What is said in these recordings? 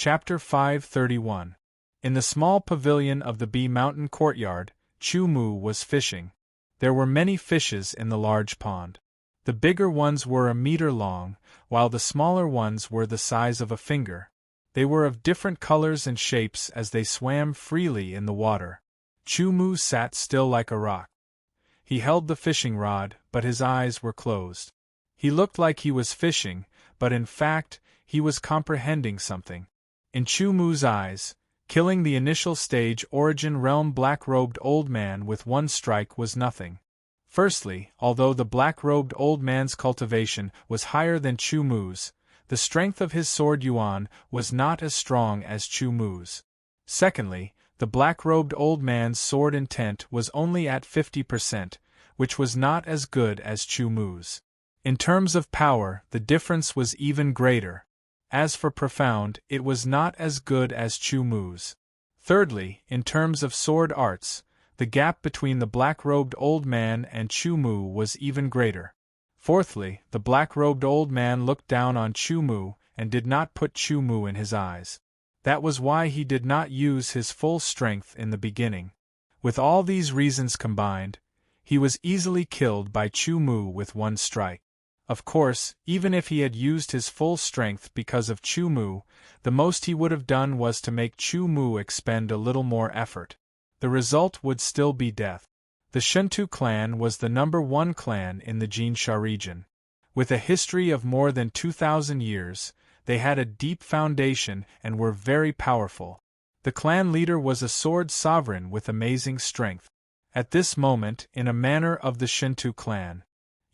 Chapter 531. In the small pavilion of the Bee Mountain courtyard, Chu Mu was fishing. There were many fishes in the large pond. The bigger ones were a meter long, while the smaller ones were the size of a finger. They were of different colors and shapes as they swam freely in the water. Chu Mu sat still like a rock. He held the fishing rod, but his eyes were closed. He looked like he was fishing, but in fact, he was comprehending something. In Chu Mu's eyes, killing the initial stage origin realm black-robed old man with one strike was nothing. Firstly, although the black-robed old man's cultivation was higher than Chu Mu's, the strength of his sword Yuan was not as strong as Chu Mu's. Secondly, the black-robed old man's sword intent was only at 50%, which was not as good as Chu Mu's. In terms of power, the difference was even greater. As for profound, it was not as good as Chu Mu's. Thirdly, in terms of sword arts, the gap between the black-robed old man and Chu Mu was even greater. Fourthly, the black-robed old man looked down on Chu Mu and did not put Chu Mu in his eyes. That was why he did not use his full strength in the beginning. With all these reasons combined, he was easily killed by Chu Mu with one strike. Of course, even if he had used his full strength because of Chu Mu, the most he would have done was to make Chu Mu expend a little more effort. The result would still be death. The Shentu clan was the #1 clan in the Jinsha region. With a history of more than 2,000 years, they had a deep foundation and were very powerful. The clan leader was a sword sovereign with amazing strength. At this moment, in a manner of the Shentu clan,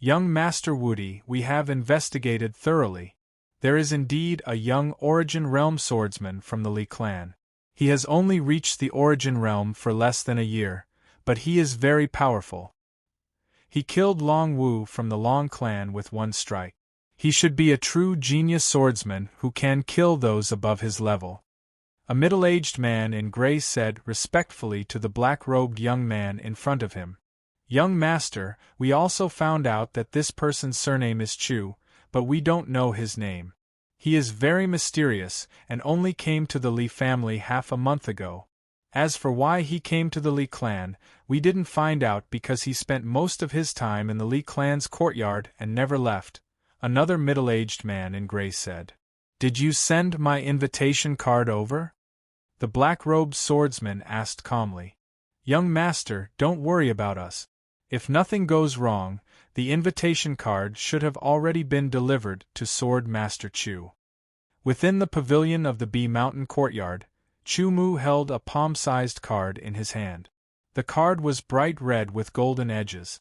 "Young Master Wudi, we have investigated thoroughly. There is indeed a young Origin Realm swordsman from the Li clan. He has only reached the Origin Realm for less than a year, but he is very powerful. He killed Long Wu from the Long clan with one strike. He should be a true genius swordsman who can kill those above his level." A middle-aged man in gray said respectfully to the black-robed young man in front of him, "Young master, we also found out that this person's surname is Chu, but we don't know his name. He is very mysterious and only came to the Li family half a month ago. As for why he came to the Li clan, we didn't find out because he spent most of his time in the Li clan's courtyard and never left," another middle-aged man in gray said. "Did you send my invitation card over?" The black-robed swordsman asked calmly. "Young master, don't worry about us. If nothing goes wrong, the invitation card should have already been delivered to Sword Master Chu." Within the pavilion of the Bee Mountain courtyard, Chu Mu held a palm-sized card in his hand. The card was bright red with golden edges.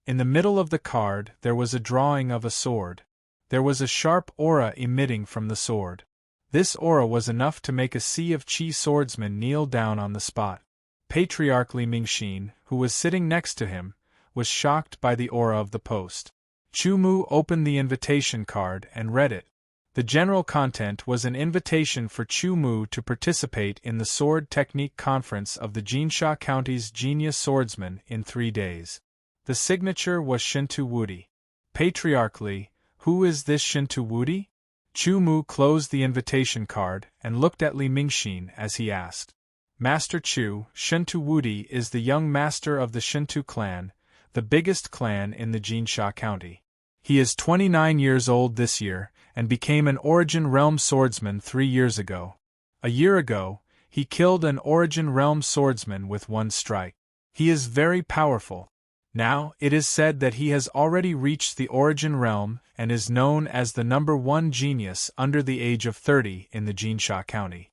In the middle of the card there was a drawing of a sword. There was a sharp aura emitting from the sword. This aura was enough to make a sea of Qi swordsmen kneel down on the spot. Patriarch Li Mingxin, who was sitting next to him, was shocked by the aura of the post. Chu Mu opened the invitation card and read it. The general content was an invitation for Chu Mu to participate in the Sword Technique Conference of the Jinsha County's Genius Swordsmen in 3 days. The signature was Shintu Wudi. Patriarch Li, who is this Shintu Wudi? Chu Mu closed the invitation card and looked at Li Mingxin as he asked. "Master Chu, Shintu Wudi is the young master of the Shintu clan, the biggest clan in the Jinsha County. He is 29 years old this year, and became an Origin Realm swordsman 3 years ago. A year ago, he killed an Origin Realm swordsman with one strike. He is very powerful. Now, it is said that he has already reached the Origin Realm and is known as the #1 genius under the age of 30 in the Jinsha County."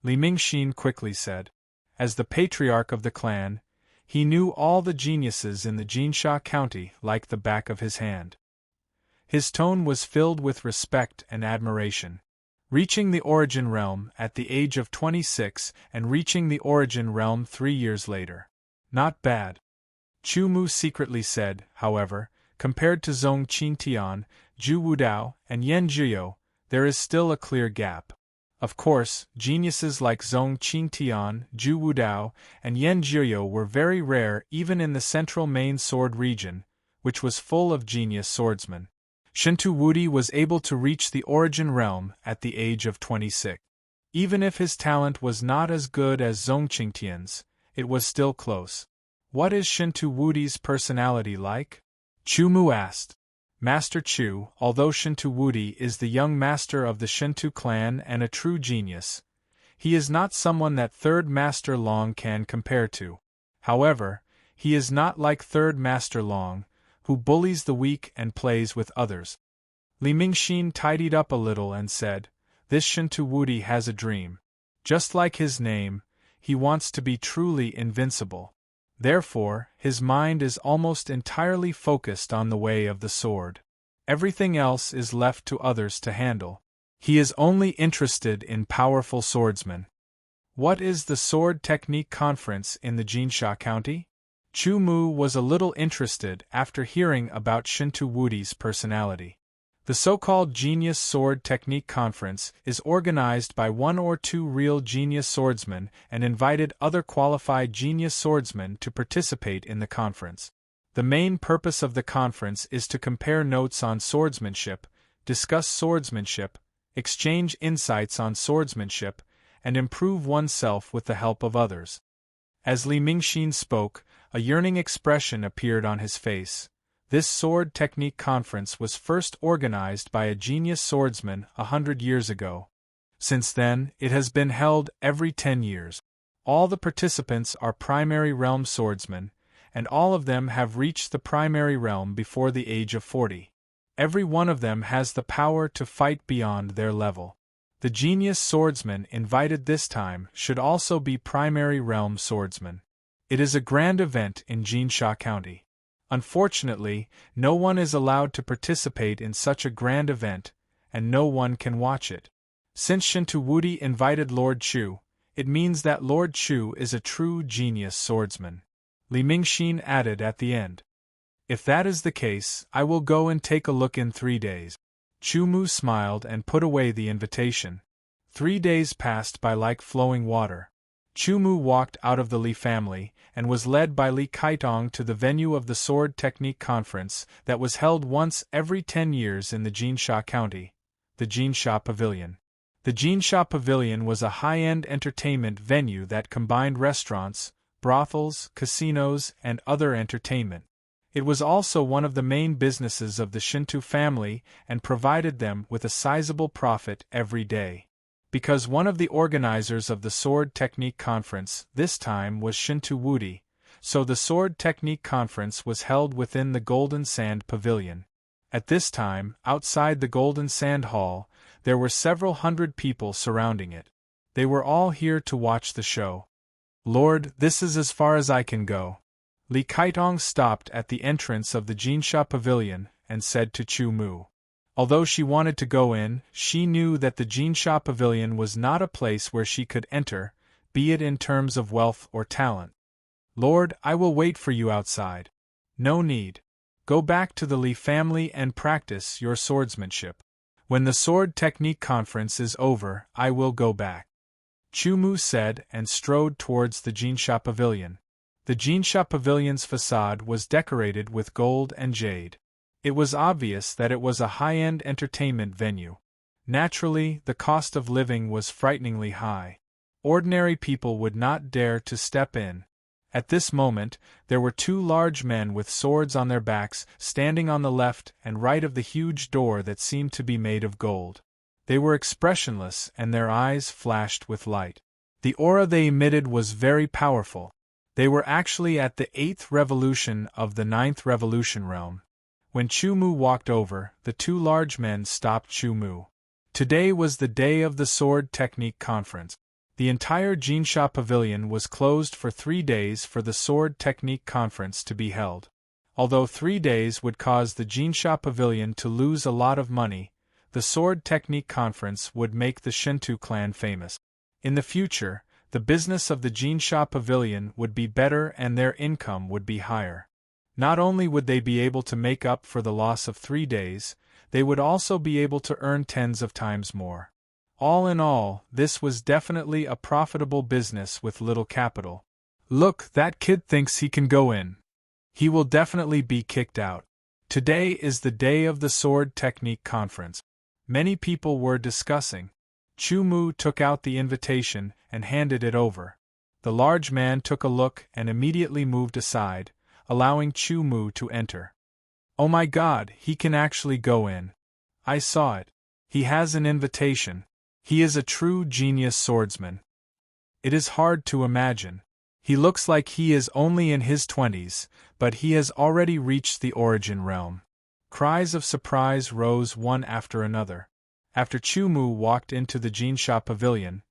Li Mingxin quickly said. As the patriarch of the clan, he knew all the geniuses in the Jinsha County like the back of his hand. His tone was filled with respect and admiration. Reaching the Origin Realm at the age of 26 and reaching the Origin Realm 3 years later. Not bad. Chu Mu secretly said, however, compared to Zhong Qintian, Zhu Wudao, and Yan Zhiyo, there is still a clear gap. Of course, geniuses like Zhong Qintian, Zhu Wudao, and Yan Zhiyo were very rare even in the central main sword region, which was full of genius swordsmen. Shintu Wudi was able to reach the Origin Realm at the age of 26. Even if his talent was not as good as Zhongqingtian's, it was still close. What is Shintu Wudi's personality like? Chu Mu asked. Master Chu, although Shintu Wudi is the young master of the Shintu clan and a true genius, he is not someone that Third Master Long can compare to. However, he is not like Third Master Long, who bullies the weak and plays with others. Li Mingxin tidied up a little and said, This Shintu Wudi has a dream. Just like his name, he wants to be truly invincible. Therefore, his mind is almost entirely focused on the way of the sword. Everything else is left to others to handle. He is only interested in powerful swordsmen. What is the Sword Technique Conference in the Jinsha County? Chu Mu was a little interested after hearing about Shintu Wudi's personality. The so-called Genius Sword Technique Conference is organized by 1 or 2 real genius swordsmen and invited other qualified genius swordsmen to participate in the conference. The main purpose of the conference is to compare notes on swordsmanship, discuss swordsmanship, exchange insights on swordsmanship, and improve oneself with the help of others. As Li Mingxin spoke, a yearning expression appeared on his face. This sword technique conference was first organized by a genius swordsman 100 years ago. Since then, it has been held every 10 years. All the participants are primary realm swordsmen, and all of them have reached the primary realm before the age of 40. Every one of them has the power to fight beyond their level. The genius swordsman invited this time should also be primary realm swordsmen. It is a grand event in Jinsha County. Unfortunately, no one is allowed to participate in such a grand event, and no one can watch it. Since Shintu Wudi invited Lord Chu, it means that Lord Chu is a true genius swordsman. Li Mingxin added at the end. If that is the case, I will go and take a look in 3 days. Chu Mu smiled and put away the invitation. 3 days passed by like flowing water. Chu Mu walked out of the Li family, and was led by Li Kaitong to the venue of the Sword Technique Conference that was held once every 10 years in the Jinsha County, the Jinsha Pavilion. The Jinsha Pavilion was a high-end entertainment venue that combined restaurants, brothels, casinos, and other entertainment. It was also one of the main businesses of the Shintu family and provided them with a sizable profit every day. Because one of the organizers of the Sword Technique Conference this time was Shintu Wudi, so the Sword Technique Conference was held within the Golden Sand Pavilion. At this time, outside the Golden Sand Hall, there were several hundred people surrounding it. They were all here to watch the show. Lord, this is as far as I can go. Li Kaitong stopped at the entrance of the Jinsha Pavilion and said to Chu Mu. Although she wanted to go in, she knew that the Jinsha Pavilion was not a place where she could enter, be it in terms of wealth or talent. Lord, I will wait for you outside. No need. Go back to the Li family and practice your swordsmanship. When the Sword Technique Conference is over, I will go back. Chu Mu said and strode towards the Jinsha Pavilion. The Jinsha Pavilion's facade was decorated with gold and jade. It was obvious that it was a high-end entertainment venue. Naturally, the cost of living was frighteningly high. Ordinary people would not dare to step in. At this moment, there were 2 large men with swords on their backs standing on the left and right of the huge door that seemed to be made of gold. They were expressionless and their eyes flashed with light. The aura they emitted was very powerful. They were actually at the 8th revolution of the 9th revolution realm. When Chu Mu walked over, the 2 large men stopped Chu Mu. Today was the day of the Sword Technique Conference. The entire Jinsha Pavilion was closed for 3 days for the Sword Technique Conference to be held. Although 3 days would cause the Jinsha Pavilion to lose a lot of money, the Sword Technique Conference would make the Shintu clan famous. In the future, the business of the Jinsha Pavilion would be better and their income would be higher. Not only would they be able to make up for the loss of 3 days, they would also be able to earn tens of times more. All in all, this was definitely a profitable business with little capital. Look, that kid thinks he can go in. He will definitely be kicked out. Today is the day of the Sword Technique Conference. Many people were discussing. Chu Mu took out the invitation and handed it over. The large man took a look and immediately moved aside, allowing Chu Mu to enter. Oh my God, he can actually go in. I saw it. He has an invitation. He is a true genius swordsman. It is hard to imagine. He looks like he is only in his 20s, but he has already reached the origin realm. Cries of surprise rose one after another. After Chu Mu walked into the Jinsha pavilion,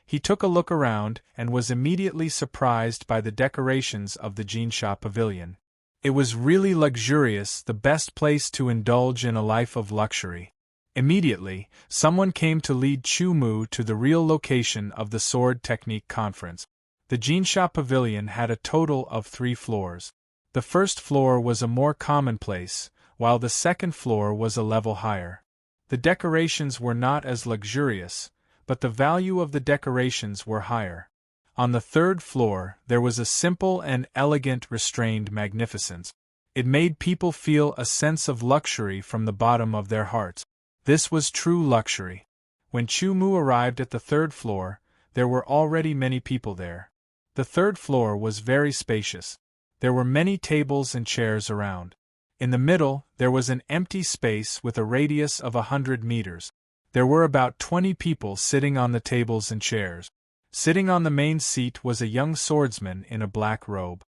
he took a look around and was immediately surprised by the decorations of the Jinsha pavilion. It was really luxurious, the best place to indulge in a life of luxury. Immediately, someone came to lead Chu Mu to the real location of the Sword Technique Conference. The Jinsha pavilion had a total of 3 floors. The first floor was a more commonplace, while the second floor was a level higher. The decorations were not as luxurious, but the value of the decorations were higher. On the third floor, there was a simple and elegant restrained magnificence. It made people feel a sense of luxury from the bottom of their hearts. This was true luxury. When Chu Mu arrived at the third floor, there were already many people there. The third floor was very spacious. There were many tables and chairs around. In the middle, there was an empty space with a radius of 100 meters. There were about 20 people sitting on the tables and chairs. Sitting on the main seat was a young swordsman in a black robe.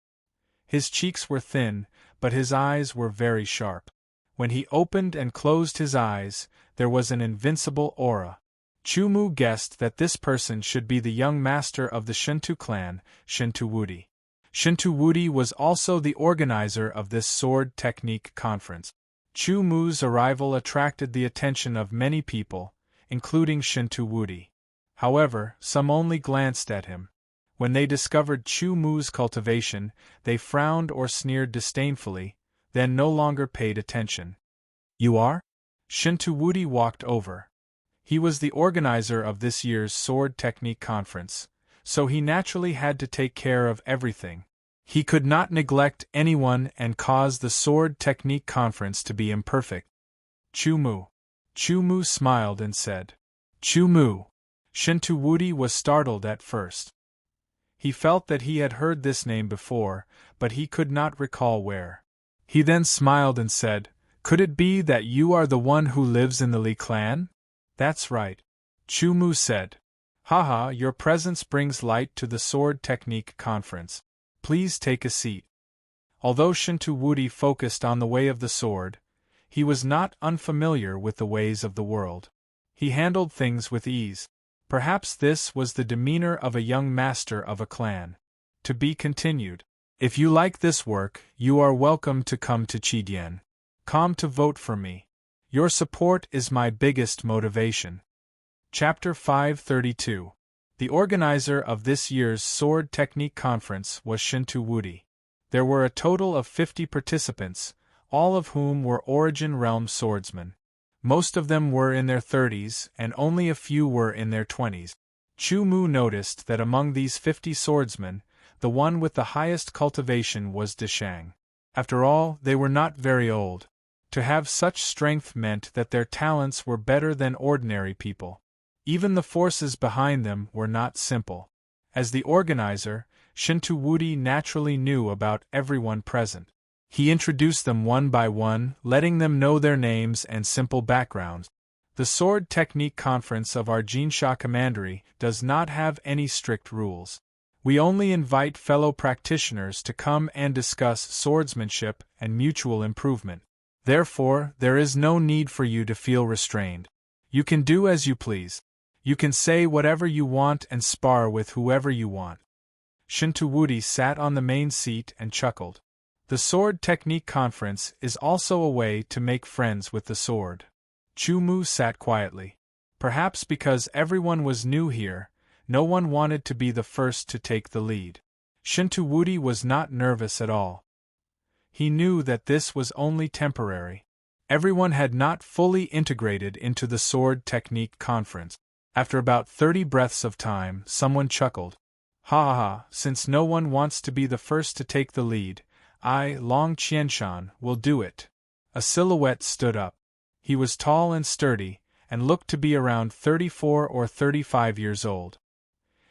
His cheeks were thin, but his eyes were very sharp. When he opened and closed his eyes, there was an invincible aura. Chu Mu guessed that this person should be the young master of the Shinto clan, Shinto Wudi. Shinto Wudi was also the organizer of this sword technique conference. Chu Mu's arrival attracted the attention of many people, including Shinto Wudi. However, some only glanced at him. When they discovered Chu Mu's cultivation, they frowned or sneered disdainfully, then no longer paid attention. You are? Shinto Wudi walked over. He was the organizer of this year's Sword Technique Conference, so he naturally had to take care of everything. He could not neglect anyone and cause the Sword Technique Conference to be imperfect. Chu Mu. Chu Mu smiled and said, Chu Mu. Shinto Wudi was startled at first. He felt that he had heard this name before, but he could not recall where. He then smiled and said, Could it be that you are the one who lives in the Li clan? That's right. Chu Mu said. Haha, your presence brings light to the Sword Technique Conference. Please take a seat. Although Shinto Wudi focused on the way of the sword, he was not unfamiliar with the ways of the world. He handled things with ease. Perhaps this was the demeanor of a young master of a clan. To be continued. If you like this work, you are welcome to come to Chidian. Come to vote for me. Your support is my biggest motivation. Chapter 532. The organizer of this year's Sword Technique Conference was Shinto Wudi. There were a total of 50 participants, all of whom were Origin Realm swordsmen. Most of them were in their 30s, and only a few were in their 20s. Chu Mu noticed that among these 50 swordsmen, the one with the highest cultivation was Deshang. After all, they were not very old. To have such strength meant that their talents were better than ordinary people. Even the forces behind them were not simple. As the organizer, Shinto Wudi naturally knew about everyone present. He introduced them one by one, letting them know their names and simple backgrounds. The Sword Technique Conference of our Jinsha Commandery does not have any strict rules. We only invite fellow practitioners to come and discuss swordsmanship and mutual improvement. Therefore, there is no need for you to feel restrained. You can do as you please. You can say whatever you want and spar with whoever you want. Shinto Wudi sat on the main seat and chuckled. The Sword Technique Conference is also a way to make friends with the sword. Chu Mu sat quietly. Perhaps because everyone was new here, no one wanted to be the first to take the lead. Shinto Wudi was not nervous at all. He knew that this was only temporary. Everyone had not fully integrated into the Sword Technique Conference. After about 30 breaths of time, someone chuckled. Ha ha ha, since no one wants to be the first to take the lead, I, Long Qianshan, will do it. A silhouette stood up. He was tall and sturdy, and looked to be around 34 or 35 years old.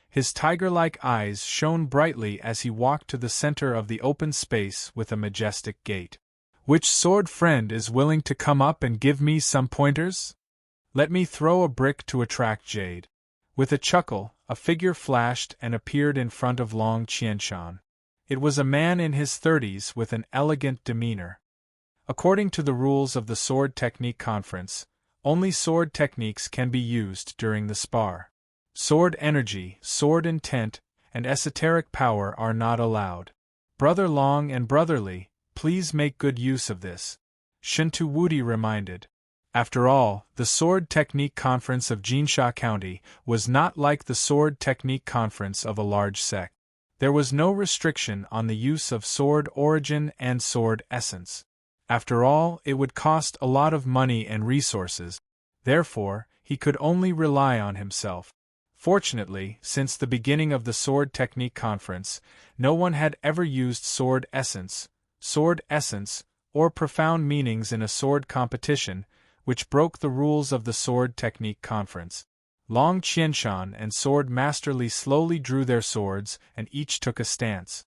His tiger-like eyes shone brightly as he walked to the center of the open space with a majestic gait. "Which sword friend is willing to come up and give me some pointers? Let me throw a brick to attract jade." With a chuckle, a figure flashed and appeared in front of Long Qianshan. It was a man in his 30s with an elegant demeanor. According to the rules of the Sword Technique Conference, only sword techniques can be used during the spar. Sword energy, sword intent, and esoteric power are not allowed. Brother Long and Brother Li, please make good use of this, Shintu Wudi reminded. After all, the Sword Technique Conference of Jinsha County was not like the Sword Technique Conference of a large sect. There was no restriction on the use of sword origin and sword essence. After all, it would cost a lot of money and resources, therefore, he could only rely on himself. Fortunately, since the beginning of the Sword Technique Conference, no one had ever used sword essence, or profound meanings in a sword competition, which broke the rules of the Sword Technique Conference. Long Qianshan and Sword Master Li slowly drew their swords and each took a stance.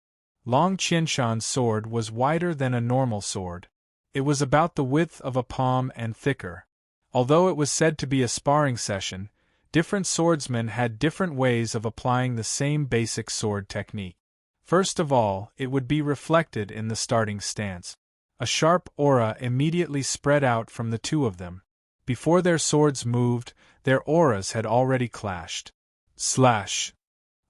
Long Qianshan's sword was wider than a normal sword. It was about the width of a palm and thicker. Although it was said to be a sparring session, different swordsmen had different ways of applying the same basic sword technique. First of all, it would be reflected in the starting stance. A sharp aura immediately spread out from the two of them. Before their swords moved, their auras had already clashed. Slash!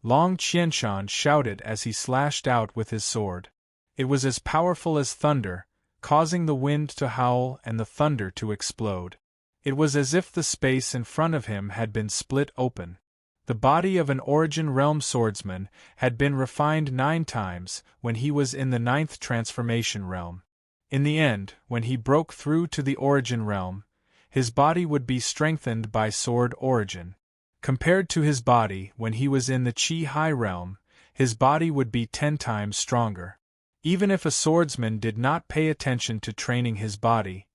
Long Qianshan shouted as he slashed out with his sword. It was as powerful as thunder, causing the wind to howl and the thunder to explode. It was as if the space in front of him had been split open. The body of an Origin Realm swordsman had been refined 9 times when he was in the 9th transformation realm. In the end, when he broke through to the Origin Realm, his body would be strengthened by sword origin. Compared to his body when he was in the Qi High Realm, his body would be 10 times stronger. Even if a swordsman did not pay attention to training his body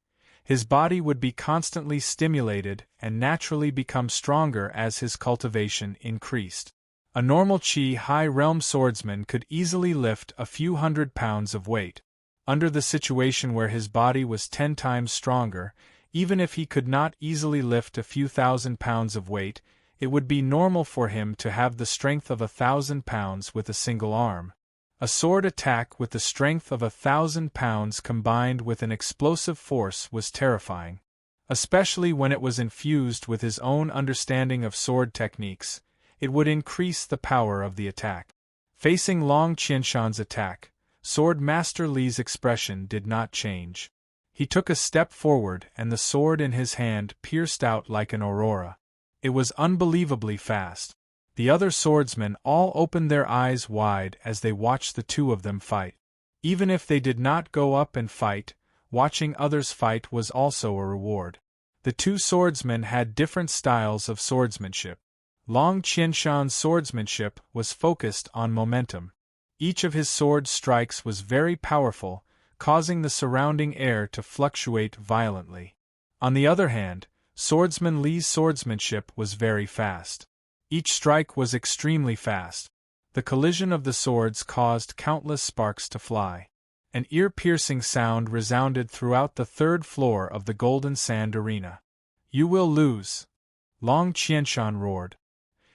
would be constantly stimulated and naturally become stronger as his cultivation increased. A normal Qi High Realm swordsman could easily lift a few hundred pounds of weight. Under the situation where his body was 10 times stronger, even if he could not easily lift a few thousand pounds of weight, it would be normal for him to have the strength of 1,000 pounds with a single arm. A sword attack with the strength of 1,000 pounds combined with an explosive force was terrifying. Especially when it was infused with his own understanding of sword techniques, it would increase the power of the attack. Facing Long Qianshan's attack, Sword Master Li's expression did not change. He took a step forward and the sword in his hand pierced out like an aurora. It was unbelievably fast. The other swordsmen all opened their eyes wide as they watched the two of them fight. Even if they did not go up and fight, watching others fight was also a reward. The two swordsmen had different styles of swordsmanship. Long Qianshan's swordsmanship was focused on momentum. Each of his sword strikes was very powerful, causing the surrounding air to fluctuate violently. On the other hand, Swordsman Li's swordsmanship was very fast. Each strike was extremely fast. The collision of the swords caused countless sparks to fly. An ear-piercing sound resounded throughout the 3rd floor of the Golden Sand Arena. "You will lose!" Long Qianshan roared.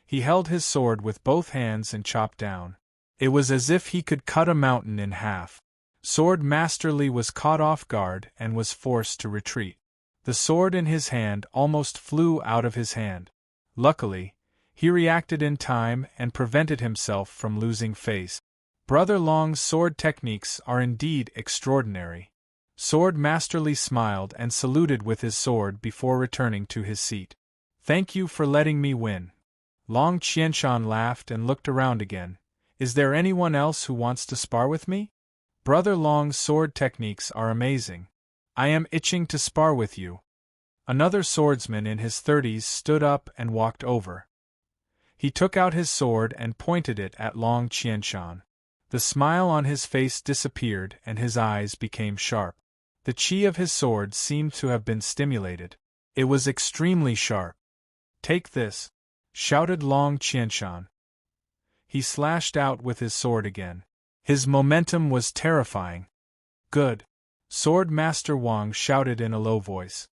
He held his sword with both hands and chopped down. It was as if he could cut a mountain in half. Sword Master Li was caught off guard and was forced to retreat. The sword in his hand almost flew out of his hand. Luckily, he reacted in time and prevented himself from losing face. Brother Long's sword techniques are indeed extraordinary. Sword Master Li smiled and saluted with his sword before returning to his seat. "Thank you for letting me win." Long Qianshan laughed and looked around again. "Is there anyone else who wants to spar with me? Brother Long's sword techniques are amazing. I am itching to spar with you." Another swordsman in his 30s stood up and walked over. He took out his sword and pointed it at Long Qianshan. The smile on his face disappeared and his eyes became sharp. The qi of his sword seemed to have been stimulated. It was extremely sharp. "Take this!" shouted Long Qianshan. He slashed out with his sword again. His momentum was terrifying. "Good!" Sword Master Wang shouted in a low voice.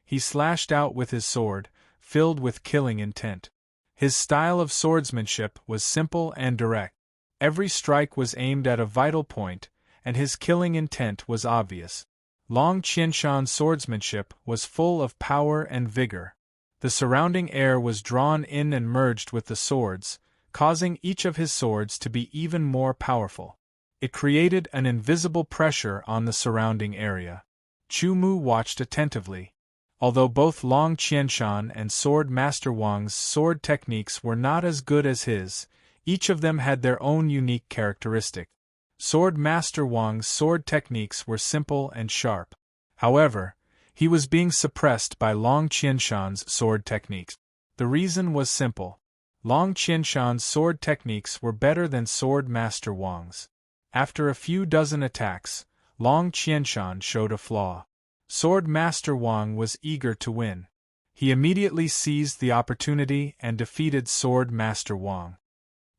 He slashed out with his sword, filled with killing intent. His style of swordsmanship was simple and direct. Every strike was aimed at a vital point, and his killing intent was obvious. Long Qianshan's swordsmanship was full of power and vigor. The surrounding air was drawn in and merged with the swords, causing each of his swords to be even more powerful. It created an invisible pressure on the surrounding area. Chu Mu watched attentively. Although both Long Qianshan and Sword Master Wang's sword techniques were not as good as his, each of them had their own unique characteristic. Sword Master Wang's sword techniques were simple and sharp. However, he was being suppressed by Long Qianshan's sword techniques. The reason was simple. Long Qianshan's sword techniques were better than Sword Master Wang's. After a few dozen attacks, Long Qianshan showed a flaw. Sword Master Wang was eager to win. He immediately seized the opportunity and defeated Sword Master Wang.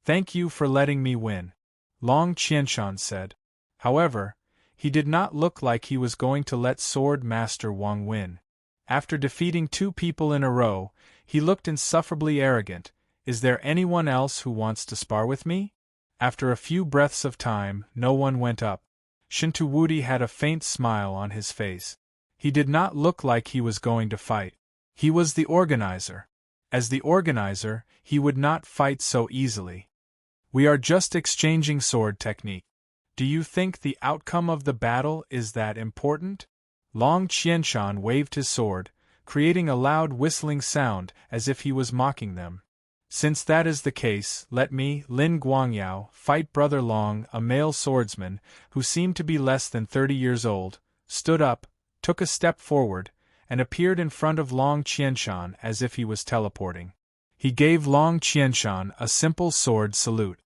"Thank you for letting me win," Long Qianshan said. However, he did not look like he was going to let Sword Master Wang win. After defeating 2 people in a row, he looked insufferably arrogant. "Is there anyone else who wants to spar with me?" After a few breaths of time, no one went up. Shintu Wudi had a faint smile on his face. He did not look like he was going to fight. He was the organizer. As the organizer, he would not fight so easily. "We are just exchanging sword technique. Do you think the outcome of the battle is that important?" Long Qianshan waved his sword, creating a loud whistling sound as if he was mocking them. "Since that is the case, let me, Lin Guangyao, fight Brother Long." A male swordsman, who seemed to be less than 30 years old, stood up, took a step forward, and appeared in front of Long Qianshan as if he was teleporting. He gave Long Qianshan a simple sword salute.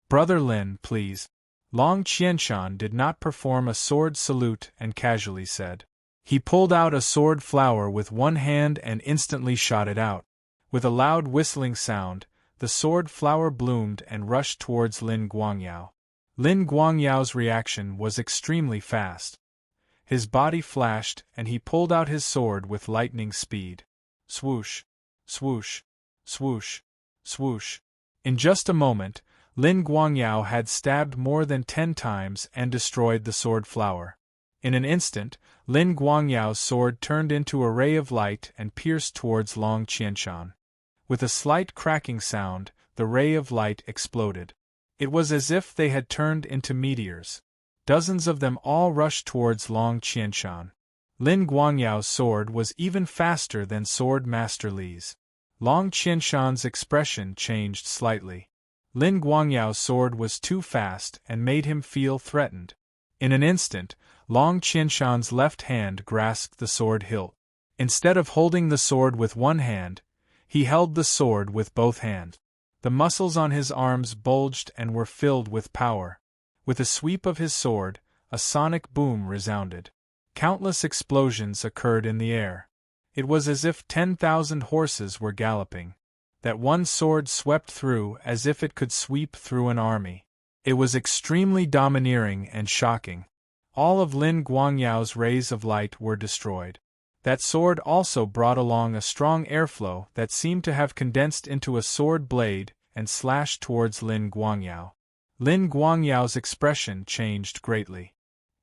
"Brother Lin, please." Long Qianshan did not perform a sword salute and casually said. He pulled out a sword flower with one hand and instantly shot it out. With a loud whistling sound, the sword flower bloomed and rushed towards Lin Guangyao. Lin Guangyao's reaction was extremely fast. His body flashed and he pulled out his sword with lightning speed. Swoosh! Swoosh! Swoosh! Swoosh! In just a moment, Lin Guangyao had stabbed more than 10 times and destroyed the sword flower. In an instant, Lin Guangyao's sword turned into a ray of light and pierced towards Long Qianshan. With a slight cracking sound, the ray of light exploded. It was as if they had turned into meteors. Dozens of them all rushed towards Long Qianshan. Lin Guangyao's sword was even faster than Sword Master Li's. Long Qianshan's expression changed slightly. Lin Guangyao's sword was too fast and made him feel threatened. In an instant, Long Qianshan's left hand grasped the sword hilt. Instead of holding the sword with one hand, he held the sword with both hands. The muscles on his arms bulged and were filled with power. With a sweep of his sword, a sonic boom resounded. Countless explosions occurred in the air. It was as if 10,000 horses were galloping. That one sword swept through as if it could sweep through an army. It was extremely domineering and shocking. All of Lin Guangyao's rays of light were destroyed. That sword also brought along a strong airflow that seemed to have condensed into a sword blade and slashed towards Lin Guangyao. Lin Guangyao's expression changed greatly.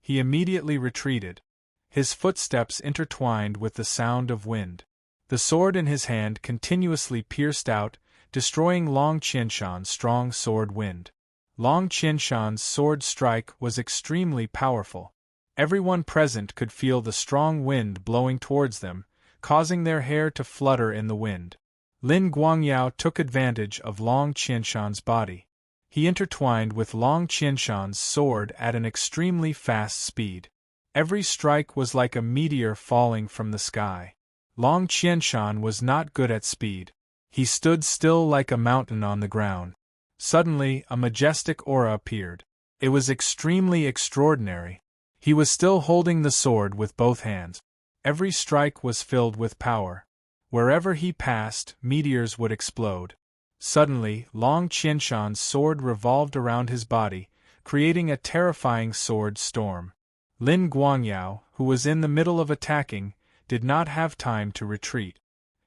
He immediately retreated. His footsteps intertwined with the sound of wind. The sword in his hand continuously pierced out, destroying Long Qianshan's strong sword wind. Long Qianshan's sword strike was extremely powerful. Everyone present could feel the strong wind blowing towards them, causing their hair to flutter in the wind. Lin Guangyao took advantage of Long Qianshan's body. He intertwined with Long Qianshan's sword at an extremely fast speed. Every strike was like a meteor falling from the sky. Long Qianshan was not good at speed. He stood still like a mountain on the ground. Suddenly, a majestic aura appeared. It was extremely extraordinary. He was still holding the sword with both hands. Every strike was filled with power. Wherever he passed, meteors would explode. Suddenly, Long Qianshan's sword revolved around his body, creating a terrifying sword storm. Lin Guangyao, who was in the middle of attacking, did not have time to retreat.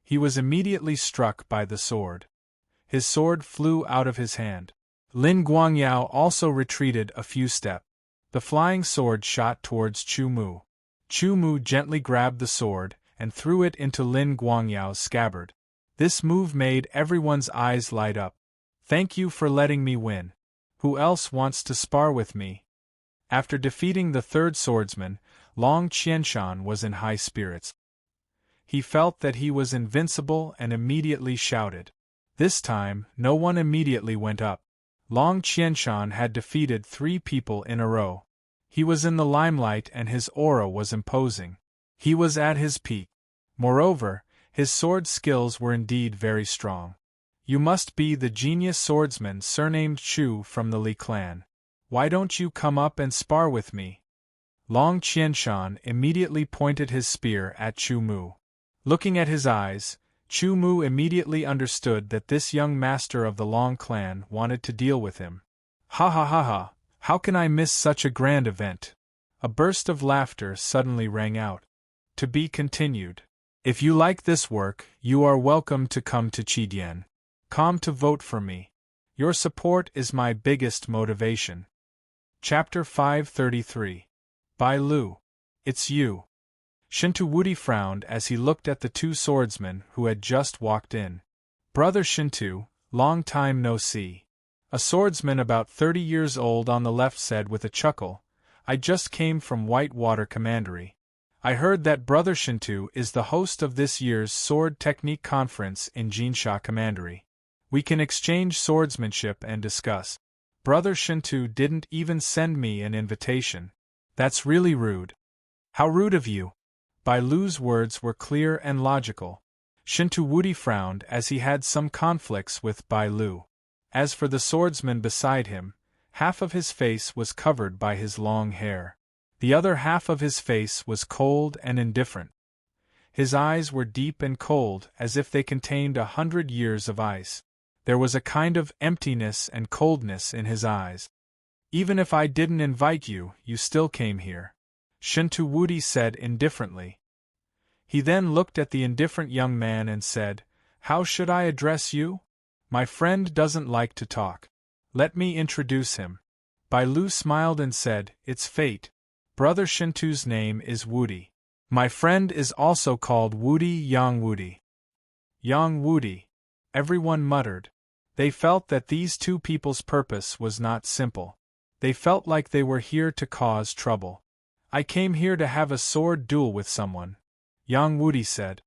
He was immediately struck by the sword. His sword flew out of his hand. Lin Guangyao also retreated a few steps. The flying sword shot towards Chu Mu. Chu Mu gently grabbed the sword and threw it into Lin Guangyao's scabbard. This move made everyone's eyes light up. "Thank you for letting me win. Who else wants to spar with me?" After defeating the third swordsman, Long Qianshan was in high spirits. He felt that he was invincible and immediately shouted. This time, no one immediately went up. Long Qianshan had defeated 3 people in a row. He was in the limelight and his aura was imposing. He was at his peak. Moreover, his sword skills were indeed very strong. "You must be the genius swordsman surnamed Chu from the Li clan. Why don't you come up and spar with me?" Long Qianshan immediately pointed his spear at Chu Mu. Looking at his eyes, Chu Mu immediately understood that this young master of the Long clan wanted to deal with him. "Ha ha ha ha, how can I miss such a grand event?" A burst of laughter suddenly rang out. To be continued. If you like this work, you are welcome to come to Qidian. Come to vote for me. Your support is my biggest motivation. Chapter 533. By Lu. It's you. Shintu Wudi frowned as he looked at the 2 swordsmen who had just walked in. "Brother Shintu, long time no see." A swordsman about 30 years old on the left said with a chuckle, "I just came from Whitewater Commandery. I heard that Brother Shintu is the host of this year's Sword Technique Conference in Jinsha Commandery. We can exchange swordsmanship and discuss." "Brother Shintu didn't even send me an invitation. That's really rude." "How rude of you." Bai Lu's words were clear and logical. Shintu Wudi frowned as he had some conflicts with Bai Lu. As for the swordsman beside him, half of his face was covered by his long hair. The other half of his face was cold and indifferent. His eyes were deep and cold as if they contained 100 years of ice. There was a kind of emptiness and coldness in his eyes. "Even if I didn't invite you, you still came here," Shintu Wudi said indifferently. He then looked at the indifferent young man and said, "How should I address you? My friend doesn't like to talk. Let me introduce him." Bai Lu smiled and said, "It's fate. Brother Shintu's name is Wudi. My friend is also called Wudi Yang Wudi." Yang Wudi. Everyone muttered. They felt that these 2 people's purpose was not simple. They felt like they were here to cause trouble. "I came here to have a sword duel with someone," Yang Wudi said.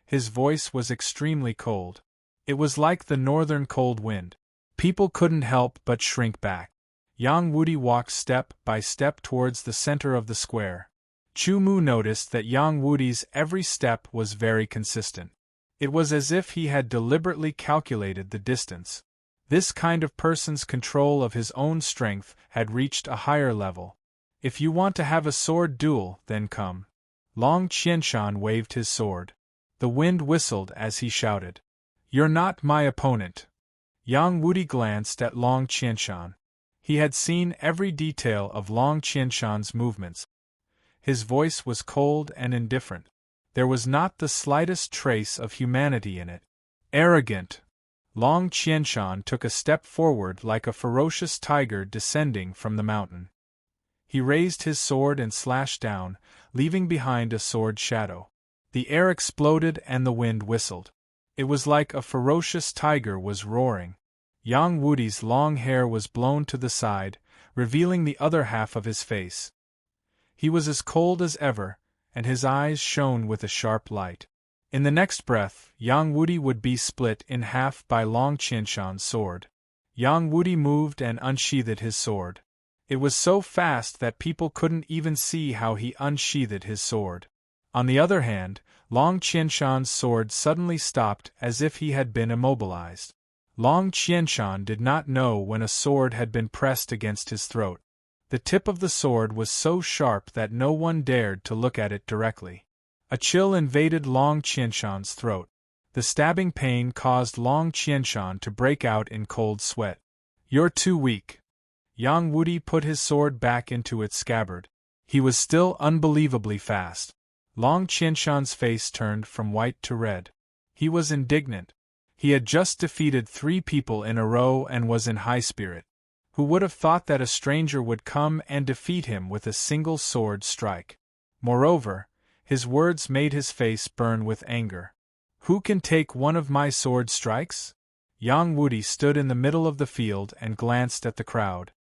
His voice was extremely cold. It was like the northern cold wind. People couldn't help but shrink back. Yang Wudi walked step by step towards the center of the square. Chu Mu noticed that Yang Wudi's every step was very consistent. It was as if he had deliberately calculated the distance. This kind of person's control of his own strength had reached a higher level. "If you want to have a sword duel, then come." Long Qianshan waved his sword. The wind whistled as he shouted, "You're not my opponent." Yang Wudi glanced at Long Qianshan. He had seen every detail of Long Qianshan's movements. His voice was cold and indifferent. There was not the slightest trace of humanity in it. "Arrogant." Long Qianshan took a step forward like a ferocious tiger descending from the mountain. He raised his sword and slashed down, leaving behind a sword shadow. The air exploded and the wind whistled. It was like a ferocious tiger was roaring. Yang Wudi's long hair was blown to the side, revealing the other half of his face. He was as cold as ever, and his eyes shone with a sharp light. In the next breath, Yang Wudi would be split in half by Long Qianshan's sword. Yang Wudi moved and unsheathed his sword. It was so fast that people couldn't even see how he unsheathed his sword. On the other hand, Long Qianshan's sword suddenly stopped as if he had been immobilized. Long Qianshan did not know when a sword had been pressed against his throat. The tip of the sword was so sharp that no one dared to look at it directly. A chill invaded Long Qianshan's throat. The stabbing pain caused Long Qianshan to break out in cold sweat. "You're too weak." Yang Wudi put his sword back into its scabbard. He was still unbelievably fast. Long Qianshan's face turned from white to red. He was indignant. He had just defeated 3 people in a row and was in high spirit. Who would have thought that a stranger would come and defeat him with a single sword strike? Moreover, his words made his face burn with anger. "Who can take one of my sword strikes?" Yang Wudi stood in the middle of the field and glanced at the crowd.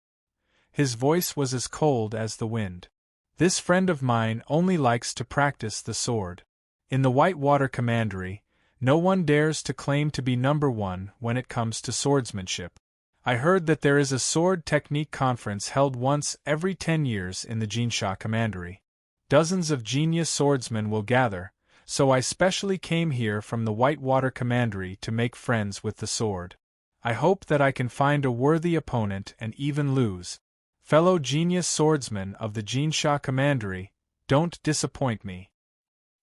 His voice was as cold as the wind. "This friend of mine only likes to practice the sword. In the Whitewater Commandery, no one dares to claim to be number 1 when it comes to swordsmanship. I heard that there is a sword technique conference held once every 10 years in the Jinsha Commandery. Dozens of genius swordsmen will gather, so I specially came here from the Whitewater Commandery to make friends with the sword. I hope that I can find a worthy opponent and even lose. Fellow genius swordsmen of the Jinsha Commandery, don't disappoint me."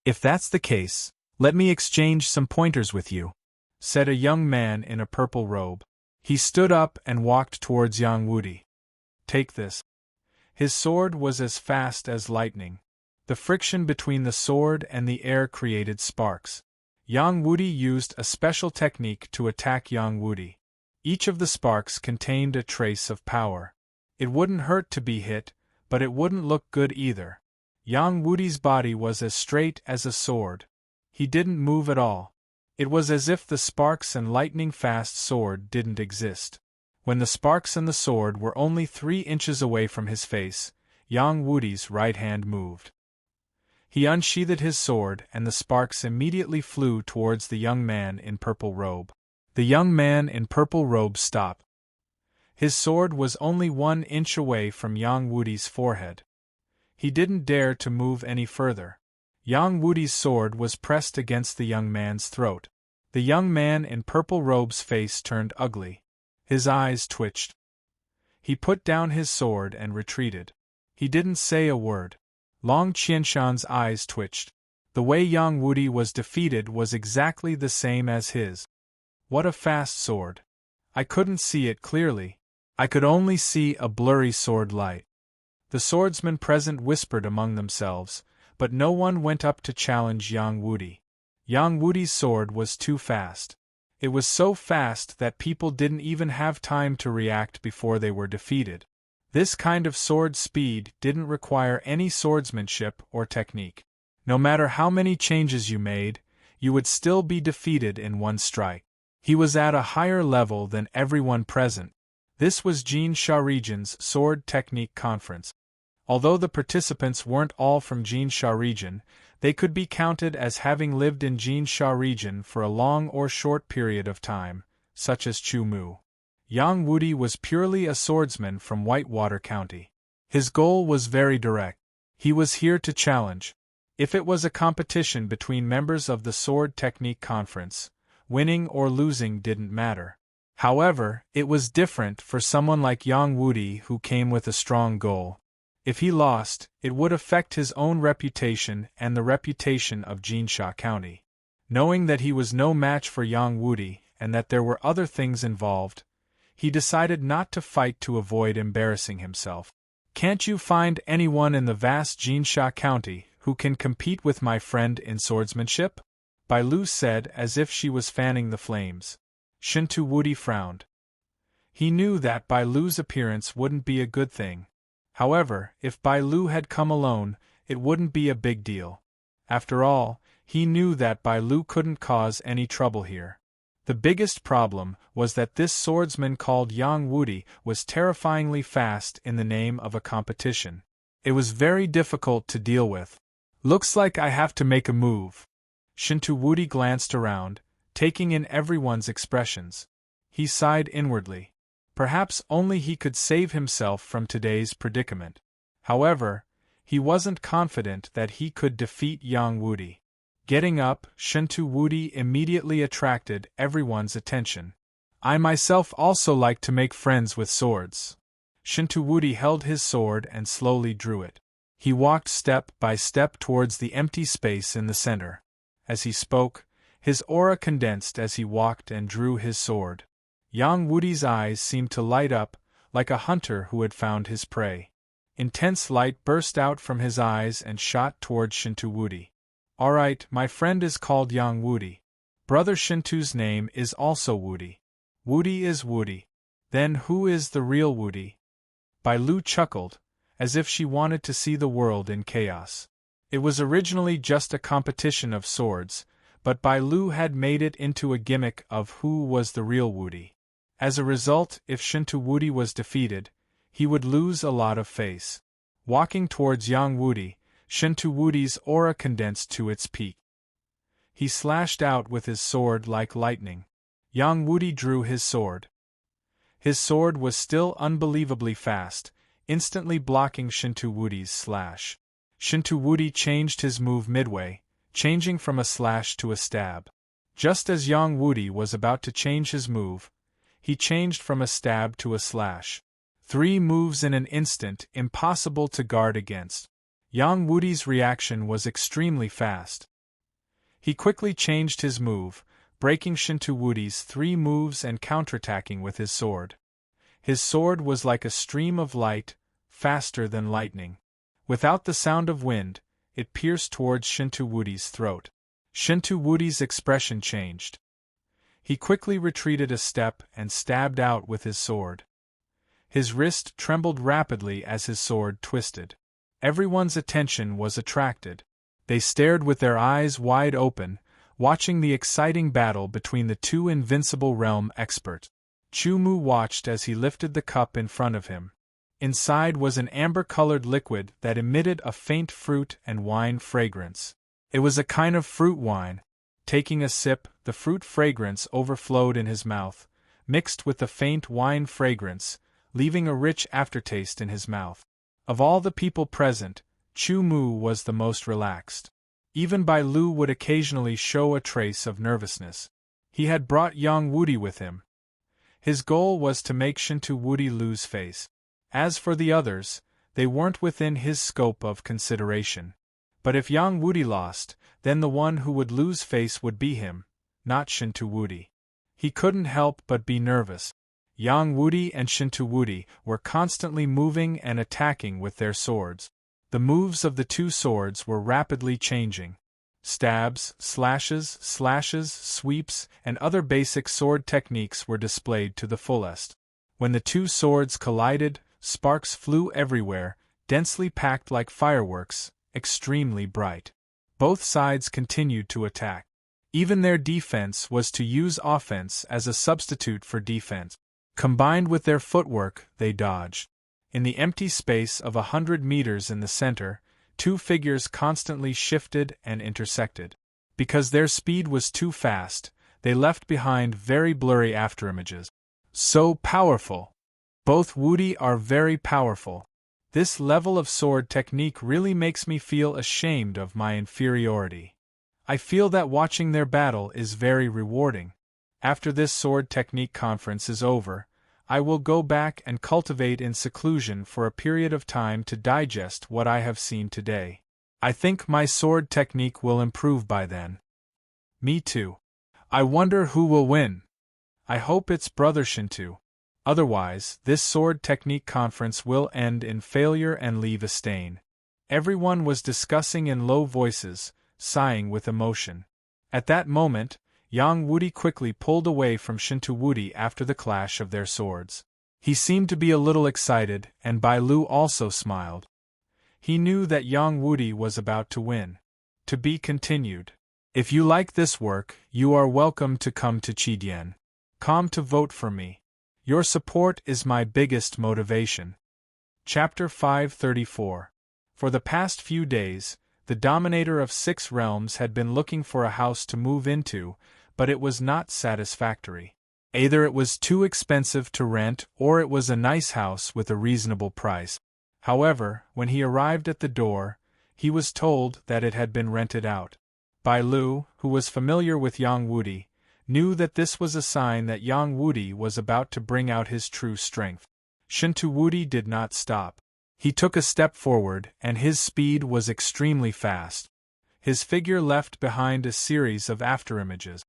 "If that's the case, let me exchange some pointers with you," said a young man in a purple robe. He stood up and walked towards Yang Wudi. "Take this." His sword was as fast as lightning. The friction between the sword and the air created sparks. Yang Wudi used a special technique to attack Yang Wudi. Each of the sparks contained a trace of power. It wouldn't hurt to be hit, but it wouldn't look good either. Yang Wudi's body was as straight as a sword. He didn't move at all. It was as if the sparks and lightning-fast sword didn't exist. When the sparks and the sword were only 3 inches away from his face, Yang Wudi's right hand moved. He unsheathed his sword and the sparks immediately flew towards the young man in purple robe. The young man in purple robe stopped. His sword was only 1 inch away from Yang Wudi's forehead. He didn't dare to move any further. Yang Wudi's sword was pressed against the young man's throat. The young man in purple robe's face turned ugly. His eyes twitched. He put down his sword and retreated. He didn't say a word. Long Qianshan's eyes twitched. The way Yang Wudi was defeated was exactly the same as his. What a fast sword! I couldn't see it clearly. I could only see a blurry sword light. The swordsmen present whispered among themselves, but no one went up to challenge Yang Wudi. Yang Wudi's sword was too fast. It was so fast that people didn't even have time to react before they were defeated. This kind of sword speed didn't require any swordsmanship or technique. No matter how many changes you made, you would still be defeated in 1 strike. He was at a higher level than everyone present. This was Jinsha Region's Sword Technique Conference. Although the participants weren't all from Jinsha Region, they could be counted as having lived in Jinsha Region for a long or short period of time, such as Chu Mu. Yang Wudi was purely a swordsman from Whitewater County. His goal was very direct. He was here to challenge. If it was a competition between members of the Sword Technique Conference, winning or losing didn't matter. However, it was different for someone like Yang Wudi who came with a strong goal. If he lost, it would affect his own reputation and the reputation of Jinsha County. Knowing that he was no match for Yang Wudi and that there were other things involved, he decided not to fight to avoid embarrassing himself. "Can't you find anyone in the vast Jinsha County who can compete with my friend in swordsmanship?" Bai Lu said as if she was fanning the flames. Shintu Wudi frowned. He knew that Bai Lu's appearance wouldn't be a good thing. However, if Bai Lu had come alone, it wouldn't be a big deal. After all, he knew that Bai Lu couldn't cause any trouble here. The biggest problem was that this swordsman called Yang Wudi was terrifyingly fast in the name of a competition. It was very difficult to deal with. "Looks like I have to make a move." Shintu Wudi glanced around, taking in everyone's expressions. He sighed inwardly. Perhaps only he could save himself from today's predicament. However, he wasn't confident that he could defeat Yang Wudi. Getting up, Shintu Wudi immediately attracted everyone's attention. "I myself also like to make friends with swords." Shintu Wudi held his sword and slowly drew it. He walked step by step towards the empty space in the center. As he spoke, his aura condensed as he walked and drew his sword. Yang Wudi's eyes seemed to light up, like a hunter who had found his prey. Intense light burst out from his eyes and shot towards Shinto Wudi. "All right, my friend is called Yang Wudi. Brother Shinto's name is also Wudi. Wudi is Wudi. Then who is the real Wudi?" Bai Lu chuckled, as if she wanted to see the world in chaos. It was originally just a competition of swords, but Bai Lu had made it into a gimmick of who was the real Wudi. As a result, if Shinto Wudi was defeated, he would lose a lot of face. Walking towards Yang Wudi, Shinto Wudi's aura condensed to its peak. He slashed out with his sword like lightning. Yang Wudi drew his sword. His sword was still unbelievably fast, instantly blocking Shinto Wudi's slash. Shinto Wudi changed his move midway, changing from a slash to a stab. Just as Yang Wudi was about to change his move, he changed from a stab to a slash. 3 moves in an instant, impossible to guard against. Yang Wudi's reaction was extremely fast. He quickly changed his move, breaking Shinto Wudi's 3 moves and counterattacking with his sword. His sword was like a stream of light, faster than lightning. Without the sound of wind, it pierced towards Shinto Wudi's throat. Shinto Wudi's expression changed. He quickly retreated a step and stabbed out with his sword. His wrist trembled rapidly as his sword twisted. Everyone's attention was attracted. They stared with their eyes wide open, watching the exciting battle between the 2 invincible realm experts. Chu Mu watched as he lifted the cup in front of him. Inside was an amber-colored liquid that emitted a faint fruit and wine fragrance. It was a kind of fruit wine. Taking a sip, the fruit fragrance overflowed in his mouth, mixed with the faint wine fragrance, leaving a rich aftertaste in his mouth. Of all the people present, Chu Mu was the most relaxed. Even Bai Lu would occasionally show a trace of nervousness. He had brought Yang Wudi with him. His goal was to make Shinto Wudi lose face. As for the others, they weren't within his scope of consideration. But if Yang Wudi lost, then the one who would lose face would be him, not Shinto Wudi. He couldn't help but be nervous. Yang Wudi and Shinto Wudi were constantly moving and attacking with their swords. The moves of the 2 swords were rapidly changing. Stabs, slashes, sweeps, and other basic sword techniques were displayed to the fullest. When the 2 swords collided, sparks flew everywhere, densely packed like fireworks, extremely bright. Both sides continued to attack. Even their defense was to use offense as a substitute for defense. Combined with their footwork, they dodged. In the empty space of 100 meters in the center, 2 figures constantly shifted and intersected. Because their speed was too fast, they left behind very blurry afterimages. So powerful! Both Wudi are very powerful. This level of sword technique really makes me feel ashamed of my inferiority. I feel that watching their battle is very rewarding. After this sword technique conference is over, I will go back and cultivate in seclusion for a period of time to digest what I have seen today. I think my sword technique will improve by then. Me too. I wonder who will win. I hope it's Brother Shinto. Otherwise, this sword technique conference will end in failure and leave a stain. Everyone was discussing in low voices, sighing with emotion. At that moment, Yang Wudi quickly pulled away from Shinto Wudi after the clash of their swords. He seemed to be a little excited, and Bai Lu also smiled. He knew that Yang Wudi was about to win. To be continued. If you like this work, you are welcome to come to Chidien.com to vote for me. Your support is my biggest motivation. Chapter 534. For the past few days, the Dominator of 6 realms had been looking for a house to move into, but it was not satisfactory. Either it was too expensive to rent or it was a nice house with a reasonable price. However, when he arrived at the door, he was told that it had been rented out. Bai Lu, who was familiar with Yang Wudi, knew that this was a sign that Yang Wudi was about to bring out his true strength. Shinto Wudi did not stop. He took a step forward, and his speed was extremely fast. His figure left behind a series of afterimages.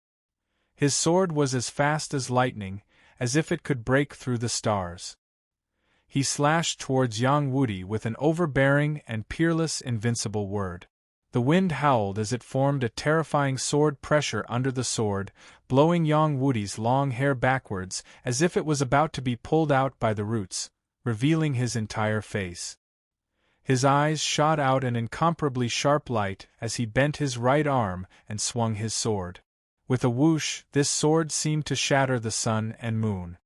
His sword was as fast as lightning, as if it could break through the stars. He slashed towards Yang Wudi with an overbearing and peerless invincible word. The wind howled as it formed a terrifying sword pressure under the sword, blowing Yang Wudi's long hair backwards as if it was about to be pulled out by the roots, revealing his entire face. His eyes shot out an incomparably sharp light as he bent his right arm and swung his sword. With a whoosh, this sword seemed to shatter the sun and moon.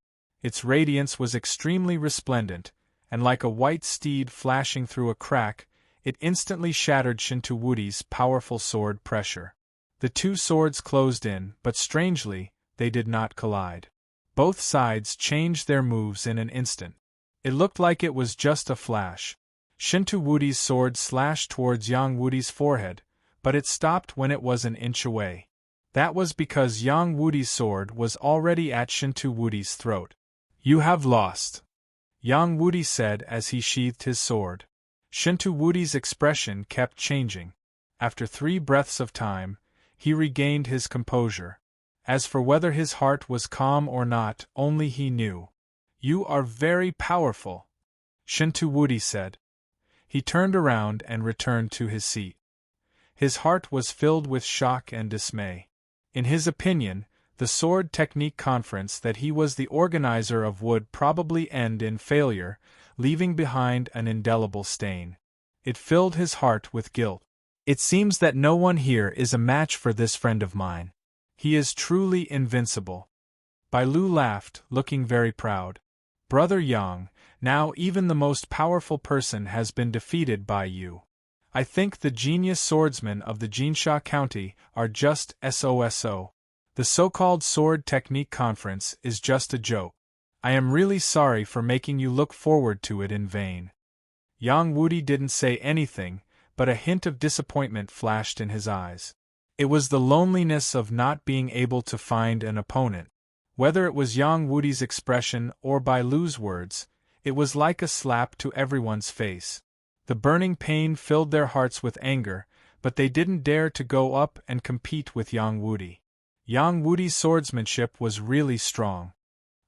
Its radiance was extremely resplendent, and like a white steed flashing through a crack, it instantly shattered Shinto Wudi's powerful sword pressure. The two swords closed in, but strangely, they did not collide. Both sides changed their moves in an instant. It looked like it was just a flash. Shinto Wudi's sword slashed towards Yang Wudi's forehead, but it stopped when it was an inch away. That was because Yang Wudi's sword was already at Shinto Wudi's throat. "You have lost," Yang Wudi said as he sheathed his sword. Shinto Wudi's expression kept changing. After 3 breaths of time, he regained his composure. As for whether his heart was calm or not, only he knew. "You are very powerful," Shinto Wudi said. He turned around and returned to his seat. His heart was filled with shock and dismay. In his opinion, the sword technique conference that he was the organizer of would probably end in failure, leaving behind an indelible stain. It filled his heart with guilt. "It seems that no one here is a match for this friend of mine. He is truly invincible." Bai Lu laughed, looking very proud. "Brother Yang, now even the most powerful person has been defeated by you. I think the genius swordsmen of the Jinsha County are just SOSO. The so-called sword technique conference is just a joke. I am really sorry for making you look forward to it in vain." Yang Wudi didn't say anything, but a hint of disappointment flashed in his eyes. It was the loneliness of not being able to find an opponent. Whether it was Yang Wudi's expression or Bai Lu's words, it was like a slap to everyone's face. The burning pain filled their hearts with anger, but they didn't dare to go up and compete with Yang Wudi. Yang Wudi's swordsmanship was really strong.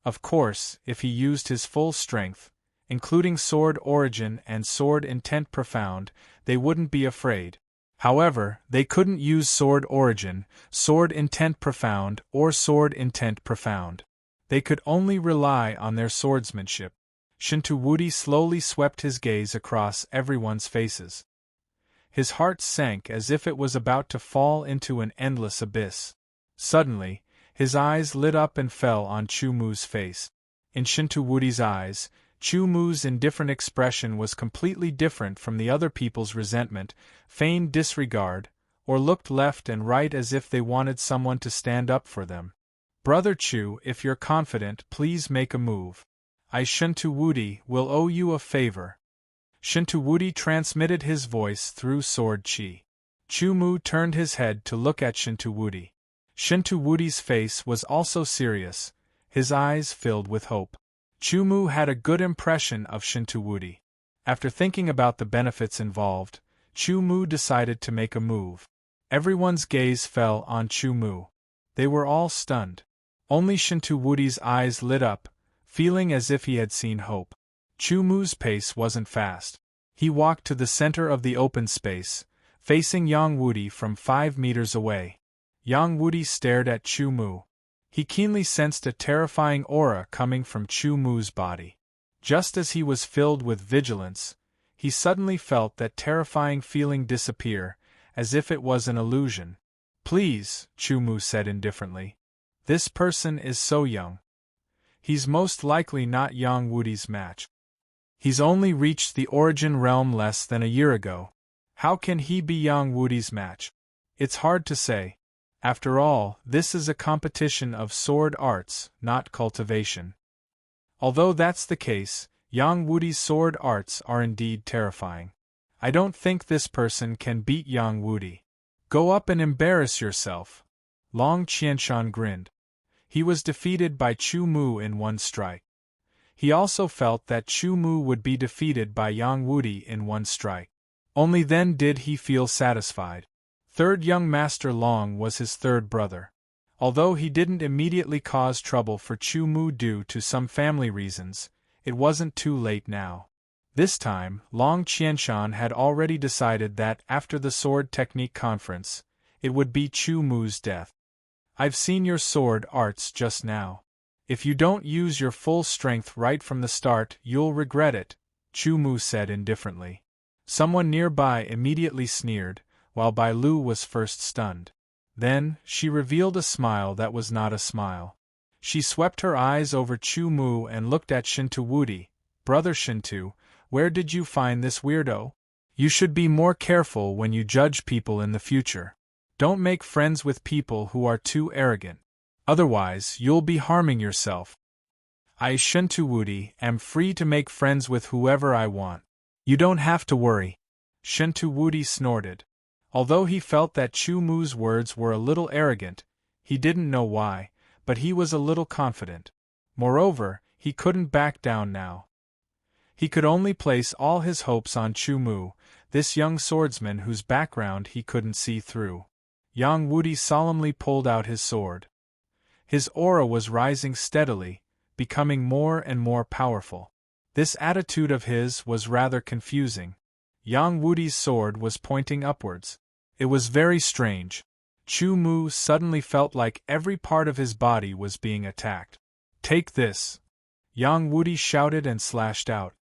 Of course, if he used his full strength, including sword origin and sword intent profound, they wouldn't be afraid. However, they couldn't use sword origin, sword intent profound, or sword intent profound. They could only rely on their swordsmanship. Shinto Wudi slowly swept his gaze across everyone's faces. His heart sank as if it was about to fall into an endless abyss. Suddenly, his eyes lit up and fell on Chu Mu's face. In Shinto Wudi's eyes, Chu Mu's indifferent expression was completely different from the other people's resentment, feigned disregard, or looked left and right as if they wanted someone to stand up for them. "Brother Chu, if you're confident, please make a move. I, Shinto Wudi, will owe you a favor." Shinto Wudi transmitted his voice through sword chi. Chu Mu turned his head to look at Shinto Wudi. Shinto Wudi's face was also serious, his eyes filled with hope. Chu Mu had a good impression of Shinto Wudi. After thinking about the benefits involved, Chu Mu decided to make a move. Everyone's gaze fell on Chu Mu. They were all stunned. Only Shinto Wudi's eyes lit up, feeling as if he had seen hope. Chu Mu's pace wasn't fast. He walked to the center of the open space, facing Yang Wudi from 5 meters away. Yang Wudi stared at Chu Mu. He keenly sensed a terrifying aura coming from Chu Mu's body. Just as he was filled with vigilance, he suddenly felt that terrifying feeling disappear, as if it was an illusion. "Please," Chu Mu said indifferently. "This person is so young. He's most likely not Yang Wudi's match. He's only reached the origin realm less than a year ago. How can he be Yang Wudi's match? It's hard to say. After all, this is a competition of sword arts, not cultivation. Although that's the case, Yang Wudi's sword arts are indeed terrifying. I don't think this person can beat Yang Wudi. Go up and embarrass yourself." Long Qianshan grinned. He was defeated by Chu Mu in one strike. He also felt that Chu Mu would be defeated by Yang Wudi in one strike. Only then did he feel satisfied. Third young Master Long was his third brother. Although he didn't immediately cause trouble for Chu Mu due to some family reasons, it wasn't too late now. This time, Long Qianshan had already decided that after the sword technique conference, it would be Chu Mu's death. I've seen your sword arts just now. If you don't use your full strength right from the start, you'll regret it, Chu Mu said indifferently. Someone nearby immediately sneered, while Bai Lu was first stunned. Then, she revealed a smile that was not a smile. She swept her eyes over Chu Mu and looked at Shintu Wudi. Brother Shintu, where did you find this weirdo? You should be more careful when you judge people in the future. Don't make friends with people who are too arrogant. Otherwise, you'll be harming yourself. I, Shintu Wudi, am free to make friends with whoever I want. You don't have to worry. Shintu Wudi snorted. Although he felt that Chu Mu's words were a little arrogant, he didn't know why, but he was a little confident. Moreover, he couldn't back down now. He could only place all his hopes on Chu Mu, this young swordsman whose background he couldn't see through. Yang Wudi solemnly pulled out his sword. His aura was rising steadily, becoming more and more powerful. This attitude of his was rather confusing. Yang Wudi's sword was pointing upwards. It was very strange. Chu Mu suddenly felt like every part of his body was being attacked. Take this! Yang Wudi shouted and slashed out.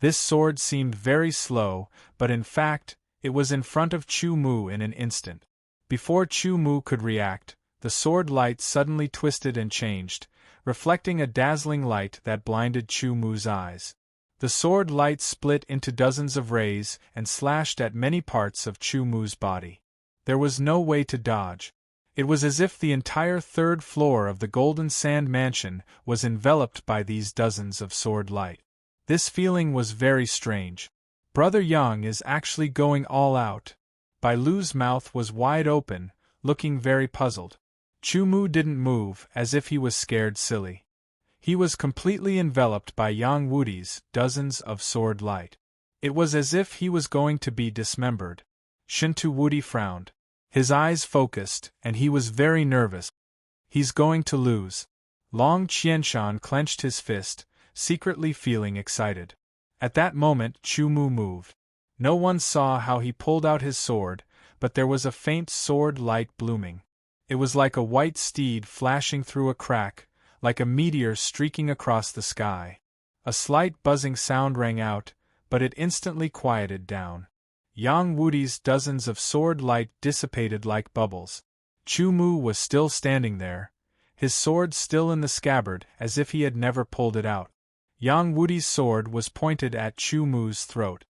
This sword seemed very slow, but in fact, it was in front of Chu Mu in an instant. Before Chu Mu could react, the sword light suddenly twisted and changed, reflecting a dazzling light that blinded Chu Mu's eyes. The sword light split into dozens of rays and slashed at many parts of Chu Mu's body. There was no way to dodge. It was as if the entire third floor of the Golden Sand Mansion was enveloped by these dozens of sword light. This feeling was very strange. Brother Yang is actually going all out. Bai Lu's mouth was wide open, looking very puzzled. Chu Mu didn't move, as if he was scared silly. He was completely enveloped by Yang Wudi's dozens of sword light. It was as if he was going to be dismembered. Shintu Wudi frowned. His eyes focused, and he was very nervous. He's going to lose. Long Qianshan clenched his fist, secretly feeling excited. At that moment Chu Mu moved. No one saw how he pulled out his sword, but there was a faint sword light blooming. It was like a white steed flashing through a crack, like a meteor streaking across the sky. A slight buzzing sound rang out, but it instantly quieted down. Yang Wudi's dozens of sword light dissipated like bubbles. Chu Mu was still standing there, his sword still in the scabbard as if he had never pulled it out. Yang Wudi's sword was pointed at Chu Mu's throat.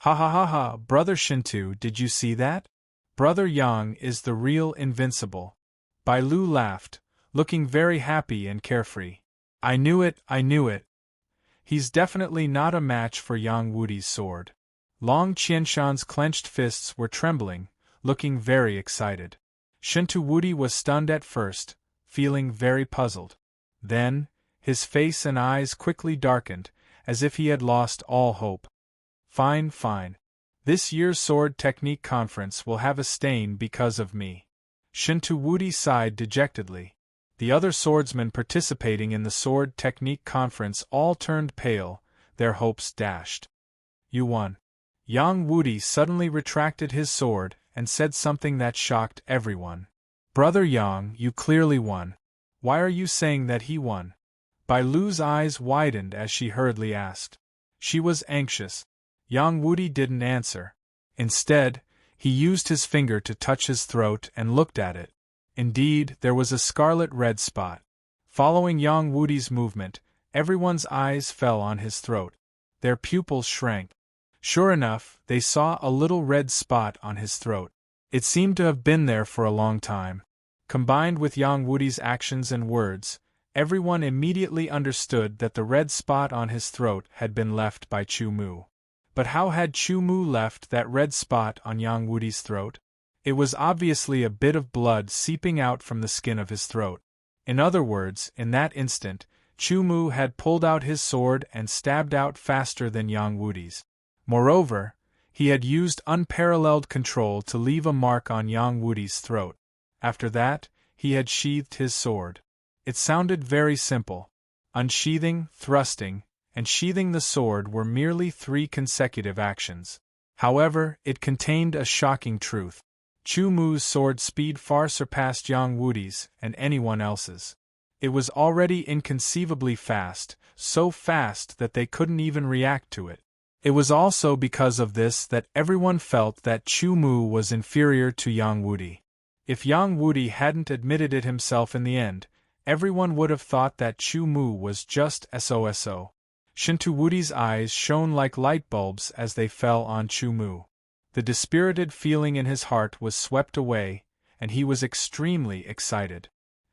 Ha ha ha ha, Brother Shintu, did you see that? Brother Yang is the real invincible. Bai Lu laughed, looking very happy and carefree. I knew it, I knew it. He's definitely not a match for Yang Wudi's sword. Long Qianshan's clenched fists were trembling, looking very excited. Shintu Wudi was stunned at first, feeling very puzzled. Then, his face and eyes quickly darkened, as if he had lost all hope. Fine, fine. This year's sword technique conference will have a stain because of me. Shintu Wudi sighed dejectedly. The other swordsmen participating in the sword technique conference all turned pale, their hopes dashed. You won. Yang Wudi suddenly retracted his sword and said something that shocked everyone. Brother Yang, you clearly won. Why are you saying that he won? Bai Lu's eyes widened as she hurriedly asked. She was anxious. Yang Wudi didn't answer. Instead, he used his finger to touch his throat and looked at it. Indeed, there was a scarlet red spot. Following Yang Wudi's movement, everyone's eyes fell on his throat. Their pupils shrank. Sure enough, they saw a little red spot on his throat. It seemed to have been there for a long time. Combined with Yang Wudi's actions and words, everyone immediately understood that the red spot on his throat had been left by Chu Mu. But how had Chu Mu left that red spot on Yang Wudi's throat? It was obviously a bit of blood seeping out from the skin of his throat. In other words, in that instant, Chu Mu had pulled out his sword and stabbed out faster than Yang Wudi's. Moreover, he had used unparalleled control to leave a mark on Yang Wudi's throat. After that, he had sheathed his sword. It sounded very simple. Unsheathing, thrusting, and sheathing the sword were merely 3 consecutive actions. However, it contained a shocking truth. Chu Mu's sword speed far surpassed Yang Wudi's and anyone else's. It was already inconceivably fast, so fast that they couldn't even react to it. It was also because of this that everyone felt that Chu Mu was inferior to Yang Wudi. If Yang Wudi hadn't admitted it himself in the end, everyone would have thought that Chu Mu was just SOSO. Shinto Wudi's eyes shone like light bulbs as they fell on Chu Mu. The dispirited feeling in his heart was swept away, and he was extremely excited.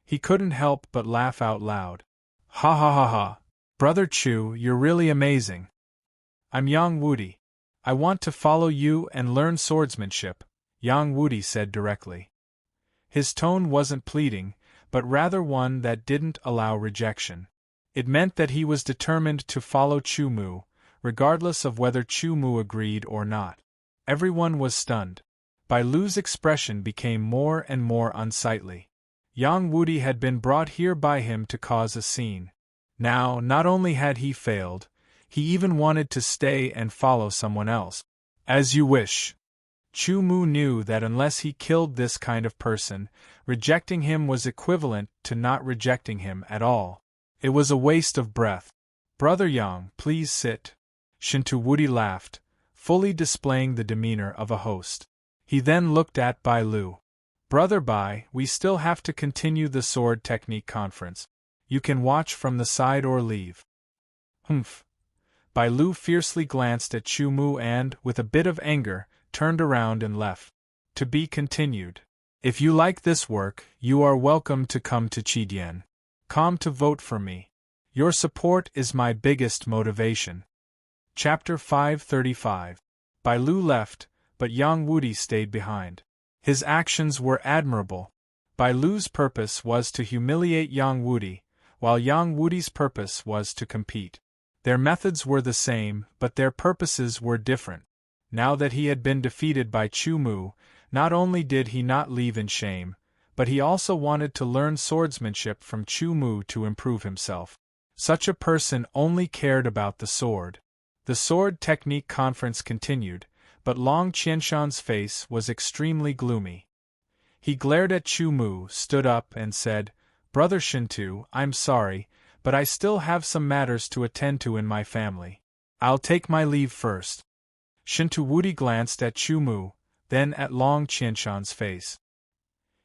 He couldn't help but laugh out loud. Ha ha ha ha! Brother Chu, you're really amazing. I'm Yang Wudi. I want to follow you and learn swordsmanship, Yang Wudi said directly. His tone wasn't pleading, but rather one that didn't allow rejection. It meant that he was determined to follow Chu Mu, regardless of whether Chu Mu agreed or not. Everyone was stunned. Bai Lu's expression became more and more unsightly. Yang Wudi had been brought here by him to cause a scene. Now, not only had he failed, he even wanted to stay and follow someone else. As you wish. Chu Mu knew that unless he killed this kind of person, rejecting him was equivalent to not rejecting him at all. It was a waste of breath. Brother Yang, please sit. Shinto Wudi laughed, fully displaying the demeanor of a host. He then looked at Bai Lu. Brother Bai, we still have to continue the sword technique conference. You can watch from the side or leave. Humph. Bai Lu fiercely glanced at Chu Mu and, with a bit of anger, turned around and left. To be continued. If you like this work, you are welcome to come to Chidian. Come to vote for me. Your support is my biggest motivation. Chapter 535. Bai Lu left, but Yang Wudi stayed behind. His actions were admirable. Bai Lu's purpose was to humiliate Yang Wudi, while Yang Wudi's purpose was to compete. Their methods were the same, but their purposes were different. Now that he had been defeated by Chu Mu, not only did he not leave in shame, but he also wanted to learn swordsmanship from Chu Mu to improve himself. Such a person only cared about the sword. The sword technique conference continued, but Long Qianshan's face was extremely gloomy. He glared at Chu Mu, stood up and said, Brother Shinto, I'm sorry, but I still have some matters to attend to in my family. I'll take my leave first. Shinto Wudi glanced at Chu Mu, then at Long Qianshan's face.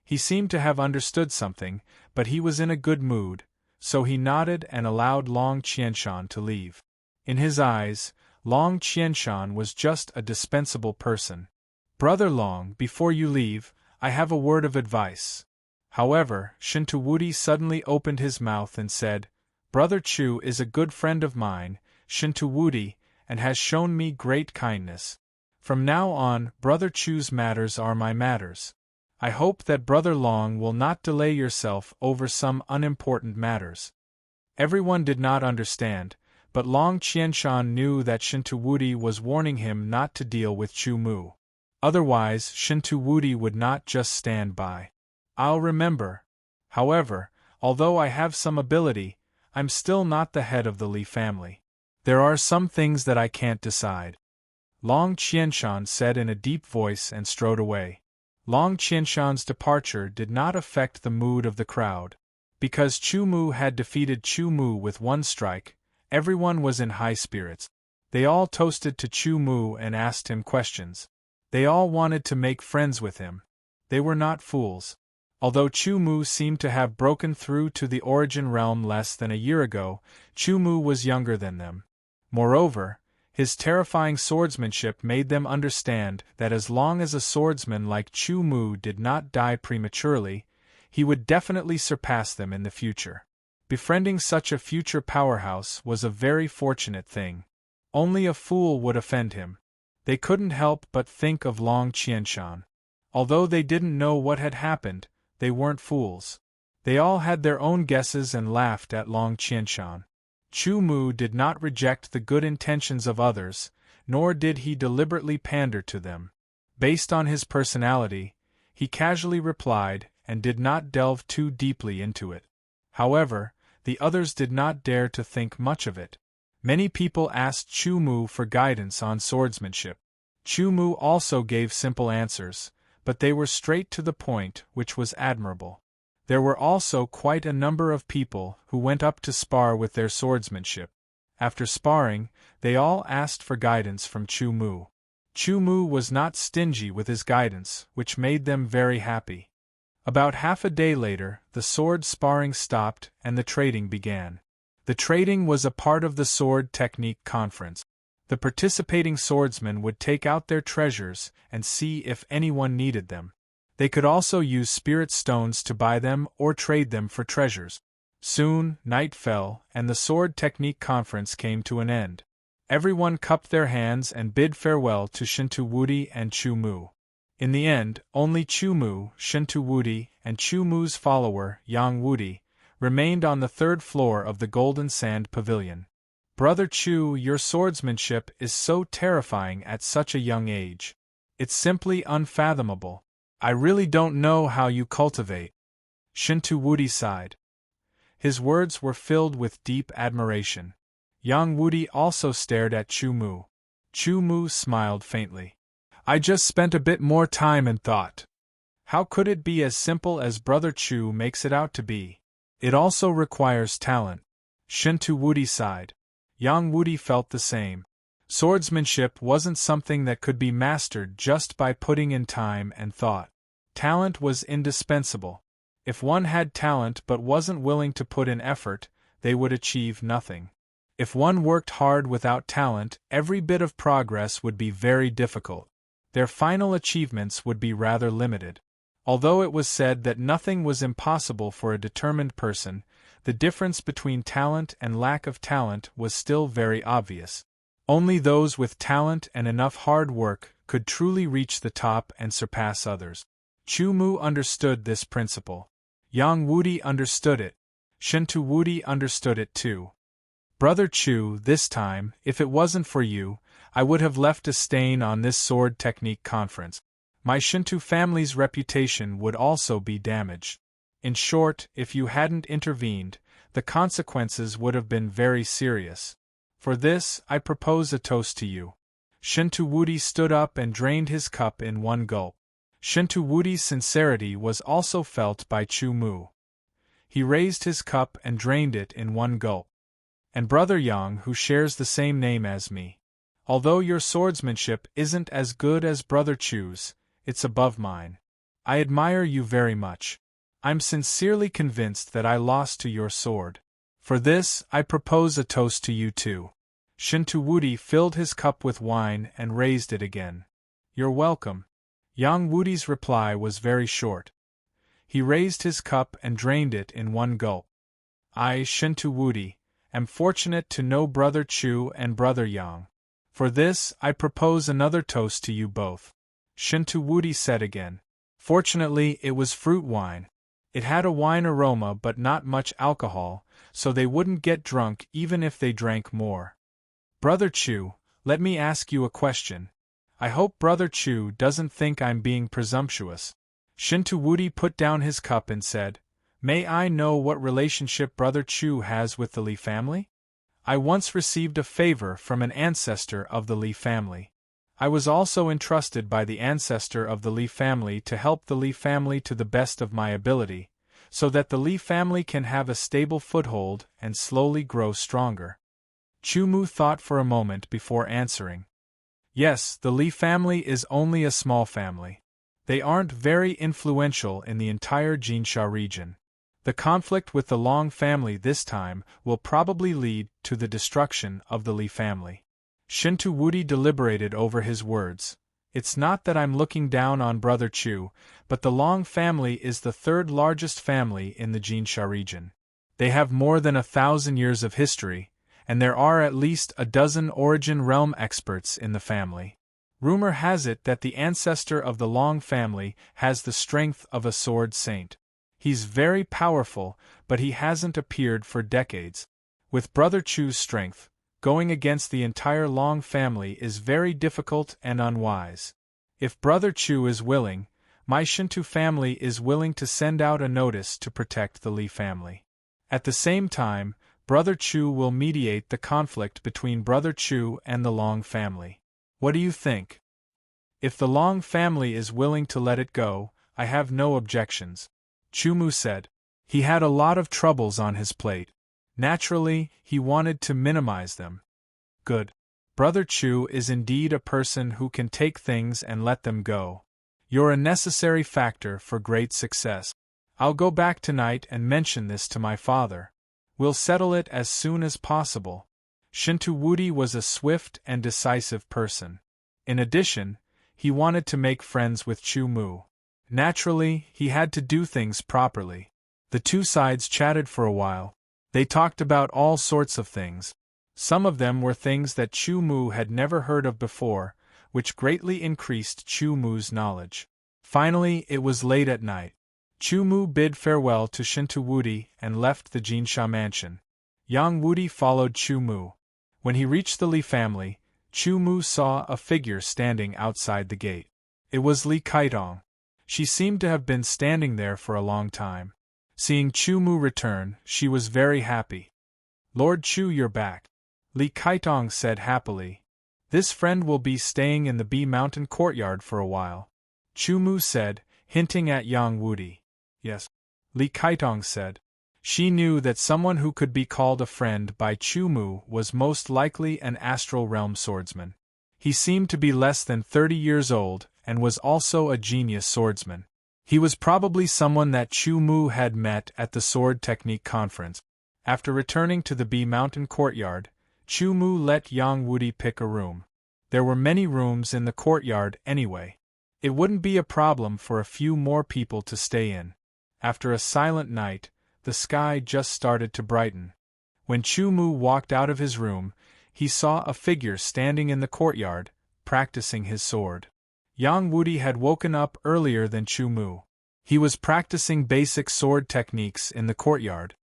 He seemed to have understood something, but he was in a good mood, so he nodded and allowed Long Qianshan to leave. In his eyes, Long Qianshan was just a dispensable person. Brother Long, before you leave, I have a word of advice. However, Shinto Wudi suddenly opened his mouth and said, Brother Chu is a good friend of mine, Shinto Wudi, and has shown me great kindness. From now on, Brother Chu's matters are my matters. I hope that Brother Long will not delay yourself over some unimportant matters. Everyone did not understand, but Long Qianshan knew that Shinto Wudi was warning him not to deal with Chu Mu. Otherwise, Shinto Wudi would not just stand by. I'll remember. However, although I have some ability, I'm still not the head of the Li family. There are some things that I can't decide. Long Qianshan said in a deep voice and strode away. Long Qianshan's departure did not affect the mood of the crowd. Because Chu Mu had defeated Chu Mu with one strike, everyone was in high spirits. They all toasted to Chu Mu and asked him questions. They all wanted to make friends with him. They were not fools. Although Chu Mu seemed to have broken through to the origin realm less than a year ago, Chu Mu was younger than them. Moreover, his terrifying swordsmanship made them understand that as long as a swordsman like Chu Mu did not die prematurely, he would definitely surpass them in the future. Befriending such a future powerhouse was a very fortunate thing. Only a fool would offend him. They couldn't help but think of Long Qianshan. Although they didn't know what had happened, they weren't fools. They all had their own guesses and laughed at Long Qianshan. Chu Mu did not reject the good intentions of others, nor did he deliberately pander to them. Based on his personality, he casually replied and did not delve too deeply into it. However, the others did not dare to think much of it. Many people asked Chu Mu for guidance on swordsmanship. Chu Mu also gave simple answers, but they were straight to the point, which was admirable. There were also quite a number of people who went up to spar with their swordsmanship. After sparring, they all asked for guidance from Chu Mu. Chu Mu was not stingy with his guidance, which made them very happy. About half a day later, the sword sparring stopped and the trading began. The trading was a part of the sword technique conference. The participating swordsmen would take out their treasures and see if anyone needed them. They could also use spirit stones to buy them or trade them for treasures. Soon, night fell, and the sword technique conference came to an end. Everyone cupped their hands and bid farewell to Shintu Wudi and Chu Mu. In the end, only Chu Mu, Shintu Wudi, and Chu Mu's follower, Yang Wudi, remained on the third floor of the Golden Sand Pavilion. Brother Chu, your swordsmanship is so terrifying at such a young age. It's simply unfathomable. I really don't know how you cultivate. Shintu Wudi sighed. His words were filled with deep admiration. Yang Wudi also stared at Chu Mu. Chu Mu smiled faintly. I just spent a bit more time and thought. How could it be as simple as Brother Chu makes it out to be? It also requires talent. Shintu Wudi sighed. Yang Wudi felt the same. Swordsmanship wasn't something that could be mastered just by putting in time and thought. Talent was indispensable. If one had talent but wasn't willing to put in effort, they would achieve nothing. If one worked hard without talent, every bit of progress would be very difficult. Their final achievements would be rather limited. Although it was said that nothing was impossible for a determined person, the difference between talent and lack of talent was still very obvious. Only those with talent and enough hard work could truly reach the top and surpass others. Chu Mu understood this principle. Yang Wudi understood it. Shintu Wudi understood it too. Brother Chu, this time, if it wasn't for you, I would have left a stain on this sword technique conference. My Shintu family's reputation would also be damaged. In short, if you hadn't intervened, the consequences would have been very serious. For this, I propose a toast to you. Shintu Wudi stood up and drained his cup in one gulp. Shintu Wudi's sincerity was also felt by Chu Mu. He raised his cup and drained it in one gulp. And Brother Yang, who shares the same name as me. Although your swordsmanship isn't as good as Brother Chu's, it's above mine. I admire you very much. I'm sincerely convinced that I lost to your sword. For this, I propose a toast to you too. Shintu Wudi filled his cup with wine and raised it again. You're welcome. Yang Wudi's reply was very short. He raised his cup and drained it in one gulp. I, Shintu Wudi, am fortunate to know Brother Chu and Brother Yang. For this, I propose another toast to you both. Shintu Wudi said again. Fortunately, it was fruit wine. It had a wine aroma but not much alcohol, so they wouldn't get drunk even if they drank more. Brother Chu, let me ask you a question. I hope Brother Chu doesn't think I'm being presumptuous. Shintu Wudi put down his cup and said, May I know what relationship Brother Chu has with the Li family? I once received a favor from an ancestor of the Li family. I was also entrusted by the ancestor of the Li family to help the Li family to the best of my ability, so that the Li family can have a stable foothold and slowly grow stronger. Chu Mu thought for a moment before answering. Yes, the Li family is only a small family. They aren't very influential in the entire Jinsha region. The conflict with the Long family this time will probably lead to the destruction of the Li family. Shintu Wudi deliberated over his words. It's not that I'm looking down on Brother Chu, but the Long family is the third largest family in the Jinsha region. They have more than 1,000 years of history, and there are at least a dozen origin realm experts in the family. Rumor has it that the ancestor of the Long family has the strength of a sword saint. He's very powerful, but he hasn't appeared for decades. With Brother Chu's strength, going against the entire Long family is very difficult and unwise. If Brother Chu is willing, my Shinto family is willing to send out a notice to protect the Li family. At the same time, Brother Chu will mediate the conflict between Brother Chu and the Long family. What do you think? If the Long family is willing to let it go, I have no objections. Chu Mu said. He had a lot of troubles on his plate. Naturally, he wanted to minimize them. Good. Brother Chu is indeed a person who can take things and let them go. You're a necessary factor for great success. I'll go back tonight and mention this to my father. We'll settle it as soon as possible. Shinto Wudi was a swift and decisive person. In addition, he wanted to make friends with Chu Mu. Naturally, he had to do things properly. The two sides chatted for a while. They talked about all sorts of things. Some of them were things that Chu Mu had never heard of before, which greatly increased Chu Mu's knowledge. Finally, it was late at night. Chu Mu bid farewell to Shinto Wudi and left the Jinsha mansion. Yang Wudi followed Chu Mu. When he reached the Li family, Chu Mu saw a figure standing outside the gate. It was Li Kaitong. She seemed to have been standing there for a long time. Seeing Chu Mu return, she was very happy. Lord Chu, you're back. Li Kaitong said happily. This friend will be staying in the Bee Mountain courtyard for a while. Chu Mu said, hinting at Yang Wudi. Yes. Li Kaitong said. She knew that someone who could be called a friend by Chu Mu was most likely an astral realm swordsman. He seemed to be less than 30 years old, and was also a genius swordsman. He was probably someone that Chu Mu had met at the sword technique conference. After returning to the Bee Mountain courtyard, Chu Mu let Yang Wudi pick a room. There were many rooms in the courtyard anyway. It wouldn't be a problem for a few more people to stay in. After a silent night, the sky just started to brighten. When Chu Mu walked out of his room, he saw a figure standing in the courtyard, practicing his sword. Yang Wudi had woken up earlier than Chu Mu. He was practicing basic sword techniques in the courtyard.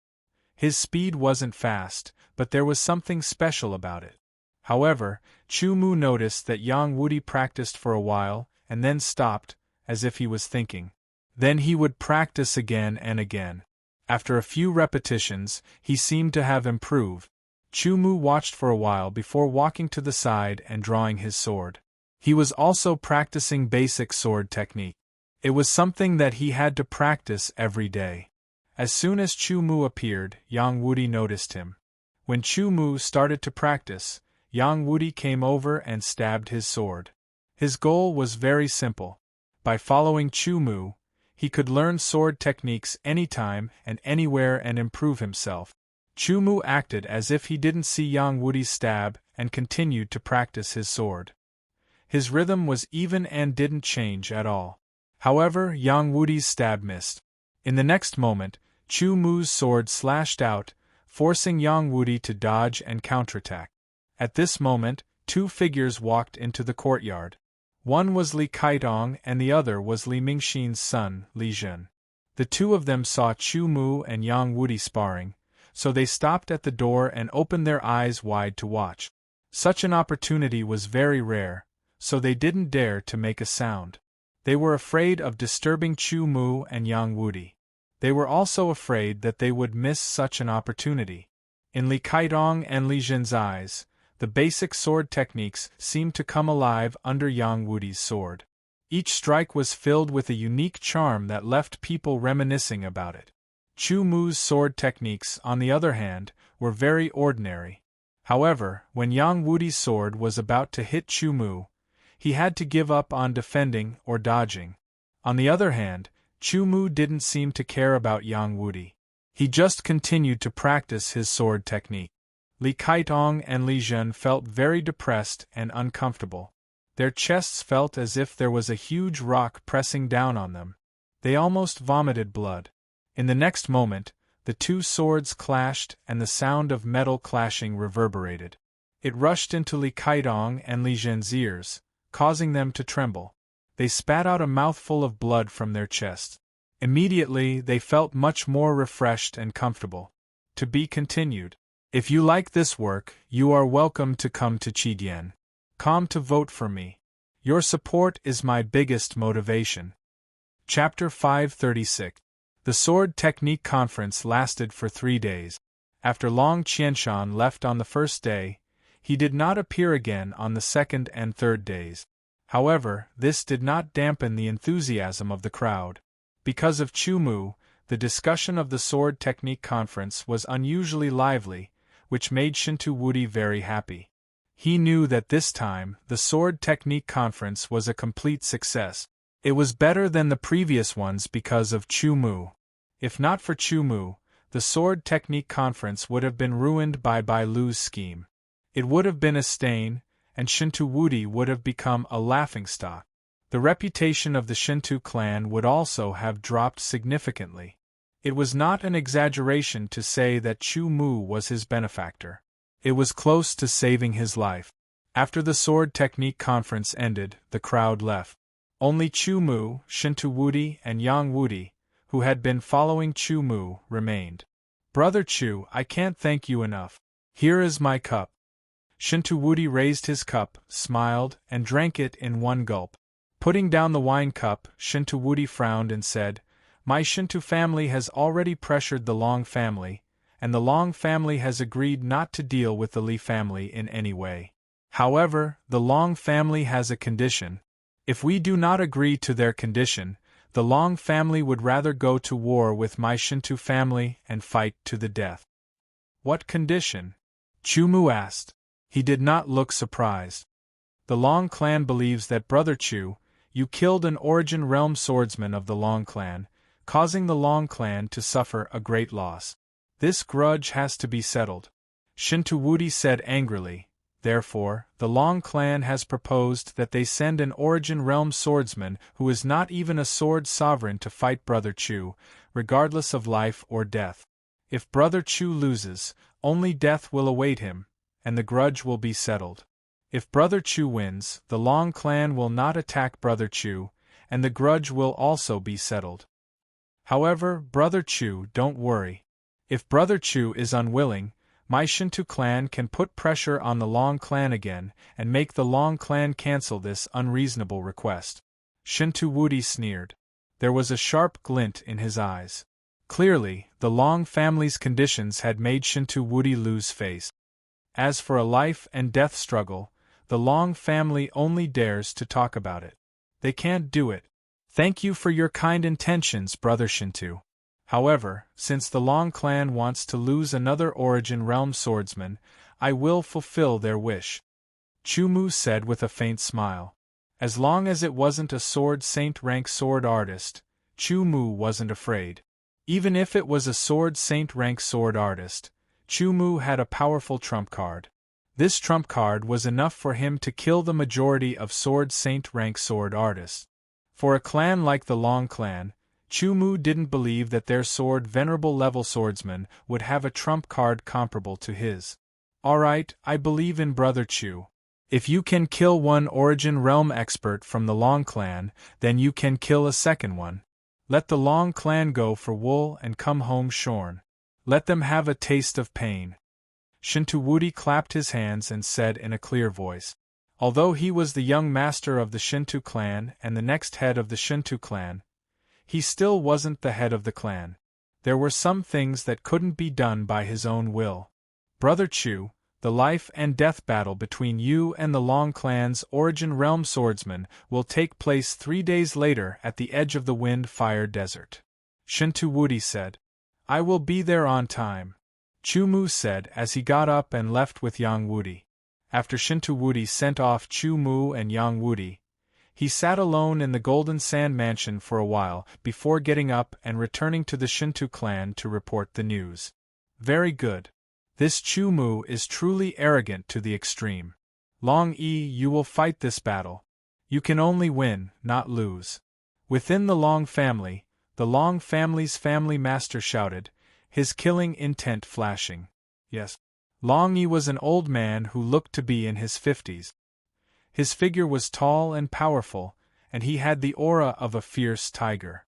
His speed wasn't fast, but there was something special about it. However, Chu Mu noticed that Yang Wudi practiced for a while, and then stopped, as if he was thinking. Then he would practice again and again. After a few repetitions, he seemed to have improved. Chu Mu watched for a while before walking to the side and drawing his sword. He was also practicing basic sword technique. It was something that he had to practice every day. As soon as Chu Mu appeared, Yang Wudi noticed him. When Chu Mu started to practice, Yang Wudi came over and stabbed his sword. His goal was very simple. By following Chu Mu, he could learn sword techniques anytime and anywhere and improve himself. Chu Mu acted as if he didn't see Yang Wudi's stab and continued to practice his sword. His rhythm was even and didn't change at all. However, Yang Wudi's stab missed. In the next moment, Chu Mu's sword slashed out, forcing Yang Wudi to dodge and counterattack. At this moment, two figures walked into the courtyard. One was Li Kaitong and the other was Li Mingxin's son, Li Zhen. The two of them saw Chu Mu and Yang Wudi sparring, so they stopped at the door and opened their eyes wide to watch. Such an opportunity was very rare, so they didn't dare to make a sound. They were afraid of disturbing Chu Mu and Yang Wudi. They were also afraid that they would miss such an opportunity. In Li Kaitong and Li Zhen's eyes, the basic sword techniques seemed to come alive under Yang Wudi's sword. Each strike was filled with a unique charm that left people reminiscing about it. Chu Mu's sword techniques, on the other hand, were very ordinary. However, when Yang Wudi's sword was about to hit Chu Mu, he had to give up on defending or dodging. On the other hand, Chu Mu didn't seem to care about Yang Wudi. He just continued to practice his sword technique. Li Kaitong and Li Zhen felt very depressed and uncomfortable. Their chests felt as if there was a huge rock pressing down on them. They almost vomited blood. In the next moment, the two swords clashed and the sound of metal clashing reverberated. It rushed into Li Kaitong and Li Zhen's ears, causing them to tremble. They spat out a mouthful of blood from their chests. Immediately they felt much more refreshed and comfortable. To be continued. If you like this work, you are welcome to come to Chidien.com to vote for me. Your support is my biggest motivation. Chapter 536. The Sword Technique Conference lasted for 3 days. After Long Qianshan left on the first day, he did not appear again on the second and third days. However, this did not dampen the enthusiasm of the crowd. Because of Chu Mu, the discussion of the Sword Technique Conference was unusually lively, which made Shinto Wudi very happy. He knew that this time, the Sword Technique Conference was a complete success. It was better than the previous ones because of Chu Mu. If not for Chu Mu, the Sword Technique Conference would have been ruined by Bai Lu's scheme. It would have been a stain, and Shinto Wudi would have become a laughingstock. The reputation of the Shinto clan would also have dropped significantly. It was not an exaggeration to say that Chu Mu was his benefactor. It was close to saving his life. After the Sword Technique Conference ended, the crowd left. Only Chu Mu, Shinto Wudi, and Yang Wudi, who had been following Chu Mu, remained. Brother Chu, I can't thank you enough. Here is my cup. Shinto Wudi raised his cup, smiled, and drank it in one gulp. Putting down the wine cup, Shinto Wudi frowned and said, My Shinto family has already pressured the Long family, and the Long family has agreed not to deal with the Li family in any way. However, the Long family has a condition. If we do not agree to their condition, the Long family would rather go to war with my Shinto family and fight to the death. What condition? Chu Mu asked. He did not look surprised. The Long clan believes that Brother Chu, you killed an Origin Realm swordsman of the Long clan, causing the Long clan to suffer a great loss. This grudge has to be settled. Shinto Wudi said angrily. Therefore, the Long clan has proposed that they send an Origin Realm swordsman who is not even a sword sovereign to fight Brother Chu, regardless of life or death. If Brother Chu loses, only death will await him, and the grudge will be settled. If Brother Chu wins, the Long clan will not attack Brother Chu, and the grudge will also be settled. However, Brother Chu, don't worry. If Brother Chu is unwilling, my Shinto clan can put pressure on the Long clan again and make the Long clan cancel this unreasonable request. Shinto Wudi sneered. There was a sharp glint in his eyes. Clearly, the Long family's conditions had made Shinto Wudi lose face. As for a life and death struggle, the Long family only dares to talk about it. They can't do it. Thank you for your kind intentions, Brother Shinto. However, since the Long clan wants to lose another Origin Realm swordsman, I will fulfill their wish. Chu Mu said with a faint smile. As long as it wasn't a sword saint rank sword artist, Chu Mu wasn't afraid. Even if it was a sword saint rank sword artist, Chu Mu had a powerful trump card. This trump card was enough for him to kill the majority of sword saint rank sword artists. For a clan like the Long clan, Chu Mu didn't believe that their sword venerable level swordsman would have a trump card comparable to his. Alright, I believe in Brother Chu. If you can kill one Origin Realm expert from the Long clan, then you can kill a second one. Let the Long clan go for wool and come home shorn. Let them have a taste of pain. Shinto Wudi clapped his hands and said in a clear voice. Although he was the young master of the Shinto clan and the next head of the Shinto clan, he still wasn't the head of the clan. There were some things that couldn't be done by his own will. Brother Chu, the life and death battle between you and the Long clan's Origin Realm swordsman will take place 3 days later at the edge of the Wind-Fire Desert. Shinto Wudi said. I will be there on time. Chu Mu said as he got up and left with Yang Wudi. After Shinto Wudi sent off Chu Mu and Yang Wudi, he sat alone in the Golden Sand Mansion for a while before getting up and returning to the Shinto clan to report the news. Very good. This Chu Mu is truly arrogant to the extreme. Long Yi, you will fight this battle. You can only win, not lose. Within the Long family, the Long family's family master shouted, his killing intent flashing. Yes. Long Yi was an old man who looked to be in his 50s. His figure was tall and powerful, and he had the aura of a fierce tiger.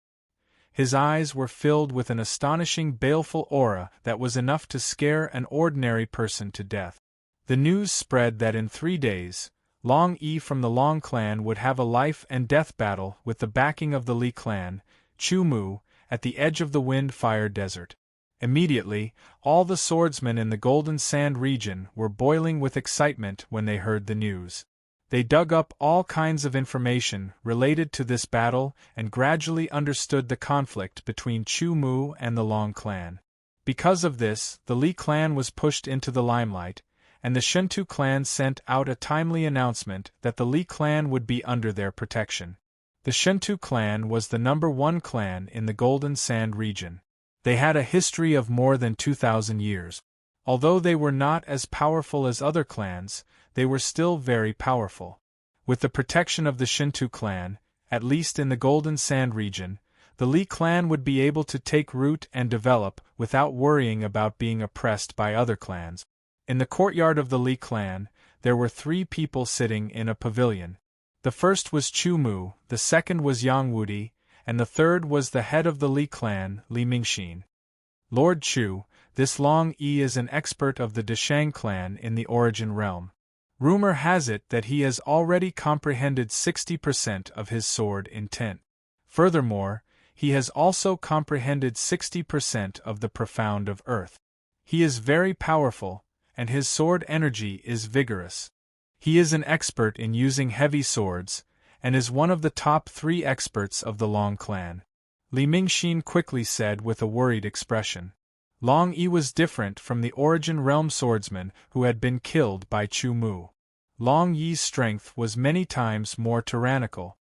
His eyes were filled with an astonishing baleful aura that was enough to scare an ordinary person to death. The news spread that in 3 days, Long Yi from the Long clan would have a life-and-death battle with the backing of the Li clan, Chu Mu, at the edge of the Wind-Fire Desert. Immediately, all the swordsmen in the Golden Sand region were boiling with excitement when they heard the news. They dug up all kinds of information related to this battle and gradually understood the conflict between Chu Mu and the Long clan. Because of this, the Li clan was pushed into the limelight, and the Shentu clan sent out a timely announcement that the Li clan would be under their protection. The Shentu clan was the #1 clan in the Golden Sand region. They had a history of more than 2,000 years. Although they were not as powerful as other clans, they were still very powerful. With the protection of the Shentu clan, at least in the Golden Sand region, the Li clan would be able to take root and develop without worrying about being oppressed by other clans. In the courtyard of the Li clan, there were 3 people sitting in a pavilion. The first was Chu Mu, the second was Yang Wudi, and the third was the head of the Li clan, Li Mingxin. Lord Chu, this Long Yi is an expert of the Deshang clan in the Origin realm. Rumor has it that he has already comprehended 60% of his sword intent. Furthermore, he has also comprehended 60% of the profound of earth. He is very powerful, and his sword energy is vigorous. He is an expert in using heavy swords, and is one of the top 3 experts of the Long clan. Li Mingxin quickly said with a worried expression. Long Yi was different from the Origin realm swordsman who had been killed by Chu Mu. Long Yi's strength was many times more tyrannical.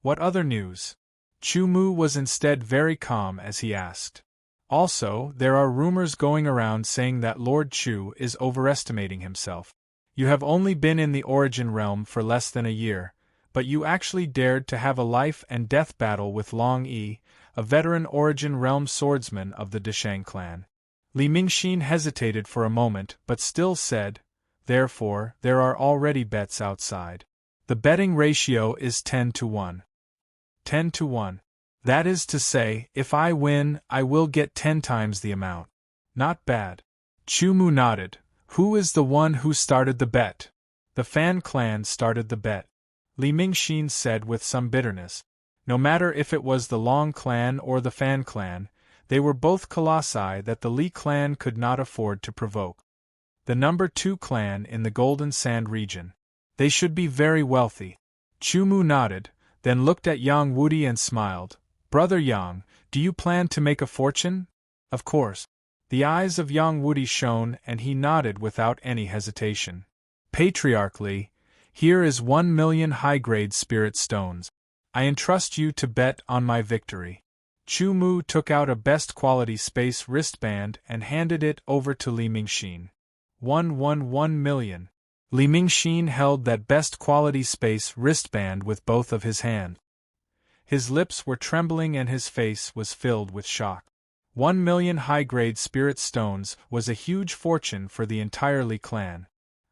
What other news? Chu Mu was instead very calm as he asked. Also, there are rumors going around saying that Lord Chu is overestimating himself. You have only been in the Origin realm for less than a year, but you actually dared to have a life-and-death battle with Long Yi, a veteran Origin realm swordsman of the Deshang clan. Li Mingxin hesitated for a moment but still said, "Therefore, there are already bets outside. The betting ratio is 10 to 1. 10 to 1. That is to say, if I win, I will get 10 times the amount. Not bad." Chu Mu nodded. "Who is the one who started the bet?" "The Fan clan started the bet," Li Mingxin said with some bitterness. No matter if it was the Long clan or the Fan clan, they were both colossi that the Li clan could not afford to provoke. The #2 clan in the Golden Sand region. They should be very wealthy. Chu Mu nodded, then looked at Yang Wudi and smiled. "Brother Yang, do you plan to make a fortune?" "Of course." The eyes of Yang Wudi shone and he nodded without any hesitation. "Patriarchally, here is 1,000,000 high-grade spirit stones. I entrust you to bet on my victory." Chu Mu took out a best-quality space wristband and handed it over to Li Mingxin. 1,000,000. Li Mingxin held that best-quality space wristband with both of his hands. His lips were trembling and his face was filled with shock. 1,000,000 high-grade spirit stones was a huge fortune for the entire Li clan.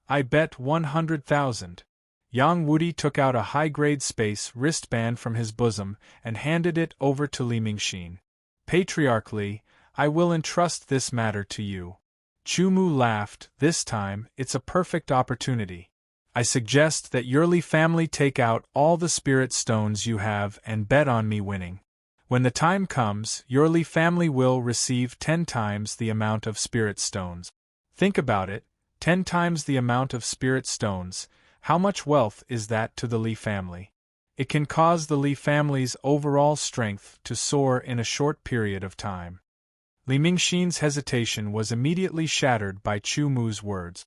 "I bet 100,000. Yang Wudi took out a high-grade space wristband from his bosom and handed it over to Li Mingxin. "Patriarchally, I will entrust this matter to you." Chu Mu laughed. "This time, it's a perfect opportunity. I suggest that your Li family take out all the spirit stones you have and bet on me winning. When the time comes, your Li family will receive 10 times the amount of spirit stones. Think about it, 10 times the amount of spirit stones. How much wealth is that to the Li family? It can cause the Li family's overall strength to soar in a short period of time." Li Mingxin's hesitation was immediately shattered by Chu Mu's words.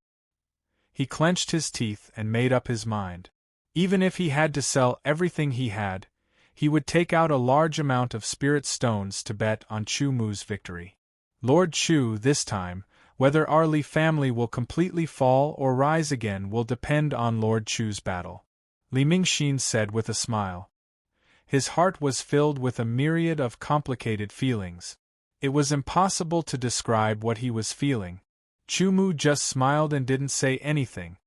He clenched his teeth and made up his mind. Even if he had to sell everything he had, he would take out a large amount of spirit stones to bet on Chu Mu's victory. "Lord Chu, this time, whether our Li family will completely fall or rise again will depend on Lord Chu's battle," Li Mingxin said with a smile. His heart was filled with a myriad of complicated feelings. It was impossible to describe what he was feeling. Chu Mu just smiled and didn't say anything.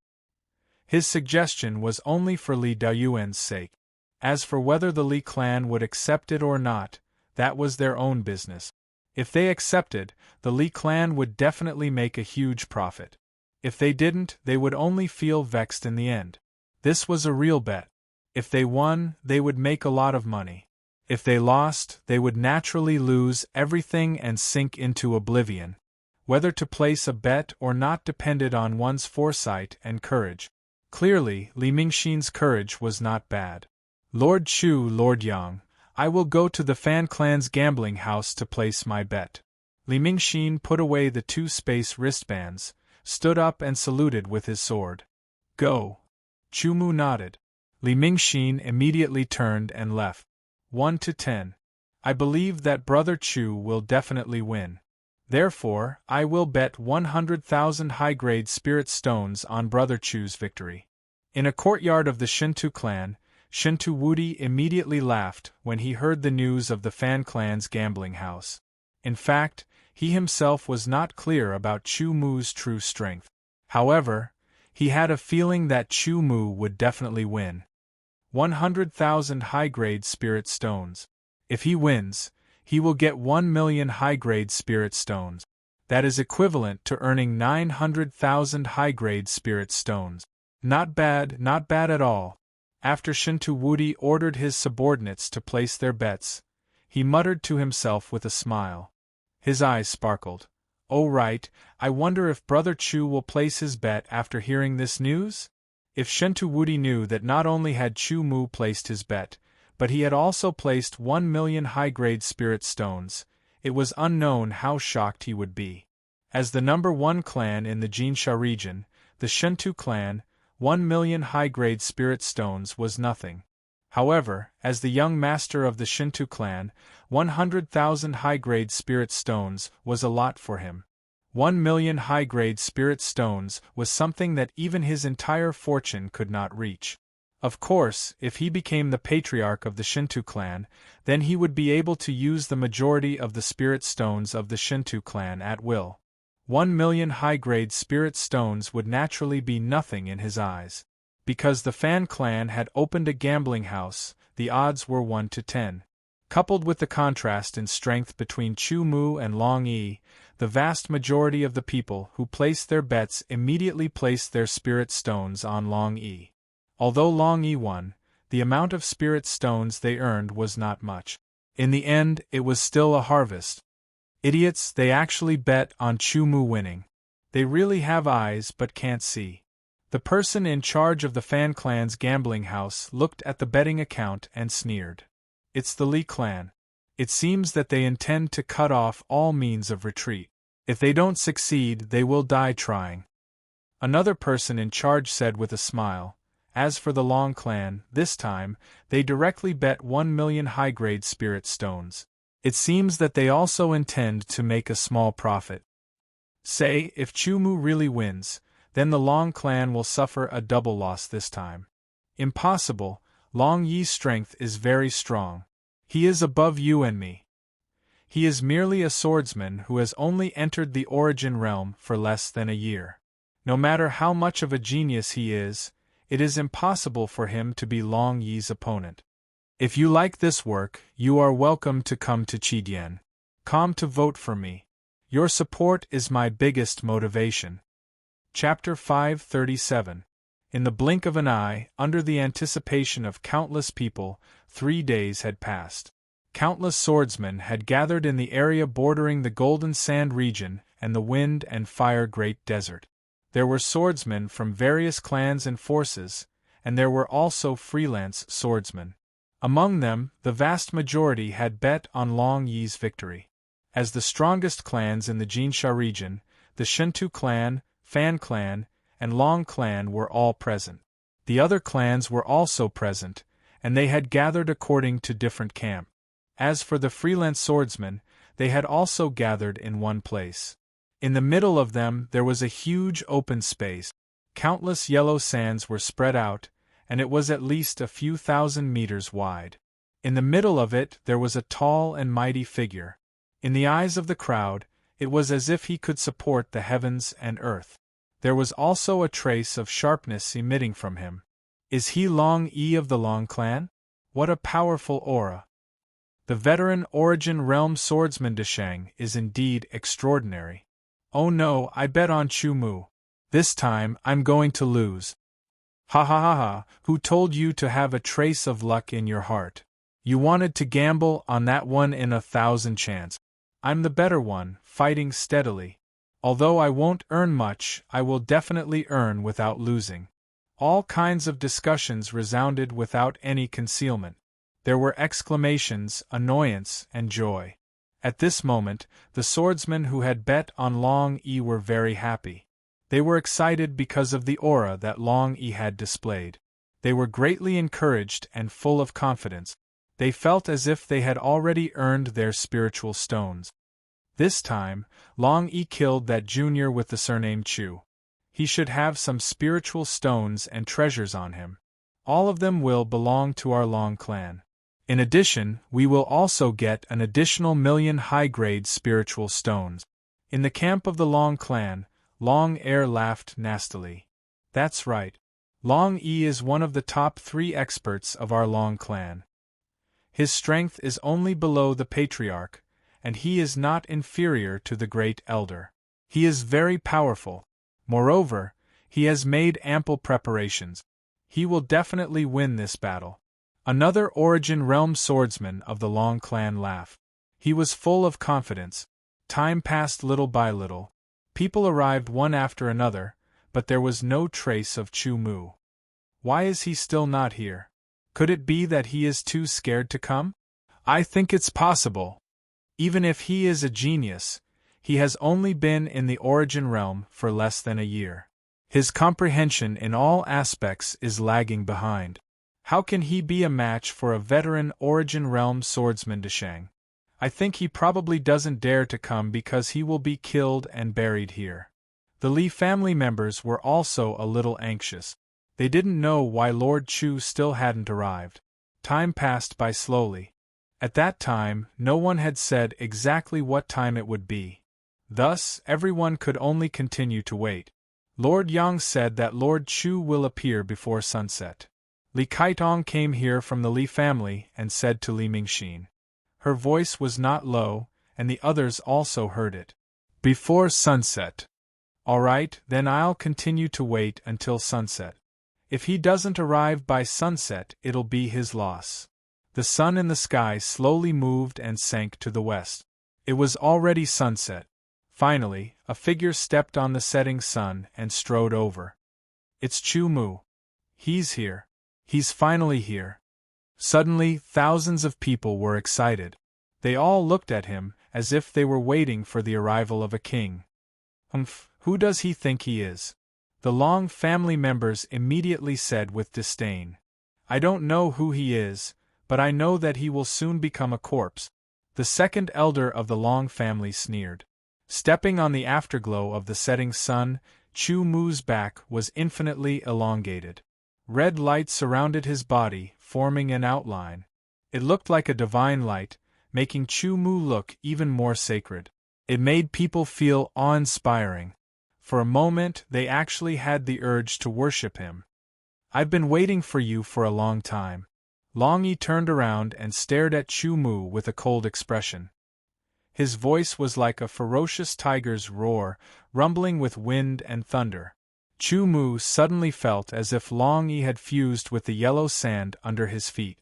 His suggestion was only for Li Daoyuan's sake. As for whether the Li clan would accept it or not, that was their own business. If they accepted, the Li clan would definitely make a huge profit. If they didn't, they would only feel vexed in the end. This was a real bet. If they won, they would make a lot of money. If they lost, they would naturally lose everything and sink into oblivion. Whether to place a bet or not depended on one's foresight and courage. Clearly, Li Mingxin's courage was not bad. Lord Chu, Lord Yang, I will go to the Fan clan's gambling house to place my bet. Li Mingxin put away the 2 space wristbands, stood up and saluted with his sword. Go. Chu Mu nodded. Li Mingxin immediately turned and left. 1 to 10. I believe that Brother Chu will definitely win. Therefore, I will bet 100,000 high-grade spirit stones on Brother Chu's victory. In a courtyard of the Shintu clan, Shintu Wudi immediately laughed when he heard the news of the Fan clan's gambling house. In fact, he himself was not clear about Chu Mu's true strength. However, he had a feeling that Chu Mu would definitely win. 100,000 high-grade spirit stones. If he wins, he will get 1 million high-grade spirit stones. That is equivalent to earning 900,000 high-grade spirit stones. Not bad at all. After Shintu Wudi ordered his subordinates to place their bets, he muttered to himself with a smile. His eyes sparkled. Oh right, I wonder if Brother Chu will place his bet after hearing this news? If Shintu Wudi knew that not only had Chu Mu placed his bet, but he had also placed 1 million high-grade spirit stones, it was unknown how shocked he would be. As the number 1 clan in the Jinsha region, the Shintu clan, 1 million high-grade spirit stones was nothing. However, as the young master of the Shintu clan, 100,000 high-grade spirit stones was a lot for him. 1 million high-grade spirit stones was something that even his entire fortune could not reach. Of course, if he became the patriarch of the Shintu clan, then he would be able to use the majority of the spirit stones of the Shintu clan at will. 1 million high-grade spirit stones would naturally be nothing in his eyes. Because the Fan clan had opened a gambling house, the odds were 1 to 10. Coupled with the contrast in strength between Chu Mu and Long Yi, the vast majority of the people who placed their bets immediately placed their spirit stones on Long Yi. Although Long Yi won, the amount of spirit stones they earned was not much. In the end, it was still a harvest. Idiots, they actually bet on Chu Mu winning. They really have eyes but can't see. The person in charge of the Fan clan's gambling house looked at the betting account and sneered. It's the Li clan. It seems that they intend to cut off all means of retreat. If they don't succeed, they will die trying. Another person in charge said with a smile, as for the Long clan, this time, they directly bet 1 million high-grade spirit stones. It seems that they also intend to make a small profit. Say, if Chu Mu really wins, then the Long clan will suffer a double loss this time. Impossible, Long Yi's strength is very strong. He is above you and me. He is merely a swordsman who has only entered the origin realm for less than a year. No matter how much of a genius he is, it is impossible for him to be Long Yi's opponent. If you like this work, you are welcome to come to Qidien.com to vote for me. Your support is my biggest motivation. Chapter 537. In the blink of an eye, under the anticipation of countless people, 3 days had passed. Countless swordsmen had gathered in the area bordering the Golden Sand region and the Wind and Fire Great Desert. There were swordsmen from various clans and forces, and there were also freelance swordsmen. Among them, the vast majority had bet on Long Yi's victory. As the strongest clans in the Jinsha region, the Shintu clan, Fan clan, and Long clan were all present. The other clans were also present, and they had gathered according to different camp. As for the freelance swordsmen, they had also gathered in one place. In the middle of them there was a huge open space. Countless yellow sands were spread out, and it was at least a few thousand meters wide. In the middle of it there was a tall and mighty figure. In the eyes of the crowd, it was as if he could support the heavens and earth. There was also a trace of sharpness emitting from him. Is he Long Yi of the Long clan? What a powerful aura! The veteran Origin Realm swordsman Deshang is indeed extraordinary. Oh no, I bet on Chu Mu. This time, I'm going to lose. Ha ha ha ha, who told you to have a trace of luck in your heart? You wanted to gamble on that 1 in 1,000 chance. I'm the better one, fighting steadily. Although I won't earn much, I will definitely earn without losing. All kinds of discussions resounded without any concealment. There were exclamations, annoyance, and joy. At this moment, the swordsmen who had bet on Long E were very happy. They were excited because of the aura that Long E had displayed. They were greatly encouraged and full of confidence. They felt as if they had already earned their spiritual stones. This time, Long E killed that junior with the surname Chu. He should have some spiritual stones and treasures on him. All of them will belong to our Long clan. In addition, we will also get an additional 1,000,000 high-grade spiritual stones. In the camp of the Long clan, Long Air laughed nastily. That's right. Long E is one of the top 3 experts of our Long clan. His strength is only below the patriarch, and he is not inferior to the great elder. He is very powerful. Moreover, he has made ample preparations. He will definitely win this battle. Another Origin Realm swordsman of the Long clan laughed. He was full of confidence. Time passed little by little. People arrived one after another, but there was no trace of Chu Mu. Why is he still not here? Could it be that he is too scared to come? I think it's possible. Even if he is a genius, he has only been in the Origin Realm for less than a year. His comprehension in all aspects is lagging behind. How can he be a match for a veteran Origin Realm swordsman Deshang? I think he probably doesn't dare to come because he will be killed and buried here. The Li family members were also a little anxious. They didn't know why Lord Chu still hadn't arrived. Time passed by slowly. At that time, no one had said exactly what time it would be. Thus, everyone could only continue to wait. Lord Yang said that Lord Chu will appear before sunset. Li Kaitong came here from the Li family and said to Li Mingxin. Her voice was not low, and the others also heard it. Before sunset. All right, then I'll continue to wait until sunset. If he doesn't arrive by sunset, it'll be his loss. The sun in the sky slowly moved and sank to the west. It was already sunset. Finally, a figure stepped on the setting sun and strode over. It's Chu Mu. He's here. He's finally here. Suddenly, thousands of people were excited. They all looked at him, as if they were waiting for the arrival of a king. Who does he think he is? The Long family members immediately said with disdain. I don't know who he is, but I know that he will soon become a corpse. The second elder of the Long family sneered. Stepping on the afterglow of the setting sun, Chu Mu's back was infinitely elongated. Red light surrounded his body, forming an outline. It looked like a divine light, making Chu Mu look even more sacred. It made people feel awe-inspiring. For a moment, they actually had the urge to worship him. I've been waiting for you for a long time. Long Yi turned around and stared at Chu Mu with a cold expression. His voice was like a ferocious tiger's roar, rumbling with wind and thunder. Chu Mu suddenly felt as if Long Yi had fused with the yellow sand under his feet.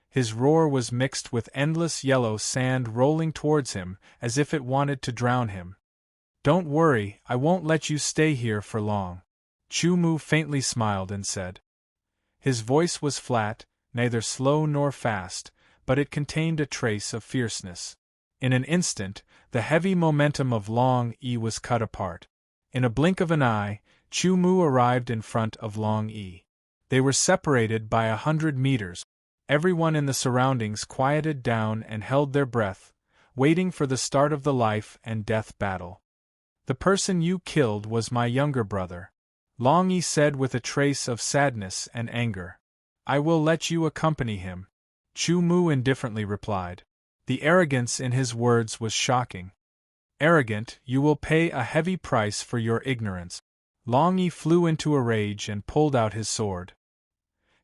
His roar was mixed with endless yellow sand rolling towards him, as if it wanted to drown him. Don't worry, I won't let you stay here for long. Chu Mu faintly smiled and said. His voice was flat, neither slow nor fast, but it contained a trace of fierceness. In an instant, the heavy momentum of Long Yi was cut apart. In a blink of an eye, Chu Mu arrived in front of Long Yi. They were separated by 100 meters. Everyone in the surroundings quieted down and held their breath, waiting for the start of the life and death battle. The person you killed was my younger brother, Long Yi said with a trace of sadness and anger. I will let you accompany him, Chu Mu indifferently replied. The arrogance in his words was shocking. Arrogant, you will pay a heavy price for your ignorance. Long Yi flew into a rage and pulled out his sword.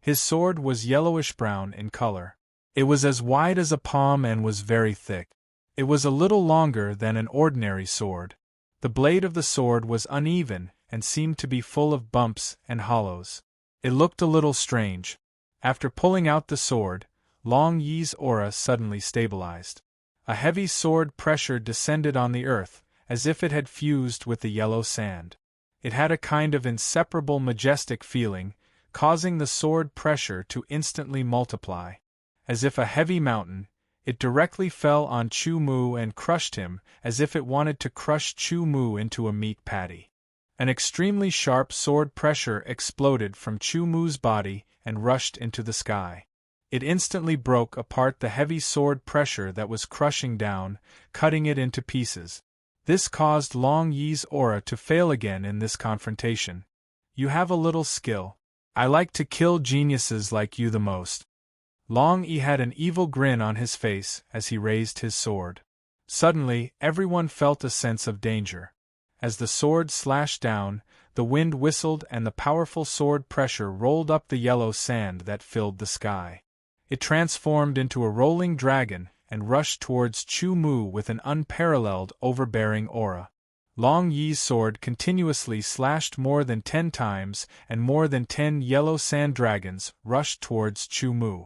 His sword was yellowish-brown in color. It was as wide as a palm and was very thick. It was a little longer than an ordinary sword. The blade of the sword was uneven and seemed to be full of bumps and hollows. It looked a little strange. After pulling out the sword, Long Yi's aura suddenly stabilized. A heavy sword pressure descended on the earth, as if it had fused with the yellow sand. It had a kind of inseparable majestic feeling, causing the sword pressure to instantly multiply. As if a heavy mountain, it directly fell on Chu Mu and crushed him, as if it wanted to crush Chu Mu into a meat patty. An extremely sharp sword pressure exploded from Chu Mu's body and rushed into the sky. It instantly broke apart the heavy sword pressure that was crushing down, cutting it into pieces. This caused Long Yi's aura to fail again in this confrontation. You have a little skill. I like to kill geniuses like you the most. Long Yi had an evil grin on his face as he raised his sword. Suddenly, everyone felt a sense of danger. As the sword slashed down, the wind whistled and the powerful sword pressure rolled up the yellow sand that filled the sky. It transformed into a rolling dragon and rushed towards Chu Mu with an unparalleled, overbearing aura. Long Yi's sword continuously slashed more than 10 times, and more than 10 yellow sand dragons rushed towards Chu Mu.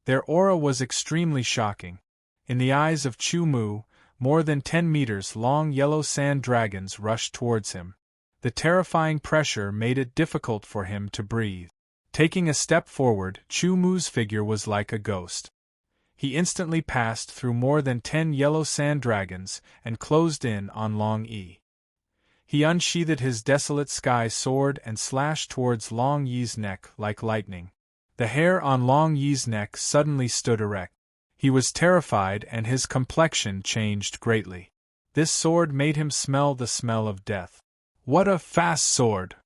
Their aura was extremely shocking. In the eyes of Chu Mu, more than 10 meters long yellow sand dragons rushed towards him. The terrifying pressure made it difficult for him to breathe. Taking a step forward, Chu Mu's figure was like a ghost. He instantly passed through more than 10 yellow sand dragons and closed in on Long Yi. He unsheathed his desolate sky sword and slashed towards Long Yi's neck like lightning. The hair on Long Yi's neck suddenly stood erect. He was terrified and his complexion changed greatly. This sword made him smell the smell of death. What a fast sword!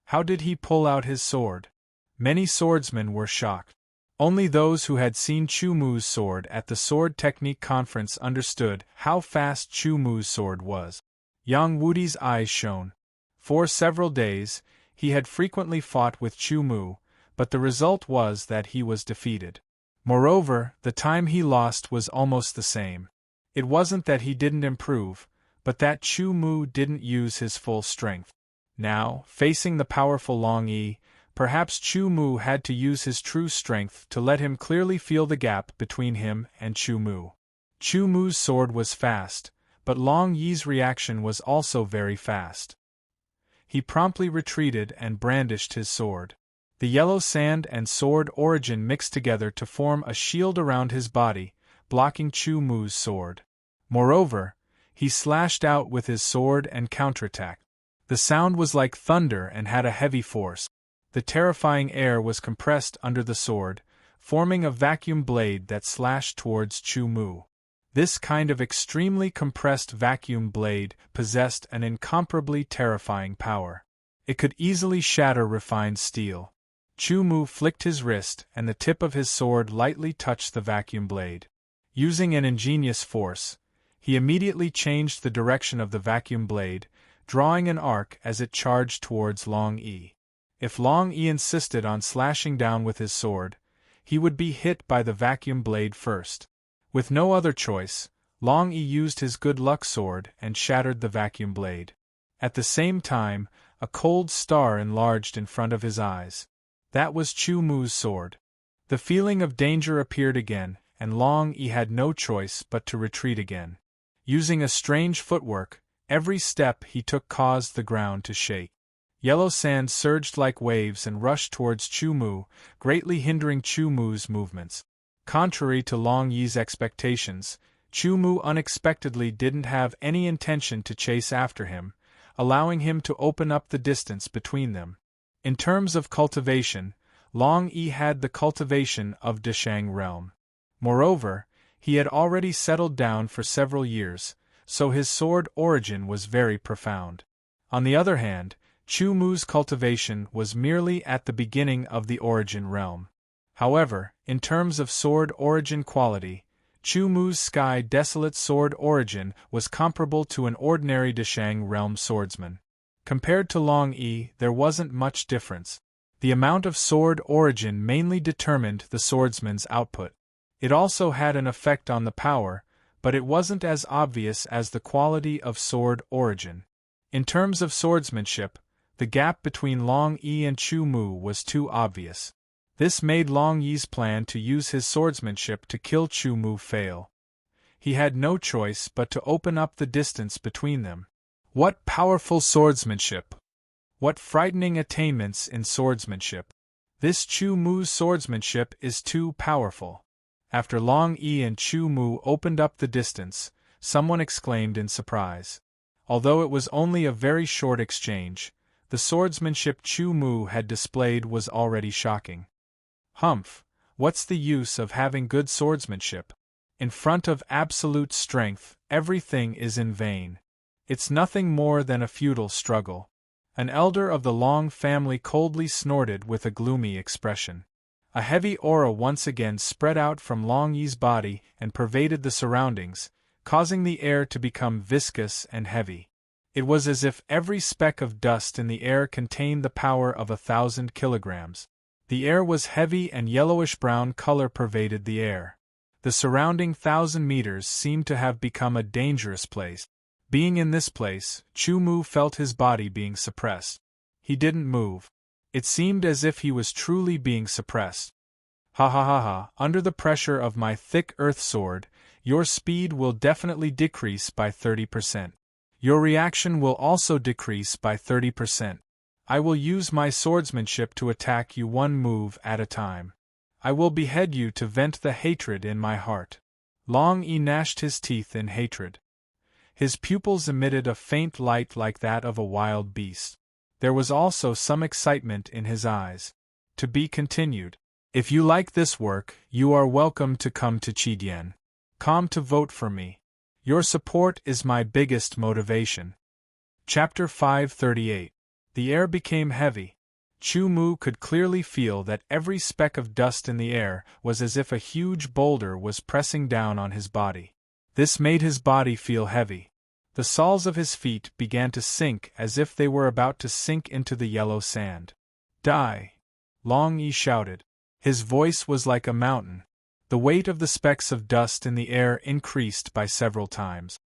How did he pull out his sword? Many swordsmen were shocked. Only those who had seen Chu Mu's sword at the Sword Technique Conference understood how fast Chu Mu's sword was. Yang Wudi's eyes shone. For several days, he had frequently fought with Chu Mu, but the result was that he was defeated. Moreover, the time he lost was almost the same. It wasn't that he didn't improve, but that Chu Mu didn't use his full strength. Now, facing the powerful Long Yi, perhaps Chu Mu had to use his true strength to let him clearly feel the gap between him and Chu Mu. Chu Mu's sword was fast, but Long Yi's reaction was also very fast. He promptly retreated and brandished his sword. The yellow sand and sword origin mixed together to form a shield around his body, blocking Chu Mu's sword. Moreover, he slashed out with his sword and counterattacked. The sound was like thunder and had a heavy force. The terrifying air was compressed under the sword, forming a vacuum blade that slashed towards Chu Mu. This kind of extremely compressed vacuum blade possessed an incomparably terrifying power. It could easily shatter refined steel. Chu Mu flicked his wrist and the tip of his sword lightly touched the vacuum blade. Using an ingenious force, he immediately changed the direction of the vacuum blade, drawing an arc as it charged towards Long Yi. If Long Yi insisted on slashing down with his sword, he would be hit by the vacuum blade first. With no other choice, Long Yi used his good luck sword and shattered the vacuum blade. At the same time, a cold star enlarged in front of his eyes. That was Chu Mu's sword. The feeling of danger appeared again, and Long Yi had no choice but to retreat again. Using a strange footwork, every step he took caused the ground to shake. Yellow sand surged like waves and rushed towards Chu Mu, greatly hindering Chu Mu's movements. Contrary to Long Yi's expectations, Chu Mu unexpectedly didn't have any intention to chase after him, allowing him to open up the distance between them. In terms of cultivation, Long Yi had the cultivation of Deshang realm. Moreover, he had already settled down for several years, so his sword origin was very profound. On the other hand, Chu Mu's cultivation was merely at the beginning of the origin realm. However, in terms of sword origin quality, Chu Mu's sky desolate sword origin was comparable to an ordinary Deshang realm swordsman. Compared to Long Yi, there wasn't much difference. The amount of sword origin mainly determined the swordsman's output. It also had an effect on the power, but it wasn't as obvious as the quality of sword origin. In terms of swordsmanship, the gap between Long Yi and Chu Mu was too obvious. This made Long Yi's plan to use his swordsmanship to kill Chu Mu fail. He had no choice but to open up the distance between them. What powerful swordsmanship! What frightening attainments in swordsmanship! This Chu Mu's swordsmanship is too powerful. After Long Yi and Chu Mu opened up the distance, someone exclaimed in surprise. Although it was only a very short exchange, the swordsmanship Chu Mu had displayed was already shocking. Humph, what's the use of having good swordsmanship? In front of absolute strength, everything is in vain. It's nothing more than a futile struggle. An elder of the Long family coldly snorted with a gloomy expression. A heavy aura once again spread out from Long Yi's body and pervaded the surroundings, causing the air to become viscous and heavy. It was as if every speck of dust in the air contained the power of 1,000 kilograms. The air was heavy and yellowish-brown color pervaded the air. The surrounding 1,000 meters seemed to have become a dangerous place. Being in this place, Chu Mu felt his body being suppressed. He didn't move. It seemed as if he was truly being suppressed. Ha ha ha ha, under the pressure of my thick earth sword, your speed will definitely decrease by 30%. Your reaction will also decrease by 30%. I will use my swordsmanship to attack you one move at a time. I will behead you to vent the hatred in my heart. Long Yi gnashed his teeth in hatred. His pupils emitted a faint light like that of a wild beast. There was also some excitement in his eyes. To be continued. If you like this work, you are welcome to come to Qidian. Come to vote for me. Your support is my biggest motivation. Chapter 538. The air became heavy. Chu Mu could clearly feel that every speck of dust in the air was as if a huge boulder was pressing down on his body. This made his body feel heavy. The soles of his feet began to sink as if they were about to sink into the yellow sand. Die! Long Yi shouted. His voice was like a mountain. The weight of the specks of dust in the air increased by several times.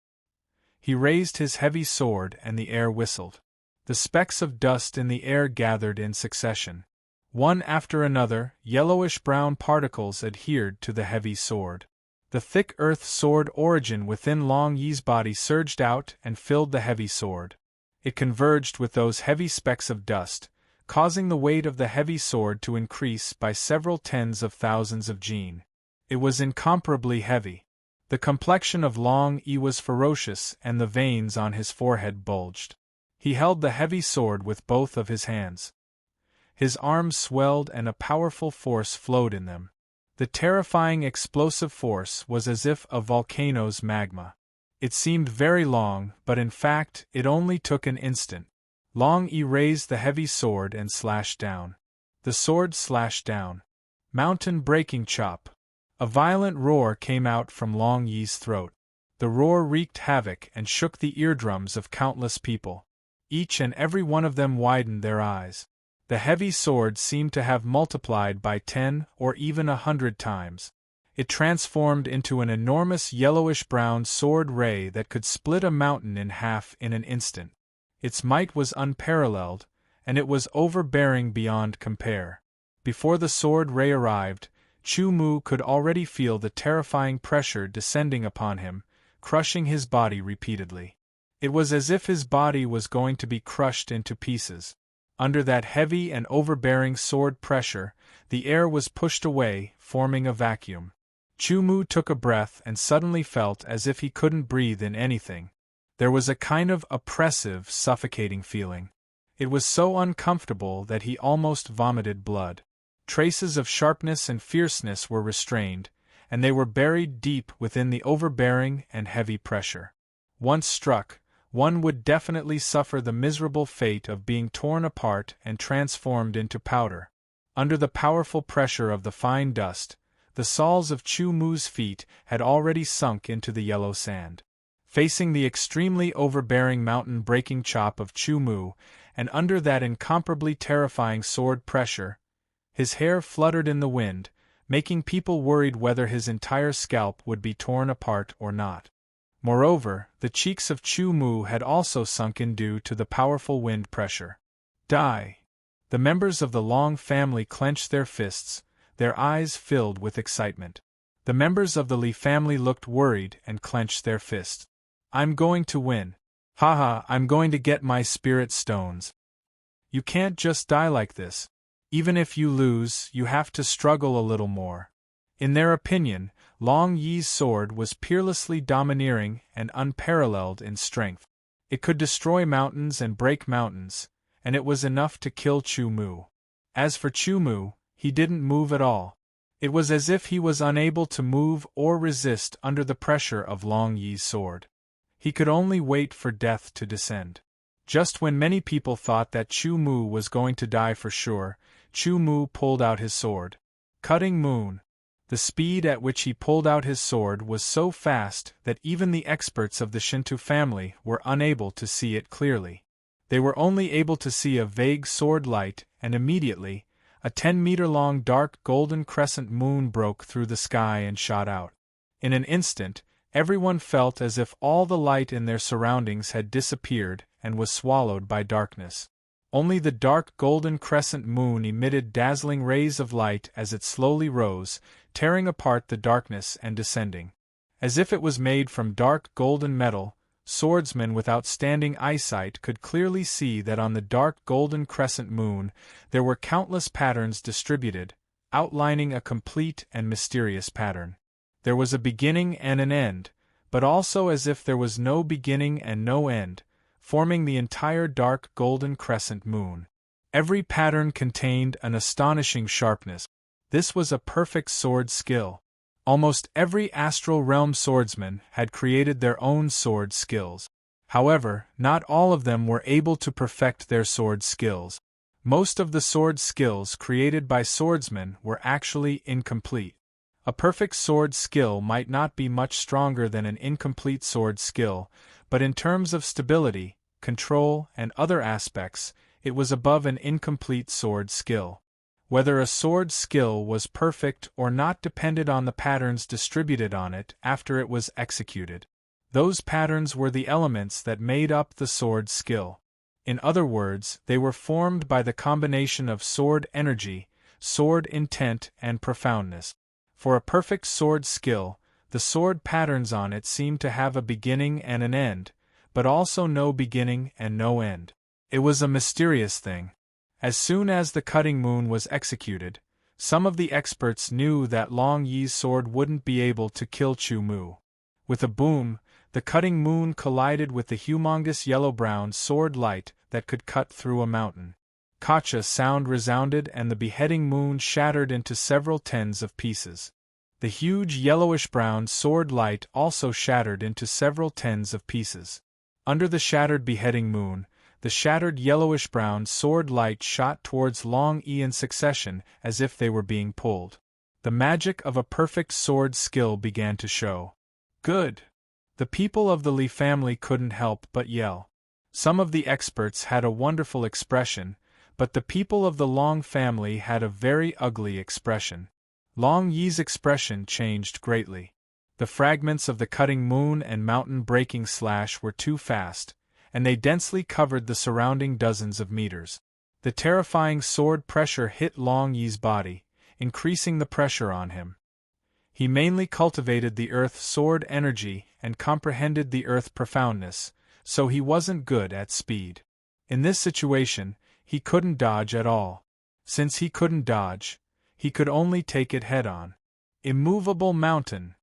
He raised his heavy sword and the air whistled. The specks of dust in the air gathered in succession. One after another, yellowish-brown particles adhered to the heavy sword. The thick earth sword origin within Long Yi's body surged out and filled the heavy sword. It converged with those heavy specks of dust, causing the weight of the heavy sword to increase by several tens of thousands of jin. It was incomparably heavy. The complexion of Long Yi was ferocious and the veins on his forehead bulged. He held the heavy sword with both of his hands. His arms swelled and a powerful force flowed in them. The terrifying explosive force was as if a volcano's magma. It seemed very long, but in fact, it only took an instant. Long Yi raised the heavy sword and slashed down. The sword slashed down. Mountain-breaking chop. A violent roar came out from Long Yi's throat. The roar wreaked havoc and shook the eardrums of countless people. Each and every one of them widened their eyes. The heavy sword seemed to have multiplied by 10 or even 100 times. It transformed into an enormous yellowish-brown sword ray that could split a mountain in half in an instant. Its might was unparalleled, and it was overbearing beyond compare. Before the sword ray arrived, Chu Mu could already feel the terrifying pressure descending upon him, crushing his body repeatedly. It was as if his body was going to be crushed into pieces. Under that heavy and overbearing sword pressure, the air was pushed away, forming a vacuum. Chu Mu took a breath and suddenly felt as if he couldn't breathe in anything. There was a kind of oppressive, suffocating feeling. It was so uncomfortable that he almost vomited blood. Traces of sharpness and fierceness were restrained, and they were buried deep within the overbearing and heavy pressure. Once struck, one would definitely suffer the miserable fate of being torn apart and transformed into powder. Under the powerful pressure of the fine dust, the soles of Chu Mu's feet had already sunk into the yellow sand. Facing the extremely overbearing mountain-breaking chop of Chu Mu, and under that incomparably terrifying sword pressure, his hair fluttered in the wind, making people worried whether his entire scalp would be torn apart or not. Moreover, the cheeks of Chu Mu had also sunken due to the powerful wind pressure. Die! The members of the Long family clenched their fists, their eyes filled with excitement. The members of the Li family looked worried and clenched their fists. I'm going to win. Haha, I'm going to get my spirit stones. You can't just die like this. Even if you lose, you have to struggle a little more. In their opinion, Long Yi's sword was peerlessly domineering and unparalleled in strength. It could destroy mountains and break mountains, and it was enough to kill Chu Mu. As for Chu Mu, he didn't move at all. It was as if he was unable to move or resist under the pressure of Long Yi's sword. He could only wait for death to descend. Just when many people thought that Chu Mu was going to die for sure, Chu Mu pulled out his sword. Cutting Moon. The speed at which he pulled out his sword was so fast that even the experts of the Shinto family were unable to see it clearly. They were only able to see a vague sword light, and immediately, a 10-meter-long dark golden crescent moon broke through the sky and shot out. In an instant, everyone felt as if all the light in their surroundings had disappeared and was swallowed by darkness. Only the dark golden crescent moon emitted dazzling rays of light as it slowly rose, tearing apart the darkness and descending. As if it was made from dark golden metal, swordsmen with outstanding eyesight could clearly see that on the dark golden crescent moon there were countless patterns distributed, outlining a complete and mysterious pattern. There was a beginning and an end, but also as if there was no beginning and no end, forming the entire dark golden crescent moon. Every pattern contained an astonishing sharpness. This was a perfect sword skill. Almost every astral realm swordsman had created their own sword skills. However, not all of them were able to perfect their sword skills. Most of the sword skills created by swordsmen were actually incomplete. A perfect sword skill might not be much stronger than an incomplete sword skill, but in terms of stability, control, and other aspects, it was above an incomplete sword skill. Whether a sword skill was perfect or not depended on the patterns distributed on it after it was executed. Those patterns were the elements that made up the sword skill. In other words, they were formed by the combination of sword energy, sword intent, and profoundness. For a perfect sword skill, the sword patterns on it seemed to have a beginning and an end, but also no beginning and no end. It was a mysterious thing. As soon as the cutting moon was executed, some of the experts knew that Long Yi's sword wouldn't be able to kill Chu Mu. With a boom, the cutting moon collided with the humongous yellow-brown sword light that could cut through a mountain. Kacha sound resounded and the beheading moon shattered into several tens of pieces. The huge yellowish-brown sword light also shattered into several tens of pieces. Under the shattered beheading moon, the shattered yellowish-brown sword light shot towards Long Yi in succession as if they were being pulled. The magic of a perfect sword skill began to show. Good! The people of the Li family couldn't help but yell. Some of the experts had a wonderful expression, but the people of the Long family had a very ugly expression. Long Yi's expression changed greatly. The fragments of the cutting moon and mountain-breaking slash were too fast, and they densely covered the surrounding dozens of meters. The terrifying sword pressure hit Long Yi's body, increasing the pressure on him. He mainly cultivated the earth sword energy and comprehended the earth profoundness, so he wasn't good at speed. In this situation, he couldn't dodge at all. Since he couldn't dodge, he could only take it head-on. Immovable mountain!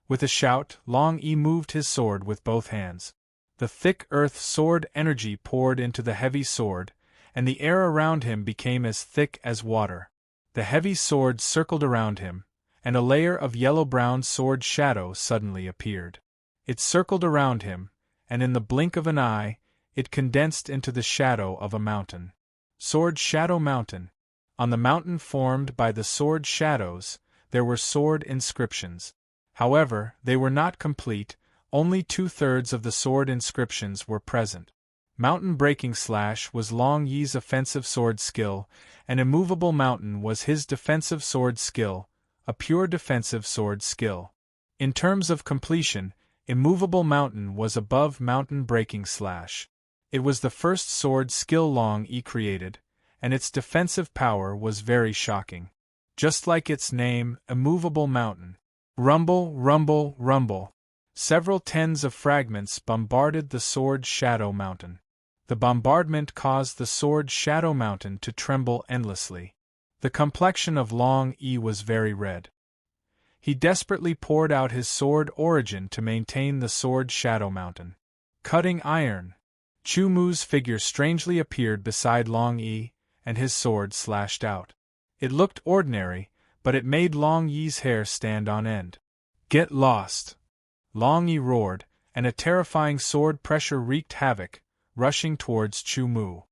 With a shout, Long Yi moved his sword with both hands. The thick earth sword energy poured into the heavy sword, and the air around him became as thick as water. The heavy sword circled around him, and a layer of yellow-brown sword shadow suddenly appeared. It circled around him, and in the blink of an eye, it condensed into the shadow of a mountain. Sword Shadow Mountain. On the mountain formed by the sword shadows, there were sword inscriptions. However, they were not complete. Only 2/3 of the sword inscriptions were present. Mountain Breaking Slash was Long Yi's offensive sword skill, and Immovable Mountain was his defensive sword skill. a pure defensive sword skill. In terms of completion, Immovable Mountain was above Mountain Breaking Slash. It was the first sword skill Long E created, and its defensive power was very shocking. Just like its name, Immovable Mountain. Rumble, rumble, rumble. Several tens of fragments bombarded the sword Shadow Mountain. The bombardment caused the sword Shadow Mountain to tremble endlessly. The complexion of Long E was very red. He desperately poured out his sword Origin to maintain the sword Shadow Mountain. Cutting iron. Chu Mu's figure strangely appeared beside Long Yi, and his sword slashed out. It looked ordinary, but it made Long Yi's hair stand on end. Get lost! Long Yi roared, and a terrifying sword pressure wreaked havoc, rushing towards Chu Mu.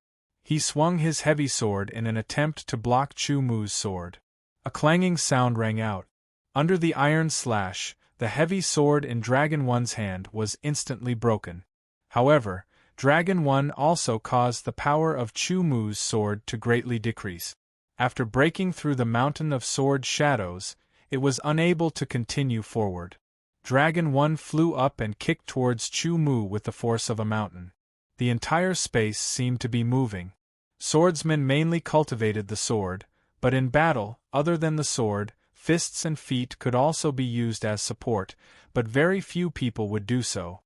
He swung his heavy sword in an attempt to block Chu Mu's sword. A clanging sound rang out. Under the iron slash, the heavy sword in Dragon One's hand was instantly broken. However, Dragon One also caused the power of Chu Mu's sword to greatly decrease. After breaking through the mountain of sword shadows, it was unable to continue forward. Dragon One flew up and kicked towards Chu Mu with the force of a mountain. The entire space seemed to be moving. Swordsmen mainly cultivated the sword, but in battle, other than the sword, fists and feet could also be used as support, but very few people would do so.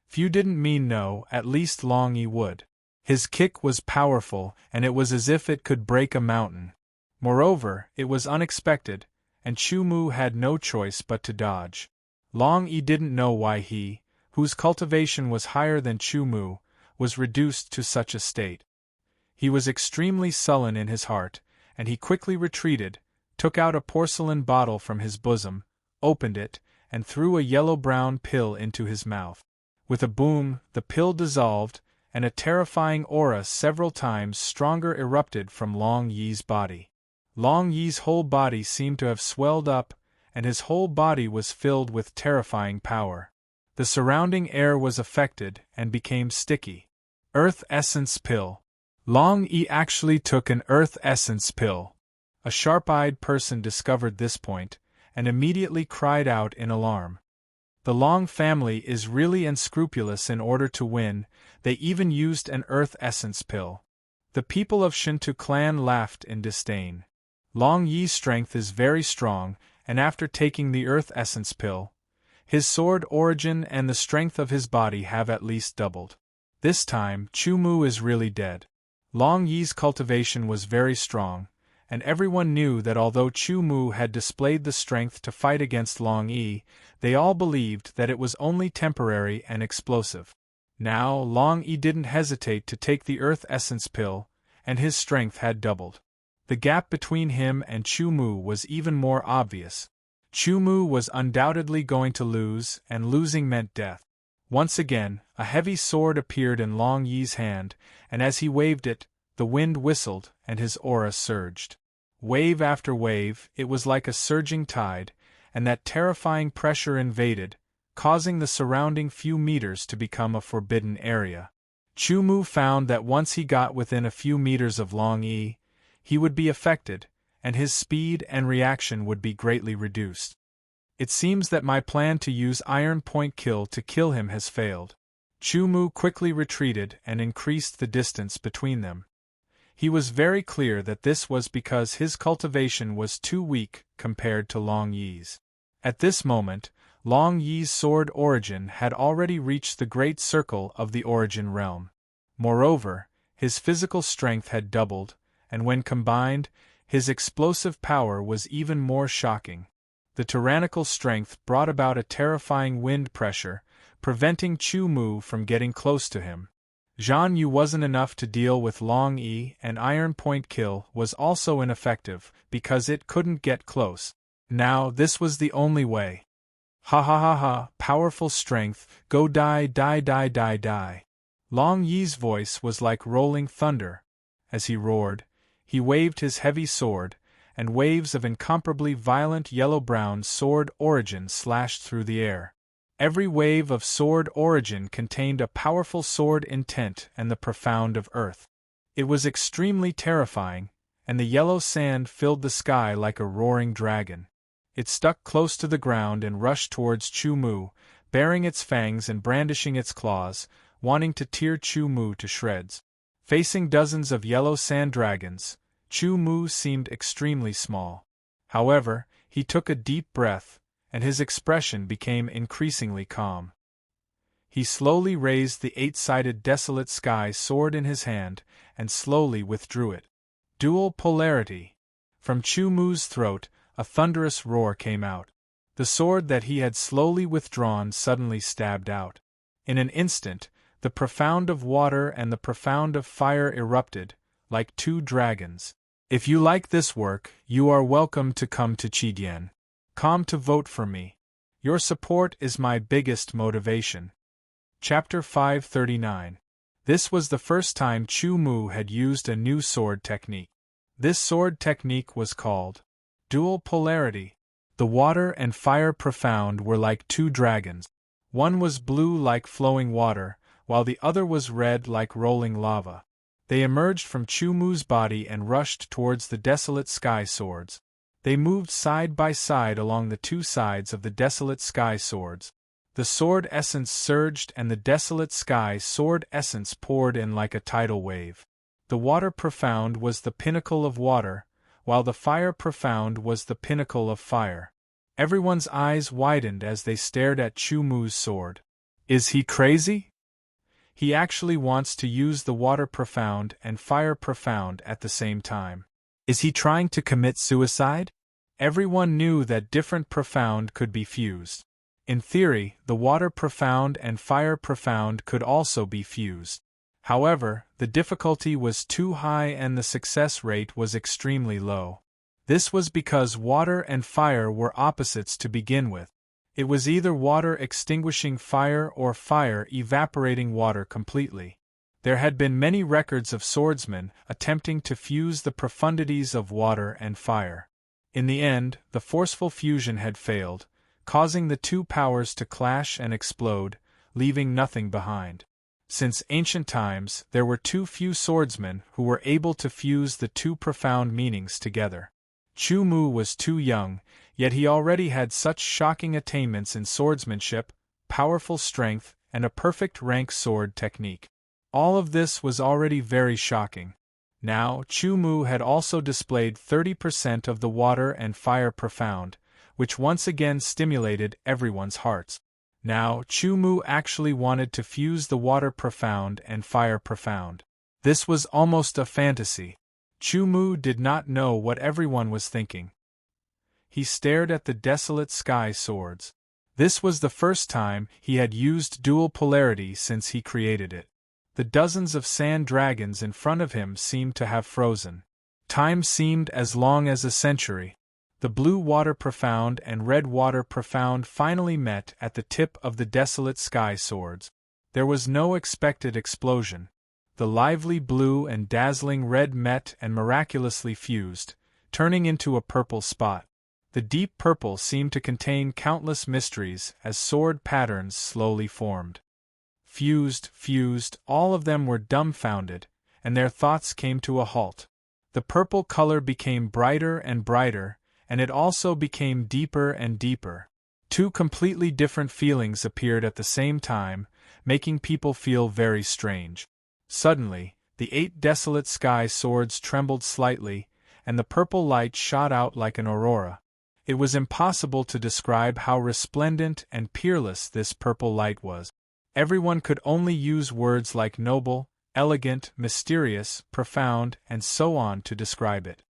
Few didn't mean no, at least Long Yi would. His kick was powerful, and it was as if it could break a mountain. Moreover, it was unexpected, and Chu Mu had no choice but to dodge. Long Yi didn't know why he, whose cultivation was higher than Chu Mu, was reduced to such a state. He was extremely sullen in his heart, and he quickly retreated, took out a porcelain bottle from his bosom, opened it, and threw a yellow-brown pill into his mouth. With a boom, the pill dissolved, and a terrifying aura several times stronger erupted from Long Yi's body. Long Yi's whole body seemed to have swelled up, and his whole body was filled with terrifying power. The surrounding air was affected and became sticky. Earth Essence Pill. Long Yi actually took an Earth Essence Pill. A sharp-eyed person discovered this point, and immediately cried out in alarm. The Long family is really unscrupulous in order to win, they even used an Earth Essence Pill. The people of Shinto clan laughed in disdain. Long Yi's strength is very strong, and after taking the Earth Essence Pill, his sword Origin and the strength of his body have at least doubled. This time, Chu Mu is really dead. Long Yi's cultivation was very strong, and everyone knew that although Chu Mu had displayed the strength to fight against Long Yi, they all believed that it was only temporary and explosive. Now, Long Yi didn't hesitate to take the Earth Essence Pill, and his strength had doubled. The gap between him and Chu Mu was even more obvious. Chu Mu was undoubtedly going to lose, and losing meant death. Once again, a heavy sword appeared in Long Yi's hand, and as he waved it, the wind whistled and his aura surged. Wave after wave, it was like a surging tide, and that terrifying pressure invaded, causing the surrounding few meters to become a forbidden area. Chu Mu found that once he got within a few meters of Long Yi, he would be affected, and his speed and reaction would be greatly reduced. It seems that my plan to use Iron Point Kill to kill him has failed. Chu Mu quickly retreated and increased the distance between them. He was very clear that this was because his cultivation was too weak compared to Long Yi's. At this moment, Long Yi's sword Origin had already reached the great circle of the Origin realm. Moreover, his physical strength had doubled, and when combined, his explosive power was even more shocking. The tyrannical strength brought about a terrifying wind pressure, preventing Chu Mu from getting close to him. Zhan Yu wasn't enough to deal with Long Yi, and Iron Point Kill was also ineffective because it couldn't get close. Now this was the only way. Ha ha ha ha, powerful strength, go die die die die die. Long Yi's voice was like rolling thunder. As he roared, he waved his heavy sword, and waves of incomparably violent yellow-brown sword Origin slashed through the air. Every wave of sword Origin contained a powerful sword intent and the profound of earth. It was extremely terrifying, and the yellow sand filled the sky like a roaring dragon. It stuck close to the ground and rushed towards Chu Mu, baring its fangs and brandishing its claws, wanting to tear Chu Mu to shreds. Facing dozens of yellow sand dragons, Chu Mu seemed extremely small. However, he took a deep breath, and his expression became increasingly calm. He slowly raised the eight-sided desolate sky sword in his hand, and slowly withdrew it. Dual polarity. From Chu Mu's throat, a thunderous roar came out. The sword that he had slowly withdrawn suddenly stabbed out. In an instant, the profound of water and the profound of fire erupted, like two dragons. If you like this work, you are welcome to come to Qidien. Come to vote for me. Your support is my biggest motivation. Chapter 539. This was the first time Chu Mu had used a new sword technique. This sword technique was called dual polarity. The water and fire profound were like two dragons. One was blue like flowing water, while the other was red like rolling lava. They emerged from Chu Mu's body and rushed towards the desolate sky swords. They moved side by side along the two sides of the desolate sky swords. The sword essence surged and the desolate sky sword essence poured in like a tidal wave. The water profound was the pinnacle of water, while the fire profound was the pinnacle of fire. Everyone's eyes widened as they stared at Chu Mu's sword. Is he crazy? He actually wants to use the water profound and fire profound at the same time. Is he trying to commit suicide? Everyone knew that different profound could be fused. In theory, the water profound and fire profound could also be fused. However, the difficulty was too high and the success rate was extremely low. This was because water and fire were opposites to begin with. It was either water extinguishing fire or fire evaporating water completely. There had been many records of swordsmen attempting to fuse the profundities of water and fire. In the end, the forceful fusion had failed, causing the two powers to clash and explode, leaving nothing behind. Since ancient times, there were too few swordsmen who were able to fuse the two profound meanings together. Chu Mu was too young, yet he already had such shocking attainments in swordsmanship, powerful strength, and a perfect rank sword technique. All of this was already very shocking. Now, Chu Mu had also displayed 30% of the water and fire profound, which once again stimulated everyone's hearts. Now, Chu Mu actually wanted to fuse the water profound and fire profound. This was almost a fantasy. Chu Mu did not know what everyone was thinking. He stared at the desolate sky swords. This was the first time he had used dual polarity since he created it. The dozens of sand dragons in front of him seemed to have frozen. Time seemed as long as a century. The blue water profound and red water profound finally met at the tip of the desolate sky swords. There was no expected explosion. The lively blue and dazzling red met and miraculously fused, turning into a purple spot. The deep purple seemed to contain countless mysteries as sword patterns slowly formed. Fused, all of them were dumbfounded, and their thoughts came to a halt. The purple color became brighter and brighter, and it also became deeper and deeper. Two completely different feelings appeared at the same time, making people feel very strange. Suddenly, the 8 desolate sky swords trembled slightly, and the purple light shot out like an aurora. It was impossible to describe how resplendent and peerless this purple light was. Everyone could only use words like noble, elegant, mysterious, profound, and so on to describe it.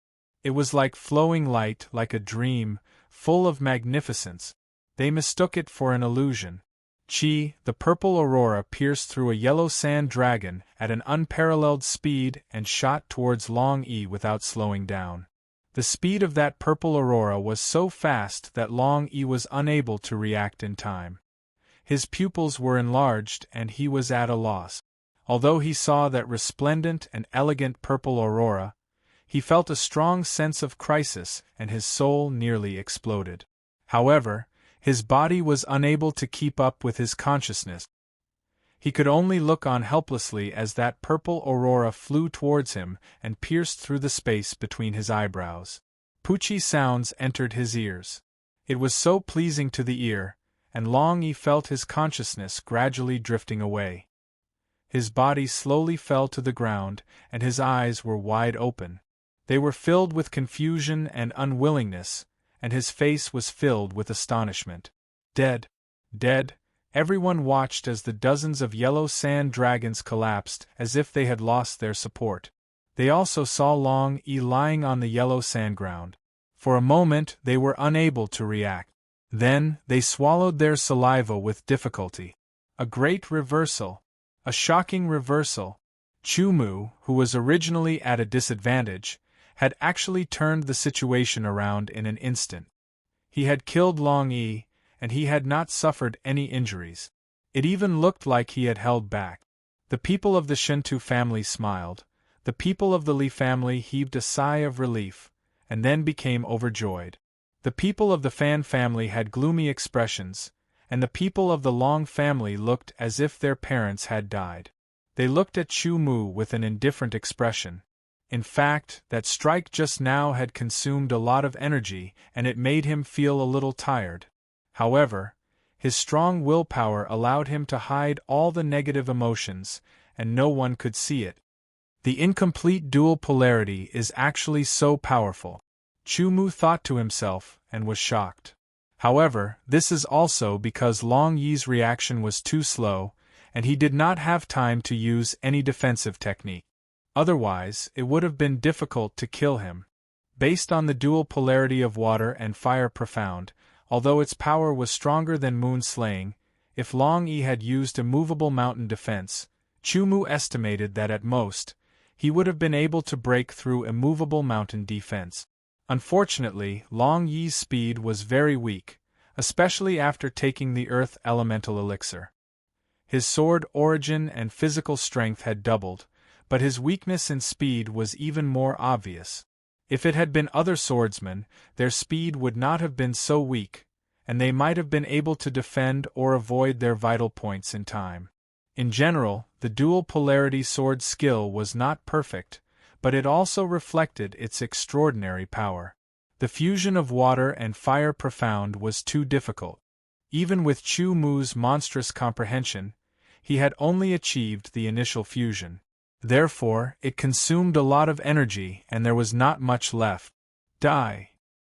It was like flowing light, like a dream, full of magnificence. They mistook it for an illusion. Chi, the purple aurora, pierced through a yellow sand dragon at an unparalleled speed and shot towards Long E without slowing down. The speed of that purple aurora was so fast that Long E was unable to react in time. His pupils were enlarged and he was at a loss. Although he saw that resplendent and elegant purple aurora, he felt a strong sense of crisis and his soul nearly exploded. However, his body was unable to keep up with his consciousness. He could only look on helplessly as that purple aurora flew towards him and pierced through the space between his eyebrows. Pucci sounds entered his ears. It was so pleasing to the ear, and Long Yi felt his consciousness gradually drifting away. His body slowly fell to the ground, and his eyes were wide open. They were filled with confusion and unwillingness, and his face was filled with astonishment. Dead! Dead! Everyone watched as the dozens of yellow sand dragons collapsed as if they had lost their support. They also saw Long Yi lying on the yellow sand ground. For a moment they were unable to react. Then they swallowed their saliva with difficulty. A great reversal. A shocking reversal. Chumu, who was originally at a disadvantage, had actually turned the situation around in an instant. He had killed Long Yi, and he had not suffered any injuries. It even looked like he had held back. The people of the Shintu family smiled, the people of the Li family heaved a sigh of relief, and then became overjoyed. The people of the Fan family had gloomy expressions, and the people of the Long family looked as if their parents had died. They looked at Chu Mu with an indifferent expression. In fact, that strike just now had consumed a lot of energy, and it made him feel a little tired. However, his strong willpower allowed him to hide all the negative emotions, and no one could see it. The incomplete dual polarity is actually so powerful. Chu Mu thought to himself, and was shocked. However, this is also because Long Yi's reaction was too slow, and he did not have time to use any defensive technique. Otherwise, it would have been difficult to kill him. Based on the dual polarity of water and fire profound, although its power was stronger than moon slaying, if Long Yi had used a movable mountain defense, Chu Mu estimated that at most, he would have been able to break through a movable mountain defense. Unfortunately, Long Yi's speed was very weak, especially after taking the earth elemental elixir. His sword origin and physical strength had doubled, but his weakness in speed was even more obvious. If it had been other swordsmen, their speed would not have been so weak, and they might have been able to defend or avoid their vital points in time. In general, the dual polarity sword skill was not perfect, but it also reflected its extraordinary power. The fusion of water and fire profound was too difficult. Even with Chu Mu's monstrous comprehension, he had only achieved the initial fusion. Therefore, it consumed a lot of energy and there was not much left. Die!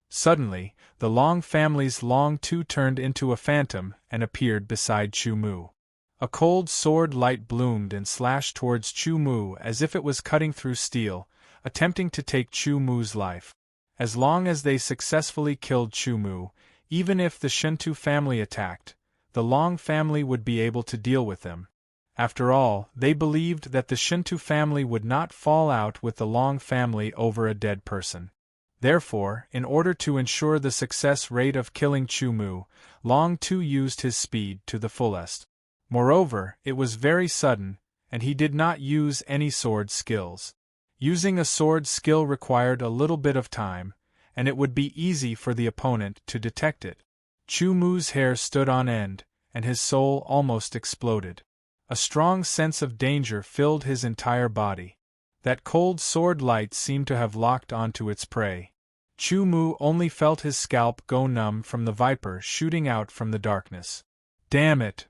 Suddenly, the Long family's Long Tu turned into a phantom and appeared beside Chu Mu. A cold sword light bloomed and slashed towards Chu Mu as if it was cutting through steel, attempting to take Chu Mu's life. As long as they successfully killed Chu Mu, even if the Shintu family attacked, the Long family would be able to deal with them. After all, they believed that the Shintu family would not fall out with the Long family over a dead person. Therefore, in order to ensure the success rate of killing Chu Mu, Long Tu used his speed to the fullest. Moreover, it was very sudden, and he did not use any sword skills. Using a sword skill required a little bit of time, and it would be easy for the opponent to detect it. Chu Mu's hair stood on end, and his soul almost exploded. A strong sense of danger filled his entire body. That cold sword light seemed to have locked onto its prey. Chu Mu only felt his scalp go numb from the viper shooting out from the darkness. Damn it!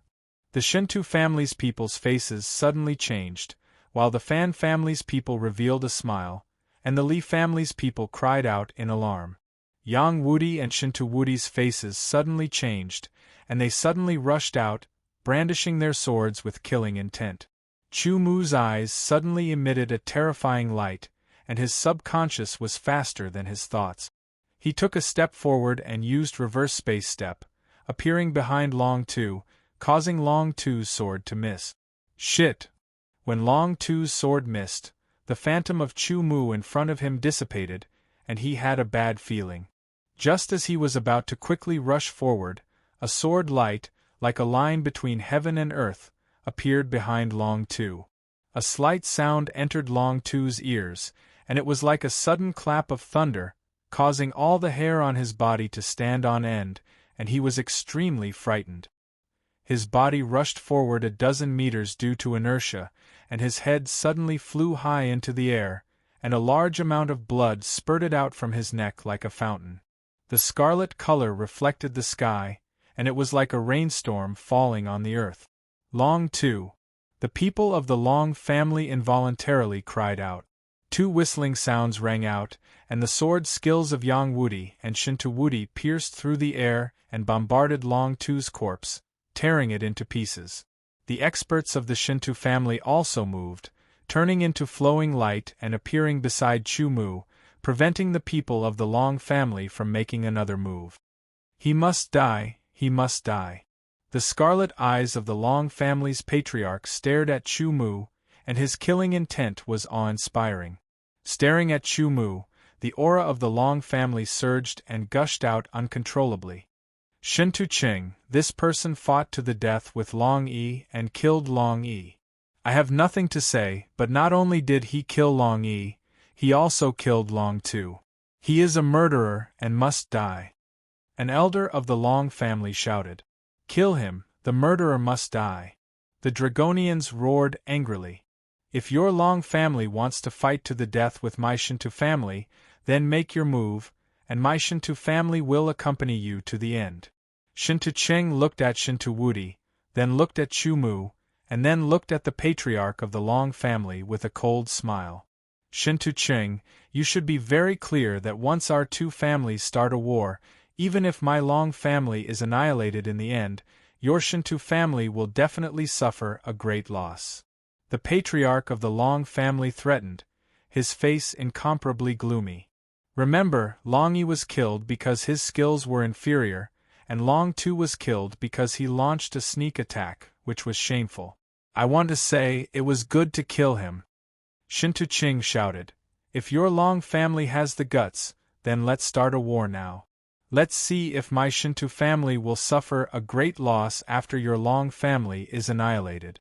The Shintu family's people's faces suddenly changed, while the Fan family's people revealed a smile, and the Li family's people cried out in alarm. Yang Wudi and Shintu Wudi's faces suddenly changed, and they suddenly rushed out, brandishing their swords with killing intent. Chu Mu's eyes suddenly emitted a terrifying light, and his subconscious was faster than his thoughts. He took a step forward and used reverse space step, appearing behind Long Tu, causing Long Tu's sword to miss. Shit! When Long Tu's sword missed, the phantom of Chu Mu in front of him dissipated, and he had a bad feeling. Just as he was about to quickly rush forward, a sword light, like a line between heaven and earth, appeared behind Long Tu. A slight sound entered Long Tu's ears, and it was like a sudden clap of thunder, causing all the hair on his body to stand on end, and he was extremely frightened. His body rushed forward a dozen meters due to inertia, and his head suddenly flew high into the air, and a large amount of blood spurted out from his neck like a fountain. The scarlet color reflected the sky, and it was like a rainstorm falling on the earth. Long too. The people of the Long family involuntarily cried out. Two whistling sounds rang out, and the sword skills of Yang Wudi and Shinto Wudi pierced through the air and bombarded Long Tu's corpse, tearing it into pieces. The experts of the Shinto family also moved, turning into flowing light and appearing beside Chu Mu, preventing the people of the Long family from making another move. He must die, he must die. The scarlet eyes of the Long family's patriarch stared at Chu Mu, and his killing intent was awe-inspiring. Staring at Chu Mu, the aura of the Long family surged and gushed out uncontrollably. Shinto Ching, this person fought to the death with Long Yi and killed Long Yi. I have nothing to say, but not only did he kill Long Yi, he also killed Long Tu. He is a murderer and must die. An elder of the Long family shouted. Kill him, the murderer must die. The Dragonians roared angrily. If your Long family wants to fight to the death with my Shinto family, then make your move, and my Shinto family will accompany you to the end. Shinto Ching looked at Shinto Wudi, then looked at Chu Mu, and then looked at the patriarch of the Long family with a cold smile. Shinto Ching, you should be very clear that once our two families start a war, even if my Long family is annihilated in the end, your Shinto family will definitely suffer a great loss. The patriarch of the Long family threatened, his face incomparably gloomy. Remember, Long Yi was killed because his skills were inferior, and Long Tu was killed because he launched a sneak attack, which was shameful. I want to say, it was good to kill him. Shinto Ching shouted. If your Long family has the guts, then let's start a war now. Let's see if my Shinto family will suffer a great loss after your Long family is annihilated.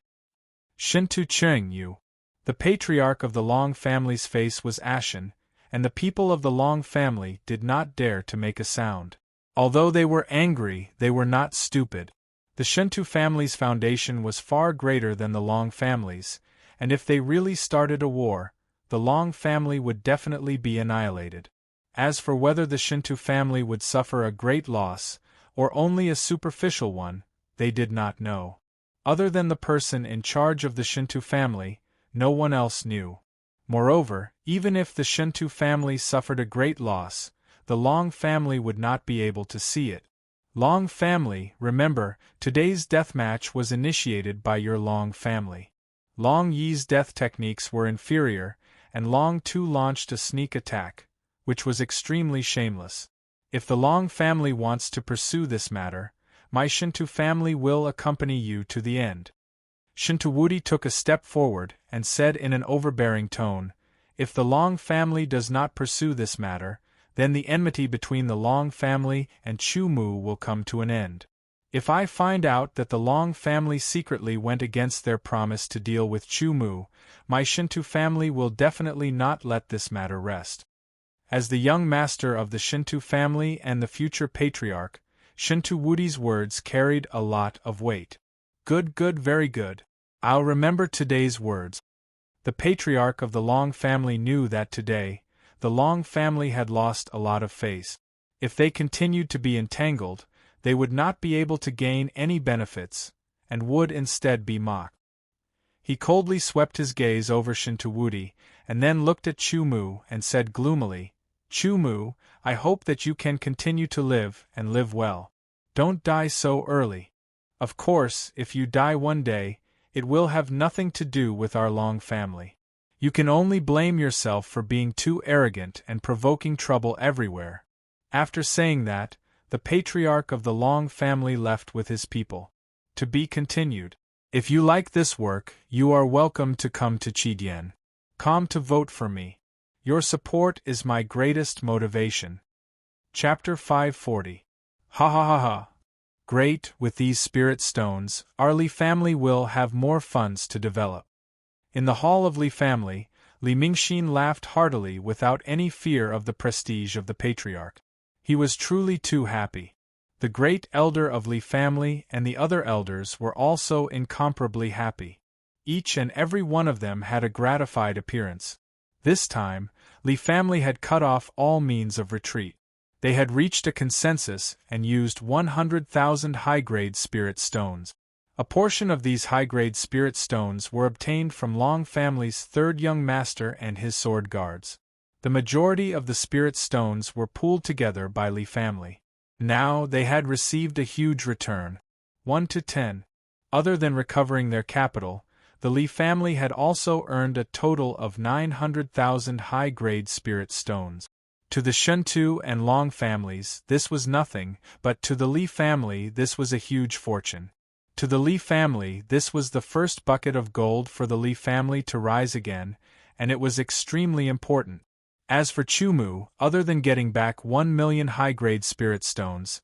Shinto Ching, you. The patriarch of the Long family's face was ashen, and the people of the Long family did not dare to make a sound. Although they were angry, they were not stupid. The Shinto family's foundation was far greater than the Long family's, and if they really started a war, the Long family would definitely be annihilated. As for whether the Shinto family would suffer a great loss, or only a superficial one, they did not know. Other than the person in charge of the Shinto family, no one else knew. Moreover, even if the Shinto family suffered a great loss, the Long family would not be able to see it. Long family, remember, today's deathmatch was initiated by your Long family. Long Yi's death techniques were inferior, and Long Tu launched a sneak attack, which was extremely shameless. If the Long family wants to pursue this matter, my Shinto family will accompany you to the end. Shinto Wudi took a step forward and said in an overbearing tone, if the Long family does not pursue this matter, then the enmity between the Long family and Chu Mu will come to an end. If I find out that the Long family secretly went against their promise to deal with Chu Mu, my Shinto family will definitely not let this matter rest. As the young master of the Shinto family and the future patriarch, Shinto Wudi's words carried a lot of weight. Good, very good. I'll remember today's words. The patriarch of the Long family knew that today, the Long family had lost a lot of face. If they continued to be entangled, they would not be able to gain any benefits, and would instead be mocked. He coldly swept his gaze over Shinto Wudi, and then looked at Chu Mu and said gloomily, Chu Mu, I hope that you can continue to live and live well. Don't die so early. Of course, if you die one day, it will have nothing to do with our Long family. You can only blame yourself for being too arrogant and provoking trouble everywhere. After saying that, the patriarch of the Long family left with his people. To be continued. If you like this work, you are welcome to come to Chidian. Come to vote for me. Your support is my greatest motivation. Chapter 540. Ha ha ha ha. Great, with these spirit stones, our Li family will have more funds to develop. In the hall of Li family, Li Mingxin laughed heartily without any fear of the prestige of the patriarch. He was truly too happy. The great elder of Li family and the other elders were also incomparably happy. Each and every one of them had a gratified appearance. This time, Li family had cut off all means of retreat. They had reached a consensus and used 100,000 high-grade spirit stones. A portion of these high-grade spirit stones were obtained from Long family's third young master and his sword guards. The majority of the spirit stones were pooled together by Li family. Now they had received a huge return. 1 to 10. Other than recovering their capital, the Li family had also earned a total of 900,000 high-grade spirit stones. To the Shuntu and Long families, this was nothing, but to the Li family this was a huge fortune. To the Li family this was the first bucket of gold for the Li family to rise again, and it was extremely important. As for Chumu, other than getting back 1 million high-grade spirit stones,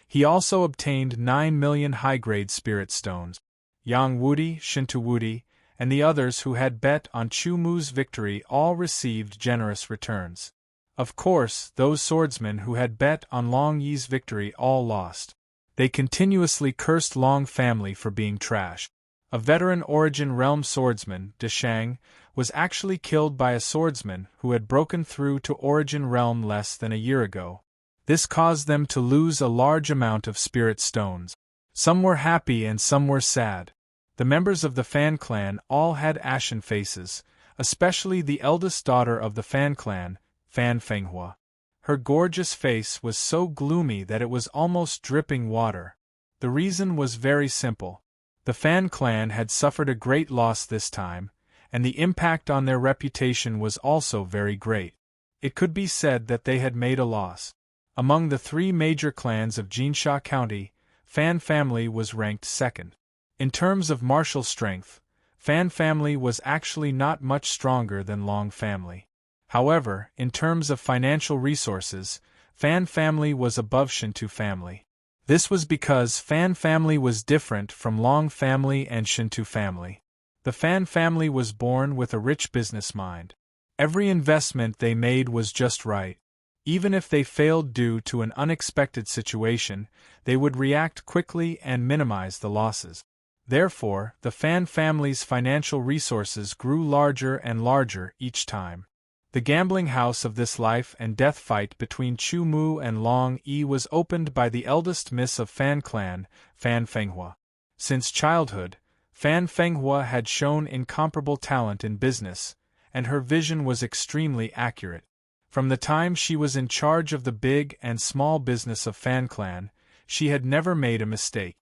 he also obtained 9 million high-grade spirit stones. Yang Wudi, Shintu Wudi, and the others who had bet on Chumu's victory all received generous returns. Of course, those swordsmen who had bet on Long Yi's victory all lost. They continuously cursed Long family for being trash. A veteran Origin Realm swordsman, Deshang, was actually killed by a swordsman who had broken through to Origin Realm less than a year ago. This caused them to lose a large amount of spirit stones. Some were happy and some were sad. The members of the Fan clan all had ashen faces, especially the eldest daughter of the Fan clan, Fan Fenghua. Her gorgeous face was so gloomy that it was almost dripping water. The reason was very simple. The Fan clan had suffered a great loss this time, and the impact on their reputation was also very great. It could be said that they had made a loss. Among the 3 major clans of Jinsha County, Fan family was ranked second. In terms of martial strength, Fan family was actually not much stronger than Long family. However, in terms of financial resources, Fan family was above Shintu family. This was because Fan family was different from Long family and Shintu family. The Fan family was born with a rich business mind. Every investment they made was just right. Even if they failed due to an unexpected situation, they would react quickly and minimize the losses. Therefore, the Fan family's financial resources grew larger and larger each time. The gambling house of this life and death fight between Chu Mu and Long Yi was opened by the eldest miss of Fan clan, Fan Fenghua. Since childhood, Fan Fenghua had shown incomparable talent in business, and her vision was extremely accurate. From the time she was in charge of the big and small business of Fan clan, she had never made a mistake.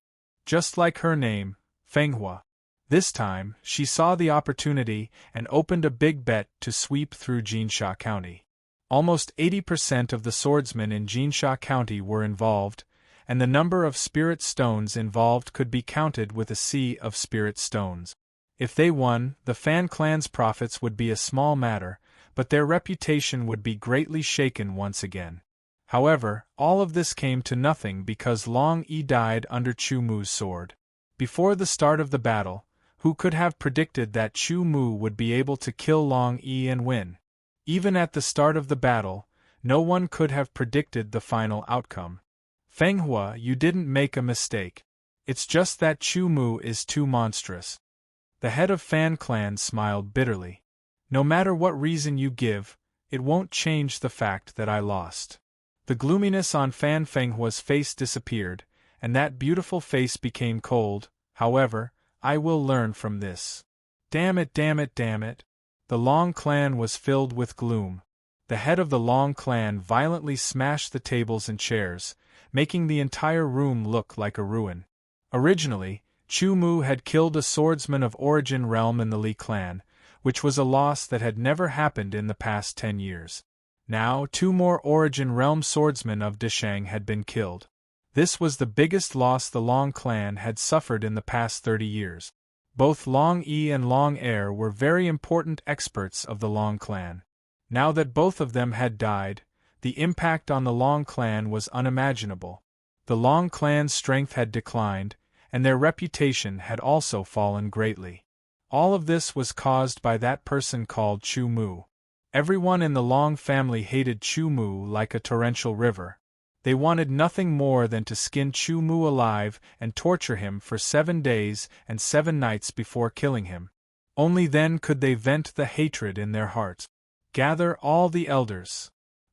Just like her name, Fenghua. This time, she saw the opportunity and opened a big bet to sweep through Jinsha County. Almost 80% of the swordsmen in Jinsha County were involved, and the number of spirit stones involved could be counted with a sea of spirit stones. If they won, the Fan clan's profits would be a small matter, but their reputation would be greatly shaken once again. However, all of this came to nothing because Long Yi died under Chu Mu's sword. Before the start of the battle, who could have predicted that Chu Mu would be able to kill Long Yi and win? Even at the start of the battle, no one could have predicted the final outcome. Fenghua, you didn't make a mistake. It's just that Chu Mu is too monstrous. The head of Fan clan smiled bitterly. No matter what reason you give, it won't change the fact that I lost. The gloominess on Fan Fenghua's face disappeared, and that beautiful face became cold. However, I will learn from this. Damn it, damn it, damn it. The Long clan was filled with gloom. The head of the Long clan violently smashed the tables and chairs, making the entire room look like a ruin. Originally, Chu Mu had killed a swordsman of Origin Realm in the Li clan, which was a loss that had never happened in the past 10 years. Now 2 more Origin Realm swordsmen of Deshang had been killed. This was the biggest loss the Long clan had suffered in the past 30 years. Both Long Yi and Long Heir were very important experts of the Long clan. Now that both of them had died, the impact on the Long clan was unimaginable. The Long clan's strength had declined, and their reputation had also fallen greatly. All of this was caused by that person called Chu Mu. Everyone in the Long family hated Chu Mu like a torrential river. They wanted nothing more than to skin Chu Mu alive and torture him for 7 days and 7 nights before killing him. Only then could they vent the hatred in their hearts. Gather all the elders.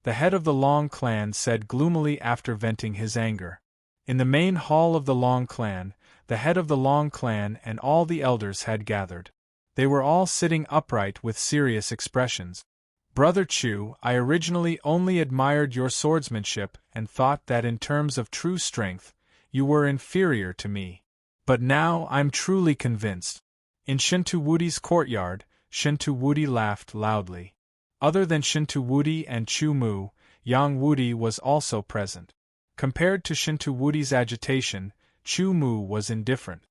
the head of the Long clan said gloomily after venting his anger. In the main hall of the Long clan, the head of the Long clan and all the elders had gathered. They were all sitting upright with serious expressions. Brother Chu, I originally only admired your swordsmanship and thought that in terms of true strength, you were inferior to me. But now I'm truly convinced. In Shinto Wudi's courtyard, Shinto Wudi laughed loudly. Other than Shinto Wudi and Chu Mu, Yang Wudi was also present. Compared to Shinto Wudi's agitation, Chu Mu was indifferent.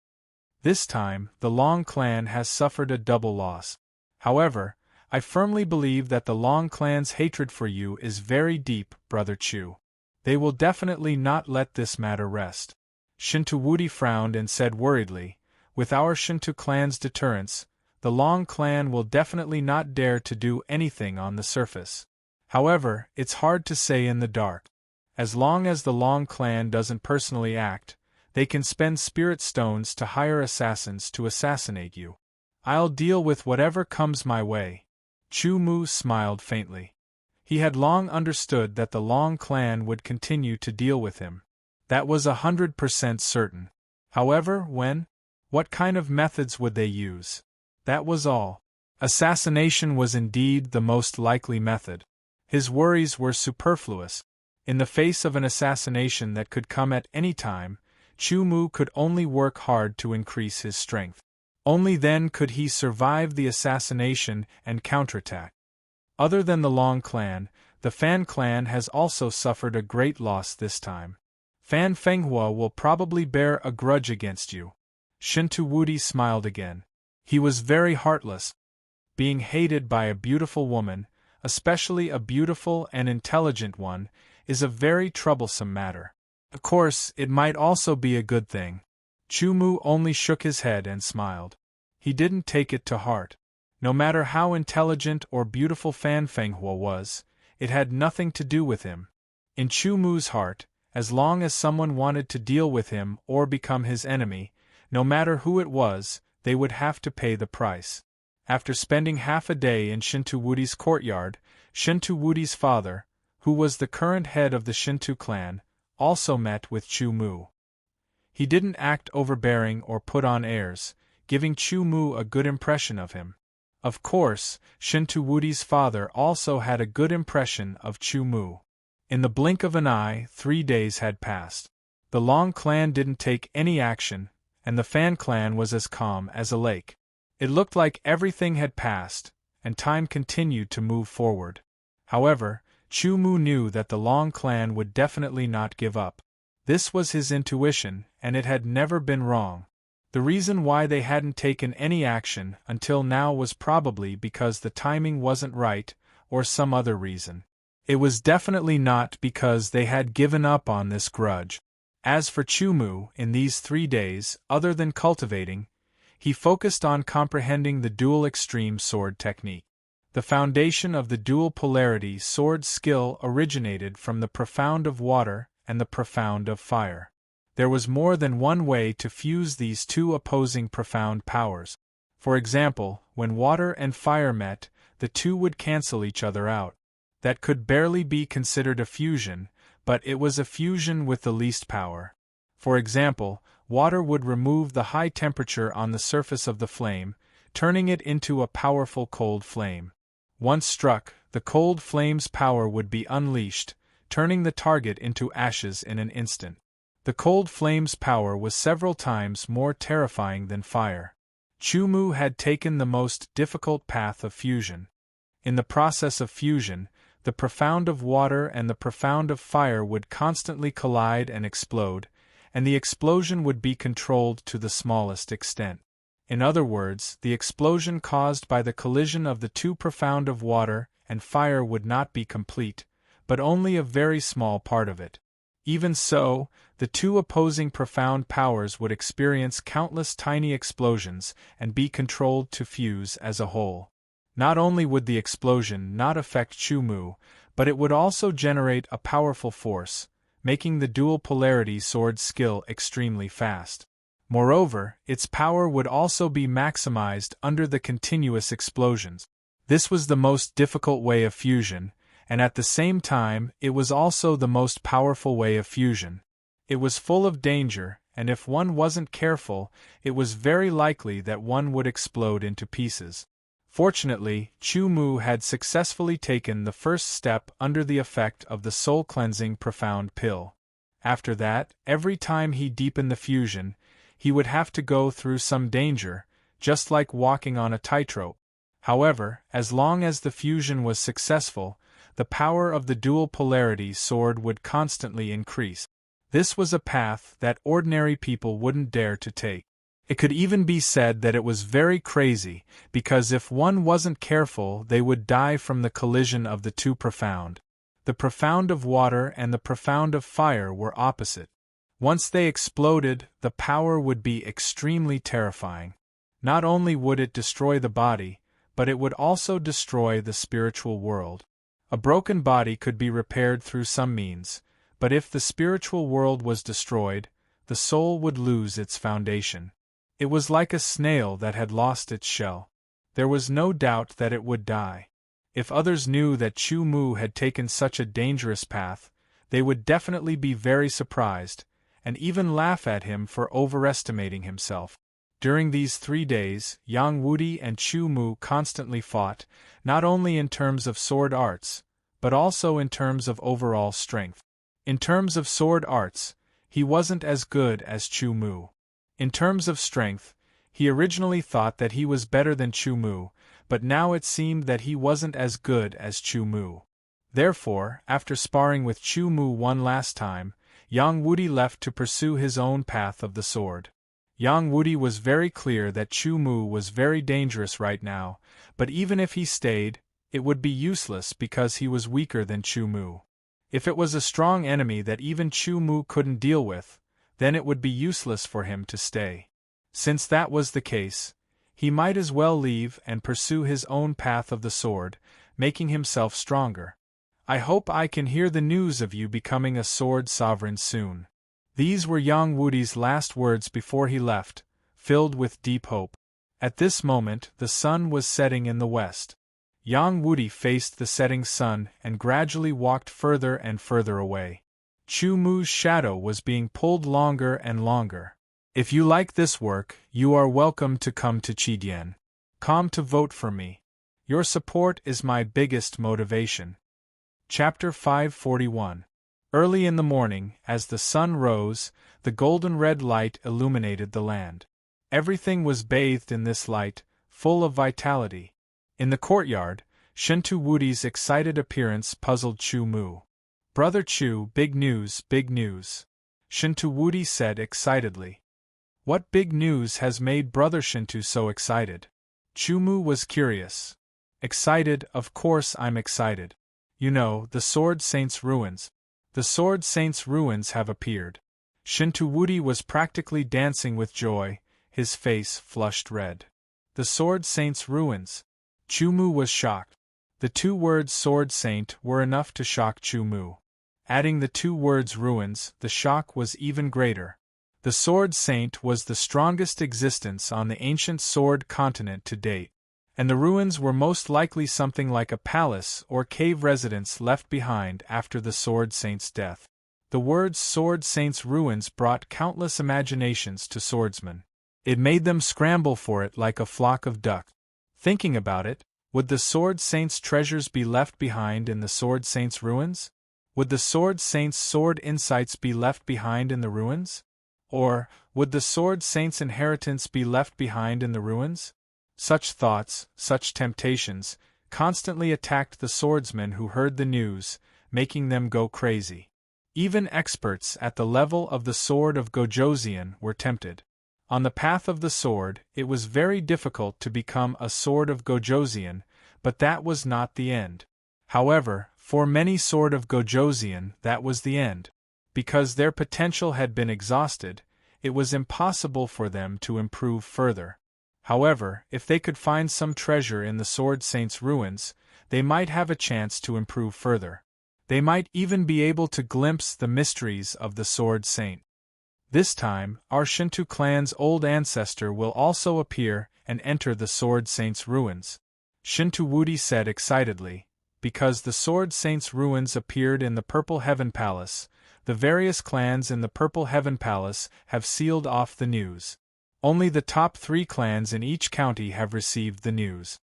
This time, the Long clan has suffered a double loss. However, I firmly believe that the Long clan's hatred for you is very deep, Brother Chu. They will definitely not let this matter rest. Shinto Wudi frowned and said worriedly, with our Shinto clan's deterrence, the Long clan will definitely not dare to do anything on the surface. However, it's hard to say in the dark. As long as the Long clan doesn't personally act, they can spend spirit stones to hire assassins to assassinate you. I'll deal with whatever comes my way. Chu Mu smiled faintly. He had long understood that the Long clan would continue to deal with him. That was 100% certain. However, when? What kind of methods would they use? That was all. Assassination was indeed the most likely method. His worries were superfluous. In the face of an assassination that could come at any time, Chu Mu could only work hard to increase his strength. Only then could he survive the assassination and counterattack. Other than the Long clan, the Fan clan has also suffered a great loss this time. Fan Fenghua will probably bear a grudge against you. Shinto Wudi smiled again. He was very heartless. Being hated by a beautiful woman, especially a beautiful and intelligent one, is a very troublesome matter. Of course, it might also be a good thing. Chu Mu only shook his head and smiled. He didn't take it to heart. No matter how intelligent or beautiful Fan Fenghua was, it had nothing to do with him. In Chu Mu's heart, as long as someone wanted to deal with him or become his enemy, no matter who it was, they would have to pay the price. After spending half a day in Shinto Wudi's courtyard, Shinto Wudi's father, who was the current head of the Shinto clan, also met with Chu Mu. He didn't act overbearing or put on airs, giving Chu Mu a good impression of him. Of course, Shinto Wudi's father also had a good impression of Chu Mu. In the blink of an eye, 3 days had passed. The Long clan didn't take any action, and the Fan clan was as calm as a lake. It looked like everything had passed, and time continued to move forward. However, Chu Mu knew that the Long clan would definitely not give up. This was his intuition, and it had never been wrong. The reason why they hadn't taken any action until now was probably because the timing wasn't right, or some other reason. It was definitely not because they had given up on this grudge. As for Chu Mu, in these 3 days, other than cultivating, he focused on comprehending the dual extreme sword technique. The foundation of the dual polarity sword skill originated from the profound of water and the profound of fire. There was more than one way to fuse these two opposing profound powers. For example, when water and fire met, the two would cancel each other out. That could barely be considered a fusion, but it was a fusion with the least power. For example, water would remove the high temperature on the surface of the flame, turning it into a powerful cold flame. Once struck, the cold flame's power would be unleashed, turning the target into ashes in an instant. The cold flame's power was several times more terrifying than fire. Chu Mu had taken the most difficult path of fusion. In the process of fusion, the profound of water and the profound of fire would constantly collide and explode, and the explosion would be controlled to the smallest extent. In other words, the explosion caused by the collision of the two profound of water and fire would not be complete, but only a very small part of it. Even so, the two opposing profound powers would experience countless tiny explosions and be controlled to fuse as a whole. Not only would the explosion not affect Chu Mu, but it would also generate a powerful force, making the dual polarity sword skill extremely fast. Moreover, its power would also be maximized under the continuous explosions. This was the most difficult way of fusion, and at the same time it was also the most powerful way of fusion. It was full of danger, and if one wasn't careful, it was very likely that one would explode into pieces. Fortunately, Chu Mu had successfully taken the first step under the effect of the soul-cleansing profound pill. After that, every time he deepened the fusion, he would have to go through some danger, just like walking on a tightrope. However, as long as the fusion was successful, the power of the dual polarity sword would constantly increase. This was a path that ordinary people wouldn't dare to take. It could even be said that it was very crazy, because if one wasn't careful they would die from the collision of the two profound. The profound of water and the profound of fire were opposite. Once they exploded, the power would be extremely terrifying. Not only would it destroy the body, but it would also destroy the spiritual world. A broken body could be repaired through some means, but if the spiritual world was destroyed, the soul would lose its foundation. It was like a snail that had lost its shell. There was no doubt that it would die. If others knew that Chu Mu had taken such a dangerous path, they would definitely be very surprised, and even laugh at him for overestimating himself. During these 3 days, Yang Wudi and Chu Mu constantly fought, not only in terms of sword arts, but also in terms of overall strength. In terms of sword arts, he wasn't as good as Chu Mu. In terms of strength, he originally thought that he was better than Chu Mu, but now it seemed that he wasn't as good as Chu Mu. Therefore, after sparring with Chu Mu one last time, Yang Wudi left to pursue his own path of the sword. Yang Wudi was very clear that Chu Mu was very dangerous right now, but even if he stayed, it would be useless because he was weaker than Chu Mu. If it was a strong enemy that even Chu Mu couldn't deal with, then it would be useless for him to stay. Since that was the case, he might as well leave and pursue his own path of the sword, making himself stronger. I hope I can hear the news of you becoming a sword sovereign soon. These were Yang Wudi's last words before he left, filled with deep hope. At this moment the sun was setting in the west. Yang Wudi faced the setting sun and gradually walked further and further away. Chu Mu's shadow was being pulled longer and longer. If you like this work, you are welcome to come to Qidien.com to vote for me. Your support is my biggest motivation. Chapter 541. Early in the morning, as the sun rose, the golden-red light illuminated the land. Everything was bathed in this light, full of vitality. In the courtyard, Shintu Wudi's excited appearance puzzled Chu Mu. "Brother Chu, big news, big news," Shintu Wudi said excitedly. "What big news has made Brother Shintu so excited?" Chu Mu was curious. "Excited, of course I'm excited. You know, the Sword Saint's ruins. The Sword Saint's ruins have appeared." Shintu Wudi was practically dancing with joy, his face flushed red. The Sword Saint's ruins. Chu Mu was shocked. The two words Sword Saint were enough to shock Chu Mu. Adding the two words ruins, the shock was even greater. The Sword Saint was the strongest existence on the ancient sword continent to date, and the ruins were most likely something like a palace or cave residence left behind after the Sword Saint's death. The words Sword Saint's ruins brought countless imaginations to swordsmen. It made them scramble for it like a flock of ducks. Thinking about it, would the Sword Saint's treasures be left behind in the Sword Saint's ruins? Would the Sword Saint's sword insights be left behind in the ruins? Or, would the Sword Saint's inheritance be left behind in the ruins? Such thoughts, such temptations, constantly attacked the swordsmen who heard the news, making them go crazy. Even experts at the level of the sword of Gojoseon were tempted. On the path of the sword, it was very difficult to become a sword of Gojoseon, but that was not the end. However, for many sword of Gojoseon, that was the end. Because their potential had been exhausted, it was impossible for them to improve further. However, if they could find some treasure in the Sword Saint's ruins, they might have a chance to improve further. They might even be able to glimpse the mysteries of the Sword Saint. This time, our Shinto clan's old ancestor will also appear and enter the Sword Saint's ruins, Shinto Wudi said excitedly. because the Sword Saint's ruins appeared in the Purple Heaven Palace, the various clans in the Purple Heaven Palace have sealed off the news. Only the top 3 clans in each county have received the news.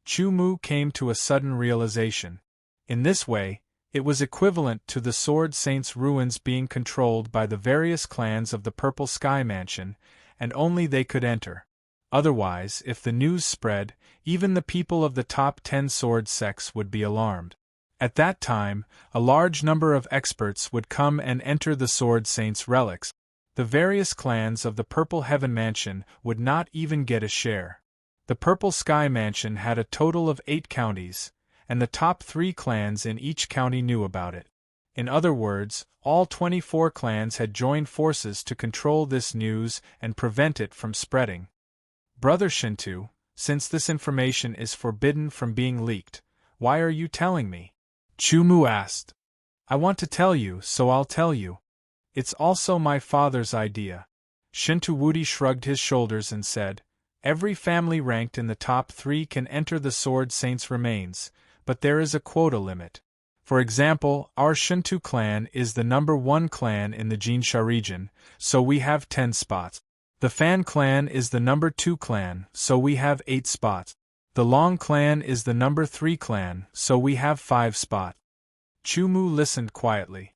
Chu Mu came to a sudden realization. In this way, it was equivalent to the Sword Saint's ruins being controlled by the various clans of the Purple Sky Mansion, and only they could enter. Otherwise, if the news spread, even the people of the top 10 sword sects would be alarmed. At that time, a large number of experts would come and enter the Sword Saint's relics. The various clans of the Purple Heaven Mansion would not even get a share. The Purple Sky Mansion had a total of 8 counties, and the top 3 clans in each county knew about it. In other words, all 24 clans had joined forces to control this news and prevent it from spreading. Brother Shinto, since this information is forbidden from being leaked, why are you telling me? Chu Mu asked. I want to tell you, so I'll tell you. It's also my father's idea. Shinto Wudi shrugged his shoulders and said, every family ranked in the top 3 can enter the Sword Saint's remains, but there is a quota limit. For example, our Shinto clan is the number 1 clan in the Jinsha region, so we have 10 spots. The Fan clan is the number 2 clan, so we have 8 spots. The Long clan is the number 3 clan, so we have 5 spots. Chu Mu listened quietly.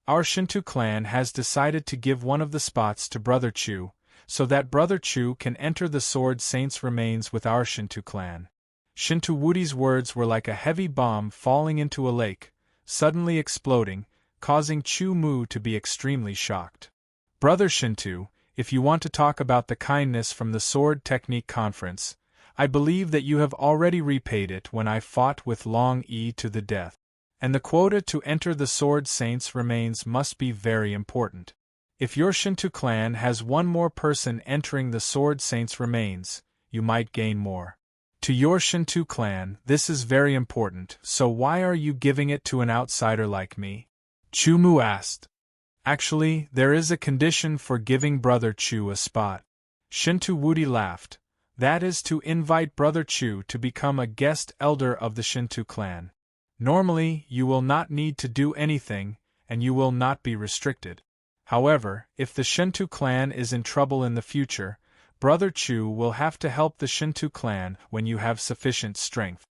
Our Shinto clan has decided to give one of the spots to Brother Chu, so that Brother Chu can enter the Sword Saint's remains with our Shinto clan. Shinto Wudi's words were like a heavy bomb falling into a lake, suddenly exploding, causing Chu Mu to be extremely shocked. Brother Shinto, if you want to talk about the kindness from the Sword Technique Conference, I believe that you have already repaid it when I fought with Long E to the death. And the quota to enter the Sword Saint's remains must be very important. If your Shinto clan has one more person entering the Sword Saint's remains, you might gain more. To your Shinto clan, this is very important, so why are you giving it to an outsider like me? Chu Mu asked. Actually, there is a condition for giving Brother Chu a spot. Shinto Wudi laughed. That is to invite Brother Chu to become a guest elder of the Shinto clan. Normally, you will not need to do anything, and you will not be restricted. However, if the Shinto clan is in trouble in the future, Brother Chu will have to help the Shinto clan when you have sufficient strength.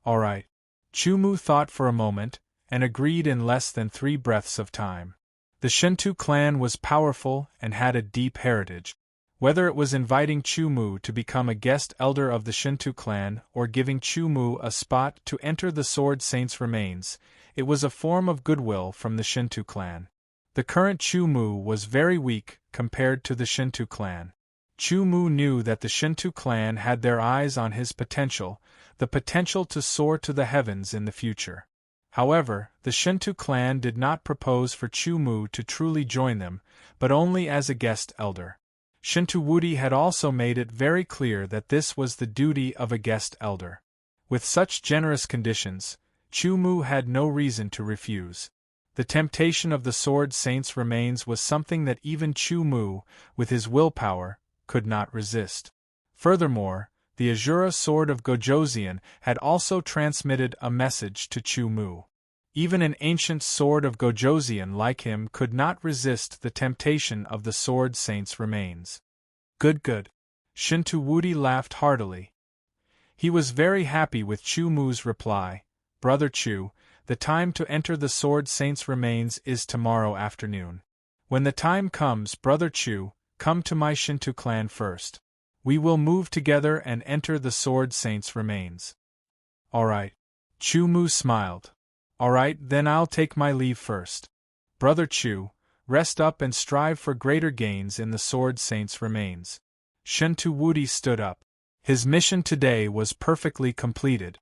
Alright. Chu Mu thought for a moment, and agreed in less than 3 breaths of time. The Shinto clan was powerful and had a deep heritage. Whether it was inviting Chu Mu to become a guest elder of the Shinto clan or giving Chu Mu a spot to enter the Sword Saint's remains, it was a form of goodwill from the Shinto clan. The current Chu Mu was very weak compared to the Shinto clan. Chu Mu knew that the Shinto clan had their eyes on his potential, the potential to soar to the heavens in the future. However, the Shinto clan did not propose for Chu Mu to truly join them, but only as a guest elder. Shinto Wudi had also made it very clear that this was the duty of a guest elder. With such generous conditions, Chu Mu had no reason to refuse. The temptation of the Sword Saint's remains was something that even Chu Mu, with his willpower, could not resist. Furthermore, the Azura sword of Gojoseon had also transmitted a message to Chu Mu. Even an ancient sword of Gojoseon like him could not resist the temptation of the Sword Saint's remains. Good. Shinto Wudi laughed heartily. He was very happy with Chu Mu's reply. Brother Chu, the time to enter the Sword Saint's remains is tomorrow afternoon. When the time comes, Brother Chu, come to my Shinto clan first. We will move together and enter the Sword Saint's remains. Alright. Chu Mu smiled. Alright, then I'll take my leave first. Brother Chu, rest up and strive for greater gains in the Sword Saint's remains. Shinto Wudi stood up. His mission today was perfectly completed.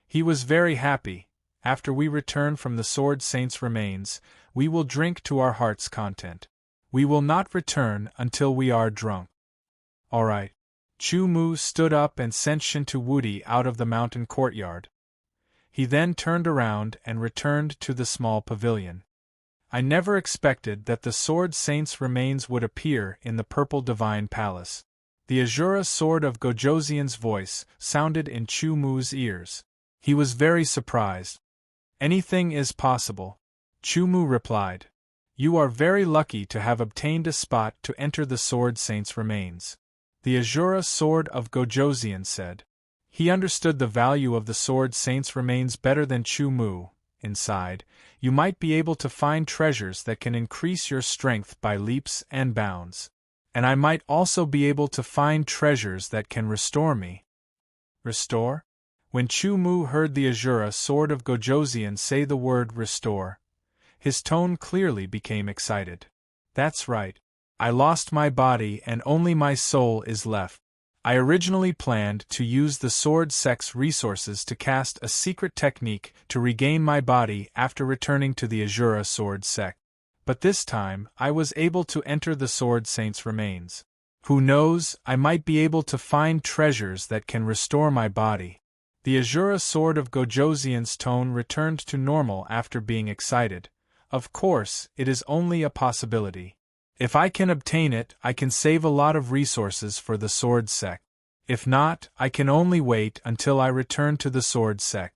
He was very happy. After we return from the Sword Saint's remains, we will drink to our heart's content. We will not return until we are drunk. Alright. Chu Mu stood up and sent Shinto Wudi out of the mountain courtyard. He then turned around and returned to the small pavilion. I never expected that the Sword Saint's remains would appear in the Purple Divine Palace. The Azura sword of Gojoseon's voice sounded in Chu Mu's ears. He was very surprised. Anything is possible, Chu Mu replied. You are very lucky to have obtained a spot to enter the Sword Saint's remains. The Azura Sword of Gojoseon said. He understood the value of the Sword Saint's remains better than Chu Mu. Inside, you might be able to find treasures that can increase your strength by leaps and bounds. And I might also be able to find treasures that can restore me. Restore? When Chu Mu heard the Azura Sword of Gojoseon say the word restore, his tone clearly became excited. That's right. I lost my body and only my soul is left. I originally planned to use the Sword Sect's resources to cast a secret technique to regain my body after returning to the Azura Sword Sect. But this time, I was able to enter the Sword Saint's remains. Who knows, I might be able to find treasures that can restore my body. The Azura Sword of Gojoseon's tone returned to normal after being excited. Of course, it is only a possibility. If I can obtain it, I can save a lot of resources for the Sword Sect. If not, I can only wait until I return to the Sword Sect.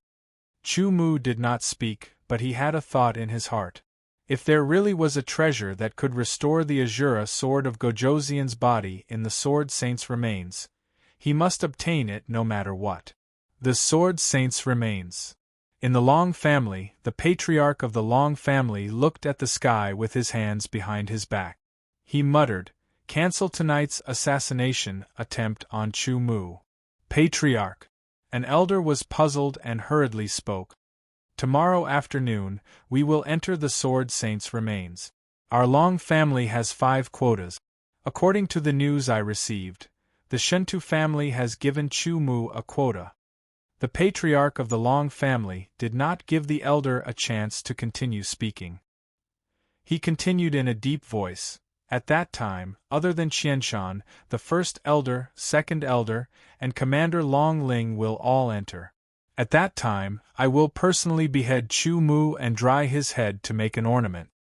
Chu Mu did not speak, but he had a thought in his heart. If there really was a treasure that could restore the Azura Sword of Gojoseon's body in the Sword Saint's remains, he must obtain it no matter what. The Sword Saint's remains. In the Long family, the patriarch of the Long family looked at the sky with his hands behind his back. He muttered, "Cancel tonight's assassination attempt on Chu Mu." Patriarch. An elder was puzzled and hurriedly spoke. Tomorrow afternoon, we will enter the Sword Saint's remains. Our Long family has 5 quotas. According to the news I received, the Shentu family has given Chu Mu a quota. The patriarch of the Long family did not give the elder a chance to continue speaking. He continued in a deep voice. At that time, other than Qianshan, the first elder, second elder, and Commander Long Ling will all enter. At that time, I will personally behead Chu Mu and dry his head to make an ornament.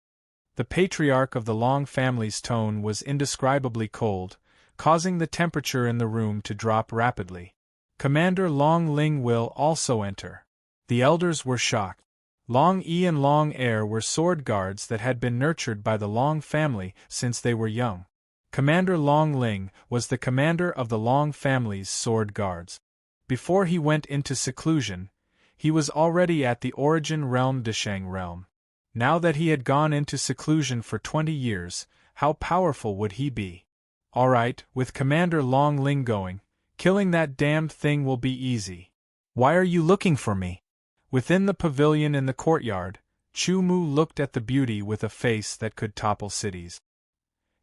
The patriarch of the Long family's tone was indescribably cold, causing the temperature in the room to drop rapidly. Commander Long Ling will also enter. The elders were shocked. Long Yi and Long Air were sword guards that had been nurtured by the Long family since they were young. Commander Long Ling was the commander of the Long family's sword guards. Before he went into seclusion, he was already at the origin realm Deshang realm. Now that he had gone into seclusion for 20 years, how powerful would he be? All right, with Commander Long Ling going, killing that damned thing will be easy. Why are you looking for me? Within the pavilion in the courtyard, Chu Mu looked at the beauty with a face that could topple cities.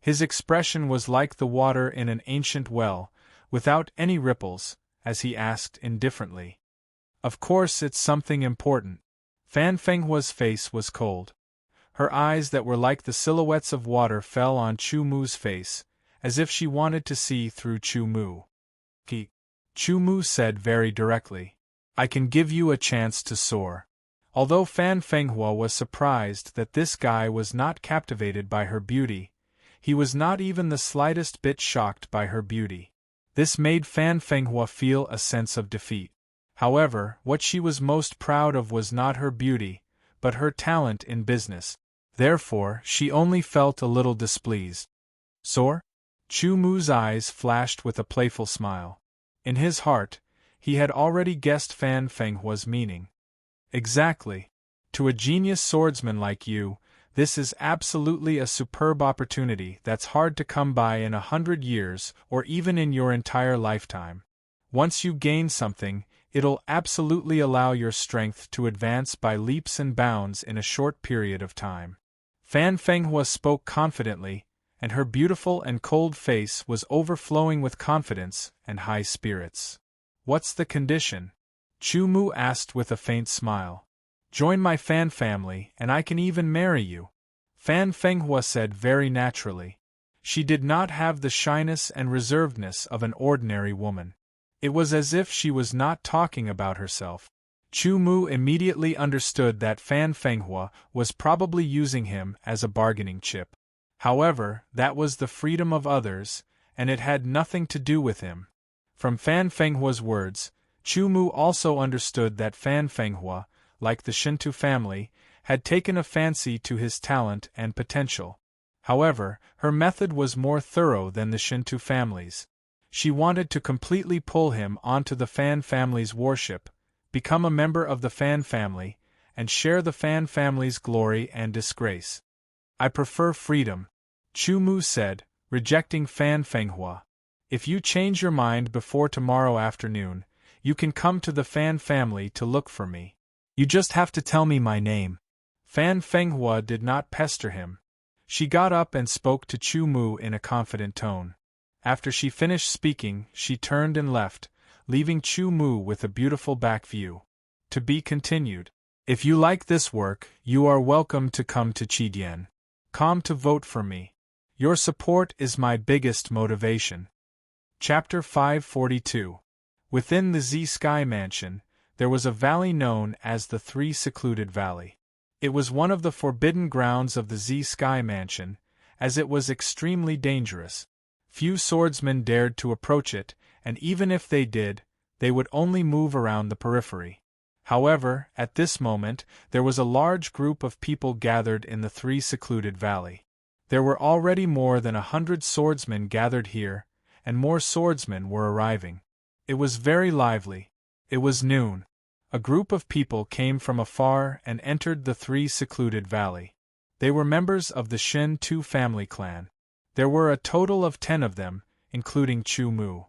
His expression was like the water in an ancient well, without any ripples, as he asked indifferently. Of course it's something important. Fan Fenghua's face was cold. Her eyes that were like the silhouettes of water fell on Chu Mu's face, as if she wanted to see through Chu Mu. Chu Mu said very directly, I can give you a chance to soar. Although Fan Fenghua was surprised that this guy was not captivated by her beauty, he was not even the slightest bit shocked by her beauty. This made Fan Fenghua feel a sense of defeat. However, what she was most proud of was not her beauty, but her talent in business. Therefore, she only felt a little displeased. Soar? Chu Mu's eyes flashed with a playful smile. In his heart, he had already guessed Fan Fenghua's meaning. Exactly. To a genius swordsman like you, this is absolutely a superb opportunity that's hard to come by in 100 years or even in your entire lifetime. Once you gain something, it'll absolutely allow your strength to advance by leaps and bounds in a short period of time. Fan Fenghua spoke confidently, and her beautiful and cold face was overflowing with confidence and high spirits. What's the condition? Chu Mu asked with a faint smile. Join my Fan family, and I can even marry you. Fan Fenghua said very naturally. She did not have the shyness and reservedness of an ordinary woman. It was as if she was not talking about herself. Chu Mu immediately understood that Fan Fenghua was probably using him as a bargaining chip. However, that was the freedom of others, and it had nothing to do with him. From Fan Fenghua's words, Chu Mu also understood that Fan Fenghua, like the Shinto family, had taken a fancy to his talent and potential. However, her method was more thorough than the Shinto family's. She wanted to completely pull him onto the Fan family's warship, become a member of the Fan family, and share the Fan family's glory and disgrace. I prefer freedom, Chu Mu said, rejecting Fan Fenghua. If you change your mind before tomorrow afternoon, you can come to the Fan family to look for me. You just have to tell me my name. Fan Fenghua did not pester him. She got up and spoke to Chu Mu in a confident tone. After she finished speaking, she turned and left, leaving Chu Mu with a beautiful back view. To be continued. If you like this work, you are welcome to come to Chidian. Come to vote for me. Your support is my biggest motivation. Chapter 542. Within the Z Sky Mansion, there was a valley known as the Three Secluded Valley. It was one of the forbidden grounds of the Z Sky Mansion, as it was extremely dangerous. Few swordsmen dared to approach it, and even if they did, they would only move around the periphery. However, at this moment, there was a large group of people gathered in the Three Secluded Valley. There were already more than 100 swordsmen gathered here, and more swordsmen were arriving. It was very lively. It was noon. A group of people came from afar and entered the Three Secluded Valley. They were members of the Shin Tu family clan. There were a total of 10 of them, including Chu Mu.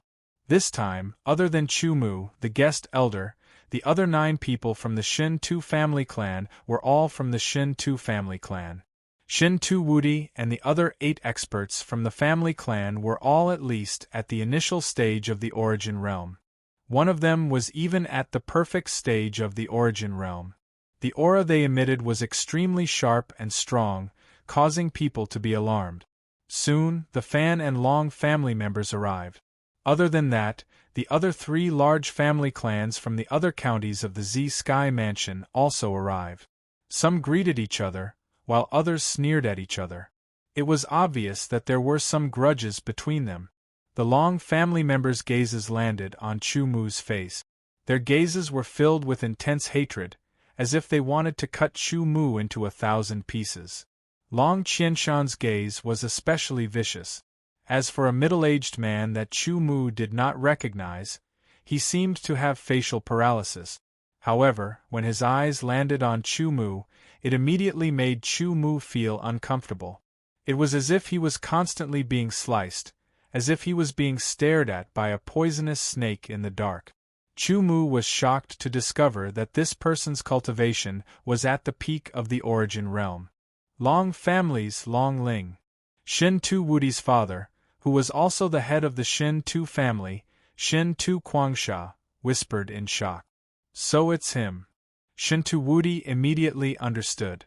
This time, other than Chu Mu, the guest elder, the other 9 people from the Shin Tu family clan were all from the Shin Tu family clan. Shin Tu Wudi and the other 8 experts from the family clan were all at least at the initial stage of the origin realm. One of them was even at the perfect stage of the origin realm. The aura they emitted was extremely sharp and strong, causing people to be alarmed. Soon, the Fan and Long family members arrived. Other than that, the other 3 large family clans from the other counties of the Z Sky Mansion also arrived. Some greeted each other, while others sneered at each other. It was obvious that there were some grudges between them. The Long family members' gazes landed on Chu Mu's face. Their gazes were filled with intense hatred, as if they wanted to cut Chu Mu into 1,000 pieces. Long Qianshan's gaze was especially vicious. As for a middle-aged man that Chu Mu did not recognize, he seemed to have facial paralysis. However, when his eyes landed on Chu Mu, it immediately made Chu Mu feel uncomfortable. It was as if he was constantly being sliced, as if he was being stared at by a poisonous snake in the dark. Chu Mu was shocked to discover that this person's cultivation was at the peak of the origin realm. Long family's Long Ling, Shin Tu Wudi's father, who was also the head of the Shin Tu family, Shin Tu Quangsha, whispered in shock. So it's him. Shin Tu Wudi immediately understood.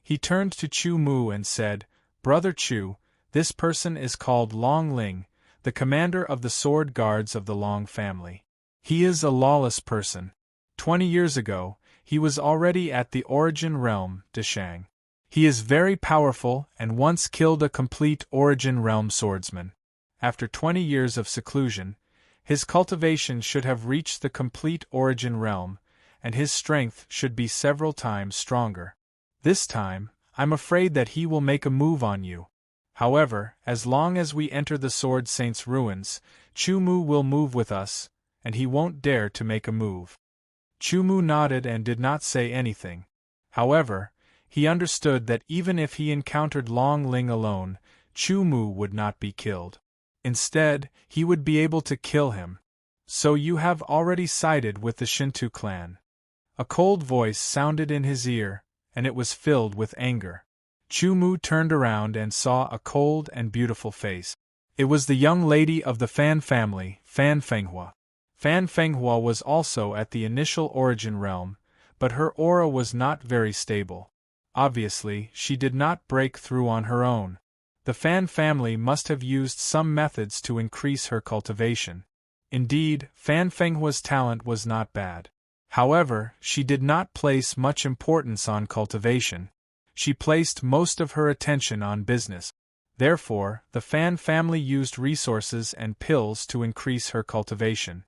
He turned to Chu Mu and said, "Brother Chu, this person is called Long Ling, the commander of the sword guards of the Long family. He is a lawless person. 20 years ago, he was already at the origin realm, Deshang. He is very powerful and once killed a complete origin realm swordsman. After 20 years of seclusion, his cultivation should have reached the complete origin realm, and his strength should be several times stronger. This time, I'm afraid that he will make a move on you. However, as long as we enter the Sword Saint's ruins, Chu Mu will move with us, and he won't dare to make a move." Chu Mu nodded and did not say anything. However, he understood that even if he encountered Long Ling alone, Chu Mu would not be killed. Instead, he would be able to kill him. "So you have already sided with the Shinto clan." A cold voice sounded in his ear, and it was filled with anger. Chu Mu turned around and saw a cold and beautiful face. It was the young lady of the Fan family, Fan Fenghua. Fan Fenghua was also at the initial origin realm, but her aura was not very stable. Obviously, she did not break through on her own. The Fan family must have used some methods to increase her cultivation. Indeed, Fan Fenghua's talent was not bad. However, she did not place much importance on cultivation. She placed most of her attention on business. Therefore, the Fan family used resources and pills to increase her cultivation.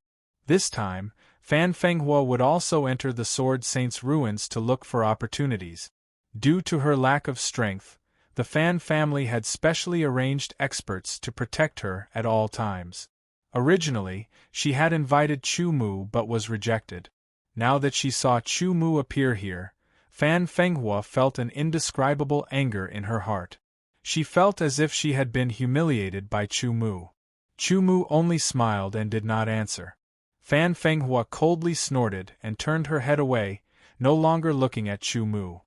This time, Fan Fenghua would also enter the Sword Saint's ruins to look for opportunities. Due to her lack of strength, the Fan family had specially arranged experts to protect her at all times. Originally, she had invited Chu Mu but was rejected. Now that she saw Chu Mu appear here, Fan Fenghua felt an indescribable anger in her heart. She felt as if she had been humiliated by Chu Mu. Chu Mu only smiled and did not answer. Fan Fenghua coldly snorted and turned her head away, no longer looking at Chu Mu.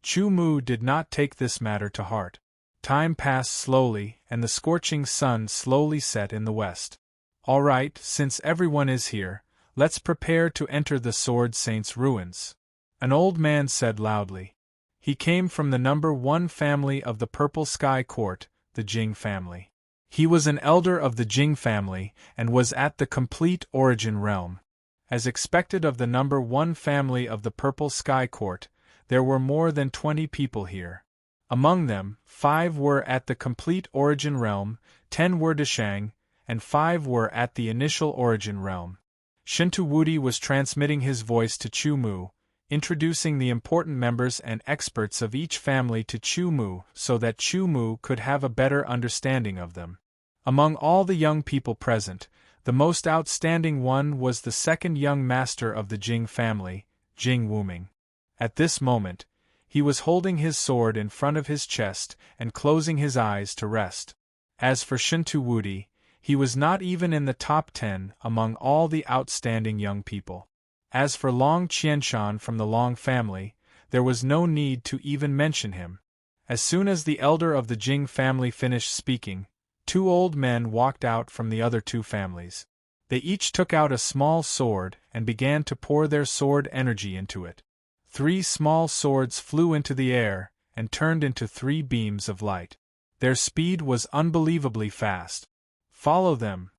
Chu Mu did not take this matter to heart. Time passed slowly, and the scorching sun slowly set in the west. All right, since everyone is here, let's prepare to enter the Sword Saint's ruins, an old man said loudly. He came from the number 1 family of the Purple Sky Court, the Jing family. He was an elder of the Jing family and was at the complete origin realm. As expected of the number 1 family of the Purple Sky Court, there were more than 20 people here. Among them, 5 were at the complete origin realm, 10 were Deshang, and 5 were at the initial origin realm. Shintu Wudi was transmitting his voice to Chu Mu, introducing the important members and experts of each family to Chu Mu so that Chu Mu could have a better understanding of them. Among all the young people present, the most outstanding one was the second young master of the Jing family, Jing Wuming. At this moment, he was holding his sword in front of his chest and closing his eyes to rest. As for Shintu Wudi, he was not even in the top 10 among all the outstanding young people. As for Long Qianshan from the Long family, there was no need to even mention him. As soon as the elder of the Jing family finished speaking, 2 old men walked out from the other 2 families. They each took out a small sword and began to pour their sword energy into it. 3 small swords flew into the air and turned into 3 beams of light. Their speed was unbelievably fast. Follow them.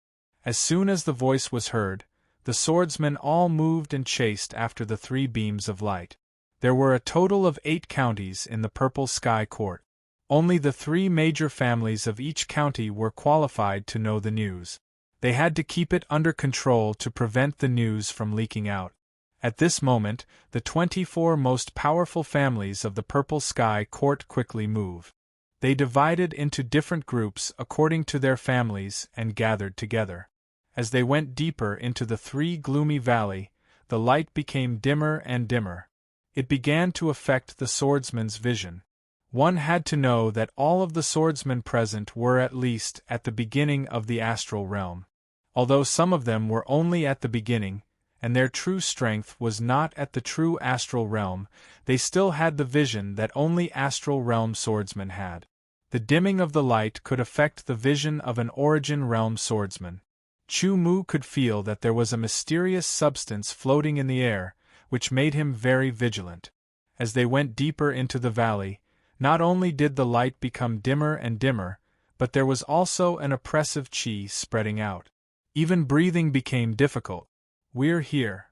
As soon as the voice was heard, the swordsmen all moved and chased after the 3 beams of light. There were a total of 8 counties in the Purple Sky Court. Only the 3 major families of each county were qualified to know the news. They had to keep it under control to prevent the news from leaking out. At this moment, the 24 most powerful families of the Purple Sky Court quickly moved. They divided into different groups according to their families and gathered together. As they went deeper into the 3 gloomy valley, the light became dimmer and dimmer. It began to affect the swordsman's vision. One had to know that all of the swordsmen present were at least at the beginning of the astral realm. Although some of them were only at the beginning, and their true strength was not at the true astral realm, they still had the vision that only astral realm swordsmen had. The dimming of the light could affect the vision of an origin realm swordsman. Chu Mu could feel that there was a mysterious substance floating in the air, which made him very vigilant. As they went deeper into the valley, not only did the light become dimmer and dimmer, but there was also an oppressive qi spreading out. Even breathing became difficult. "We're here."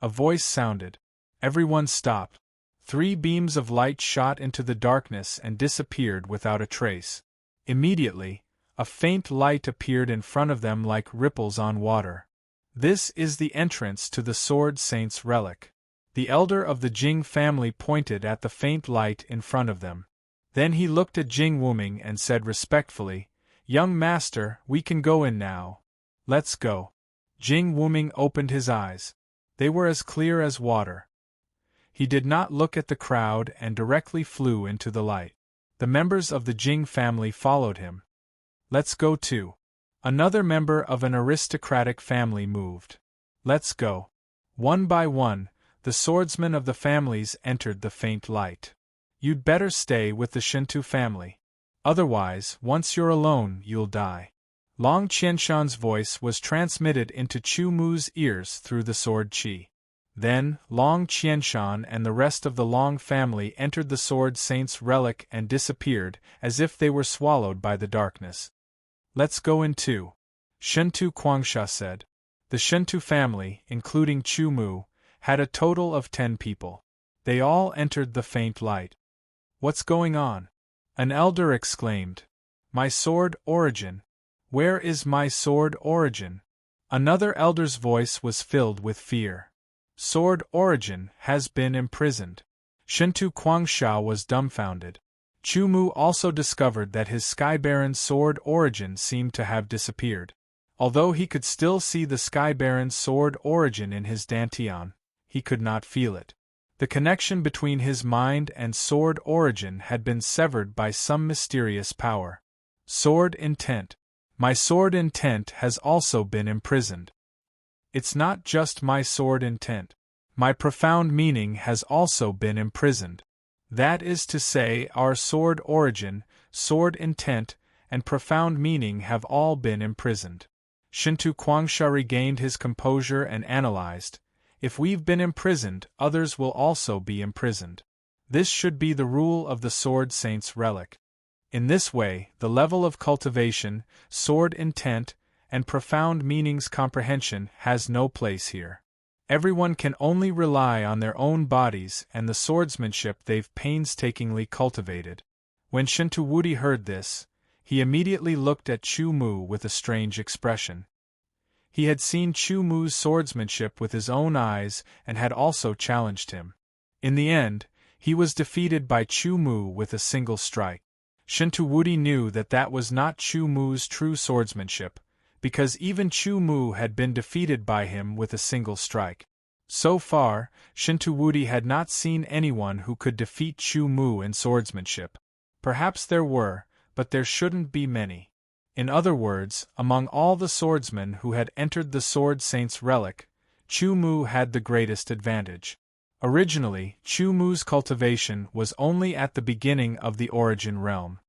A voice sounded. Everyone stopped. 3 beams of light shot into the darkness and disappeared without a trace. Immediately, a faint light appeared in front of them like ripples on water. "This is the entrance to the Sword Saint's relic." The elder of the Jing family pointed at the faint light in front of them. Then he looked at Jing Wuming and said respectfully, "Young master, we can go in now. Let's go." Jing Wuming opened his eyes. They were as clear as water. He did not look at the crowd and directly flew into the light. The members of the Jing family followed him. "Let's go too." Another member of an aristocratic family moved. "Let's go." One by one, the swordsmen of the families entered the faint light. "You'd better stay with the Shintu family. Otherwise, once you're alone, you'll die." Long Qianshan's voice was transmitted into Chu Mu's ears through the sword qi. Then, Long Qianshan and the rest of the Long family entered the Sword Saint's relic and disappeared, as if they were swallowed by the darkness. "Let's go in too," Shintu Quangsha said. The Shintu family, including Chu Mu, had a total of 10 people. They all entered the faint light. "What's going on?" An elder exclaimed. "My sword origin! Where is my sword origin?" Another elder's voice was filled with fear. sword origin, has been imprisoned. Shintu Guangsha was dumbfounded. Chu Mu also discovered that his Sky Baron's sword origin seemed to have disappeared. Although he could still see the Sky Baron's sword origin in his dantian, he could not feel it. The connection between his mind and sword origin had been severed by some mysterious power. Sword intent. My sword intent has also been imprisoned. It's not just my sword intent. My profound meaning has also been imprisoned. That is to say, our sword origin, sword intent, and profound meaning have all been imprisoned. Shintu Guangsha regained his composure and analyzed. If we've been imprisoned, others will also be imprisoned. This should be the rule of the Sword Saint's relic. In this way, the level of cultivation, sword intent, and profound meanings comprehension has no place here. Everyone can only rely on their own bodies and the swordsmanship they've painstakingly cultivated. When Shintuwudi heard this, he immediately looked at Chu Mu with a strange expression. He had seen Chu Mu's swordsmanship with his own eyes and had also challenged him. In the end, he was defeated by Chu Mu with a single strike. Shintuwudi knew that that was not Chu Mu's true swordsmanship, because even Chu Mu had been defeated by him with a single strike. So far, Shintuwudi had not seen anyone who could defeat Chu Mu in swordsmanship. Perhaps there were, but there shouldn't be many. In other words, among all the swordsmen who had entered the Sword Saint's relic, Chu Mu had the greatest advantage. Originally, Chu Mu's cultivation was only at the beginning of the origin realm.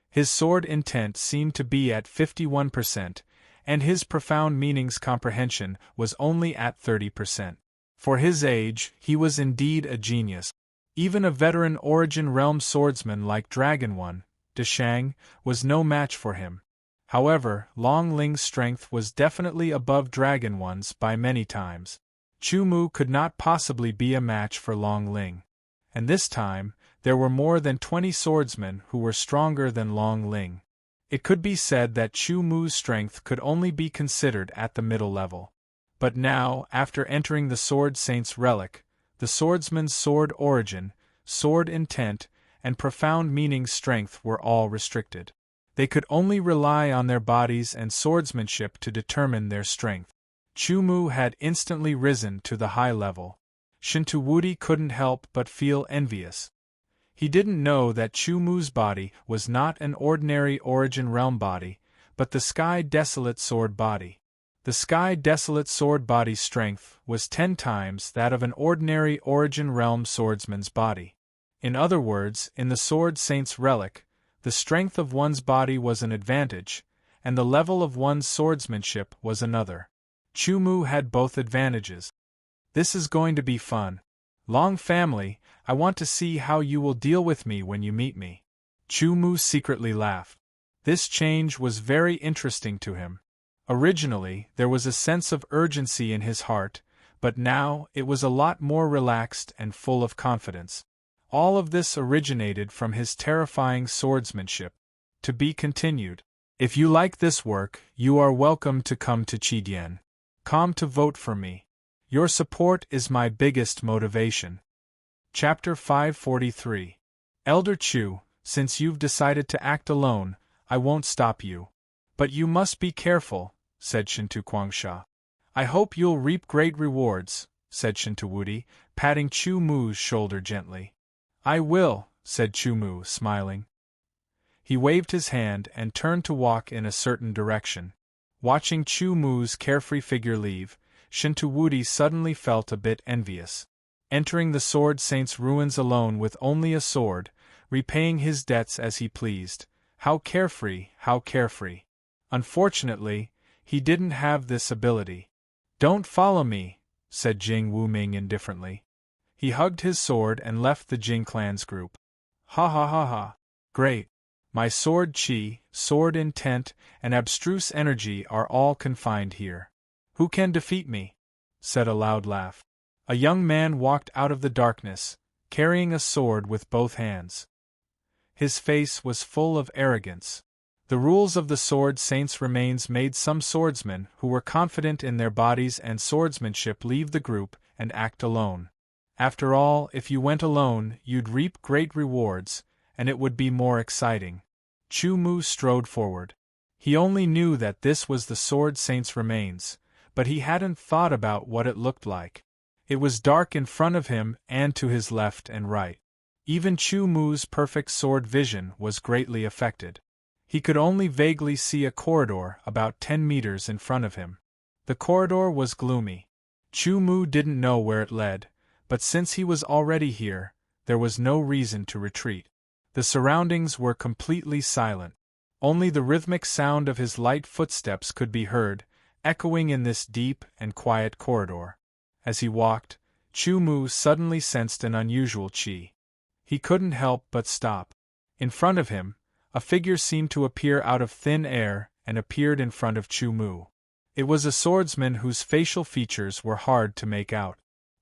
His sword intent seemed to be at 51%, and his profound meanings comprehension was only at 30%. For his age, he was indeed a genius. Even a veteran origin realm swordsman like Dragon One, Deshang, was no match for him. However, Long Ling's strength was definitely above Dragon One's by many times. Chu Mu could not possibly be a match for Long Ling. And this time, there were more than 20 swordsmen who were stronger than Long Ling. It could be said that Chu Mu's strength could only be considered at the middle level. But now, after entering the Sword Saint's relic, the swordsman's sword origin, sword intent, and profound meaning strength were all restricted. They could only rely on their bodies and swordsmanship to determine their strength. Chu Mu had instantly risen to the high level. Shintuwudi couldn't help but feel envious. He didn't know that Chu Mu's body was not an ordinary origin realm body, but the Sky Desolate sword body. The Sky Desolate sword body's strength was 10 times that of an ordinary origin realm swordsman's body. In other words, in the Sword Saint's relic, the strength of one's body was an advantage, and the level of one's swordsmanship was another. Chu Mu had both advantages. This is going to be fun. Long family, I want to see how you will deal with me when you meet me. Chu Mu secretly laughed. This change was very interesting to him. Originally, there was a sense of urgency in his heart, but now it was a lot more relaxed and full of confidence. All of this originated from his terrifying swordsmanship. To be continued. If you like this work, you are welcome to come to Chidian.com to vote for me. Your support is my biggest motivation. Chapter 543. Elder Chu, since you've decided to act alone, I won't stop you. But you must be careful, said Shintu Guangsha. I hope you'll reap great rewards, said Shintuwudi, patting Chu Mu's shoulder gently. I will, said Chu Mu, smiling. He waved his hand and turned to walk in a certain direction. Watching Chu Mu's carefree figure leave, Shintuwudi suddenly felt a bit envious. Entering the Sword Saint's ruins alone with only a sword, repaying his debts as he pleased. How carefree, how carefree. Unfortunately, he didn't have this ability. Don't follow me, said Jing Wuming indifferently. He hugged his sword and left the Jing clan's group. Ha ha ha ha. Great. My sword chi, sword intent, and abstruse energy are all confined here. Who can defeat me? Said a loud laugh. A young man walked out of the darkness, carrying a sword with both hands. His face was full of arrogance. The rules of the Sword Saint's remains made some swordsmen who were confident in their bodies and swordsmanship leave the group and act alone. After all, if you went alone, you'd reap great rewards, and it would be more exciting. Chu Mu strode forward. He only knew that this was the Sword Saint's remains, but he hadn't thought about what it looked like. It was dark in front of him and to his left and right. Even Chu Mu's perfect sword vision was greatly affected. He could only vaguely see a corridor about 10 meters in front of him. The corridor was gloomy. Chu Mu didn't know where it led, but since he was already here, there was no reason to retreat. The surroundings were completely silent. Only the rhythmic sound of his light footsteps could be heard, echoing in this deep and quiet corridor. As he walked, Chu Mu suddenly sensed an unusual qi. He couldn't help but stop. In front of him, a figure seemed to appear out of thin air and appeared in front of Chu Mu. It was a swordsman whose facial features were hard to make out.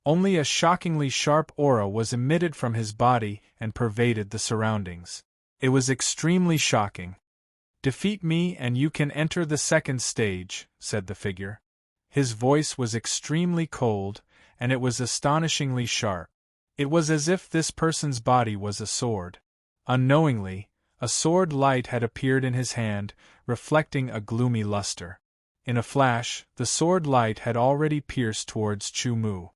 Only a shockingly sharp aura was emitted from his body and pervaded the surroundings. It was extremely shocking. "Defeat me and you can enter the second stage," said the figure. His voice was extremely cold, and it was astonishingly sharp. It was as if this person's body was a sword. Unknowingly, a sword light had appeared in his hand, reflecting a gloomy luster. In a flash, the sword light had already pierced towards Chu Mu.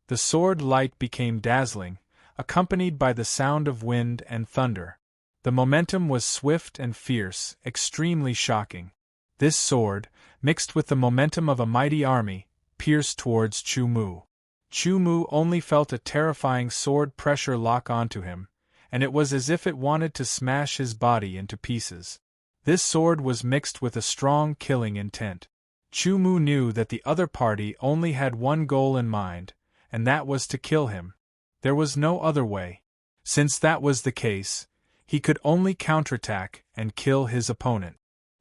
The sword light became dazzling, accompanied by the sound of wind and thunder. The momentum was swift and fierce, extremely shocking. This sword, mixed with the momentum of a mighty army, pierced towards Chu Mu. Chu Mu only felt a terrifying sword pressure lock onto him, and it was as if it wanted to smash his body into pieces. This sword was mixed with a strong killing intent. Chu Mu knew that the other party only had one goal in mind, and that was to kill him. There was no other way. Since that was the case, he could only counterattack and kill his opponent.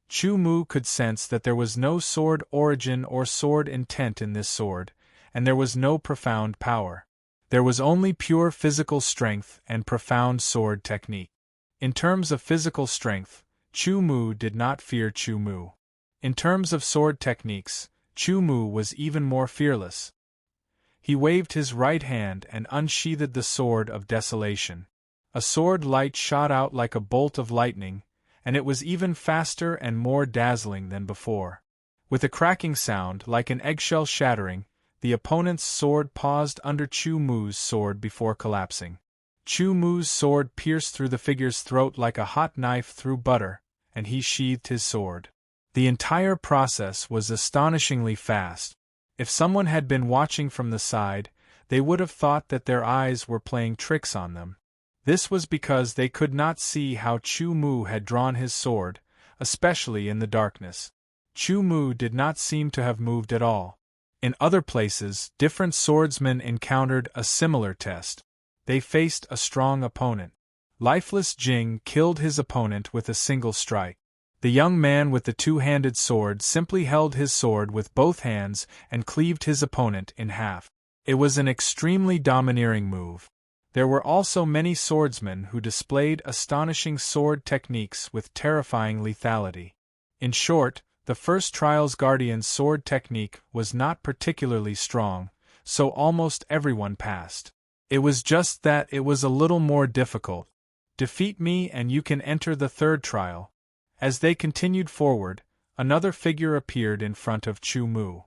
Chu Mu could sense that there was no sword origin or sword intent in this sword, and there was no profound power. There was only pure physical strength and profound sword technique. In terms of physical strength, Chu Mu did not fear Chu Mu. In terms of sword techniques, Chu Mu was even more fearless. He waved his right hand and unsheathed the sword of desolation. A sword light shot out like a bolt of lightning, and it was even faster and more dazzling than before. With a cracking sound like an eggshell shattering, the opponent's sword paused under Chu Mu's sword before collapsing. Chu Mu's sword pierced through the figure's throat like a hot knife through butter, and he sheathed his sword. The entire process was astonishingly fast. If someone had been watching from the side, they would have thought that their eyes were playing tricks on them. This was because they could not see how Chu Mu had drawn his sword, especially in the darkness. Chu Mu did not seem to have moved at all. In other places, different swordsmen encountered a similar test. They faced a strong opponent. Lifeless Jing killed his opponent with a single strike. The young man with the two-handed sword simply held his sword with both hands and cleaved his opponent in half. It was an extremely domineering move. There were also many swordsmen who displayed astonishing sword techniques with terrifying lethality. In short, the first trial's guardian's sword technique was not particularly strong, so almost everyone passed. It was just that it was a little more difficult. "Defeat me and you can enter the third trial." As they continued forward, another figure appeared in front of Chu Mu.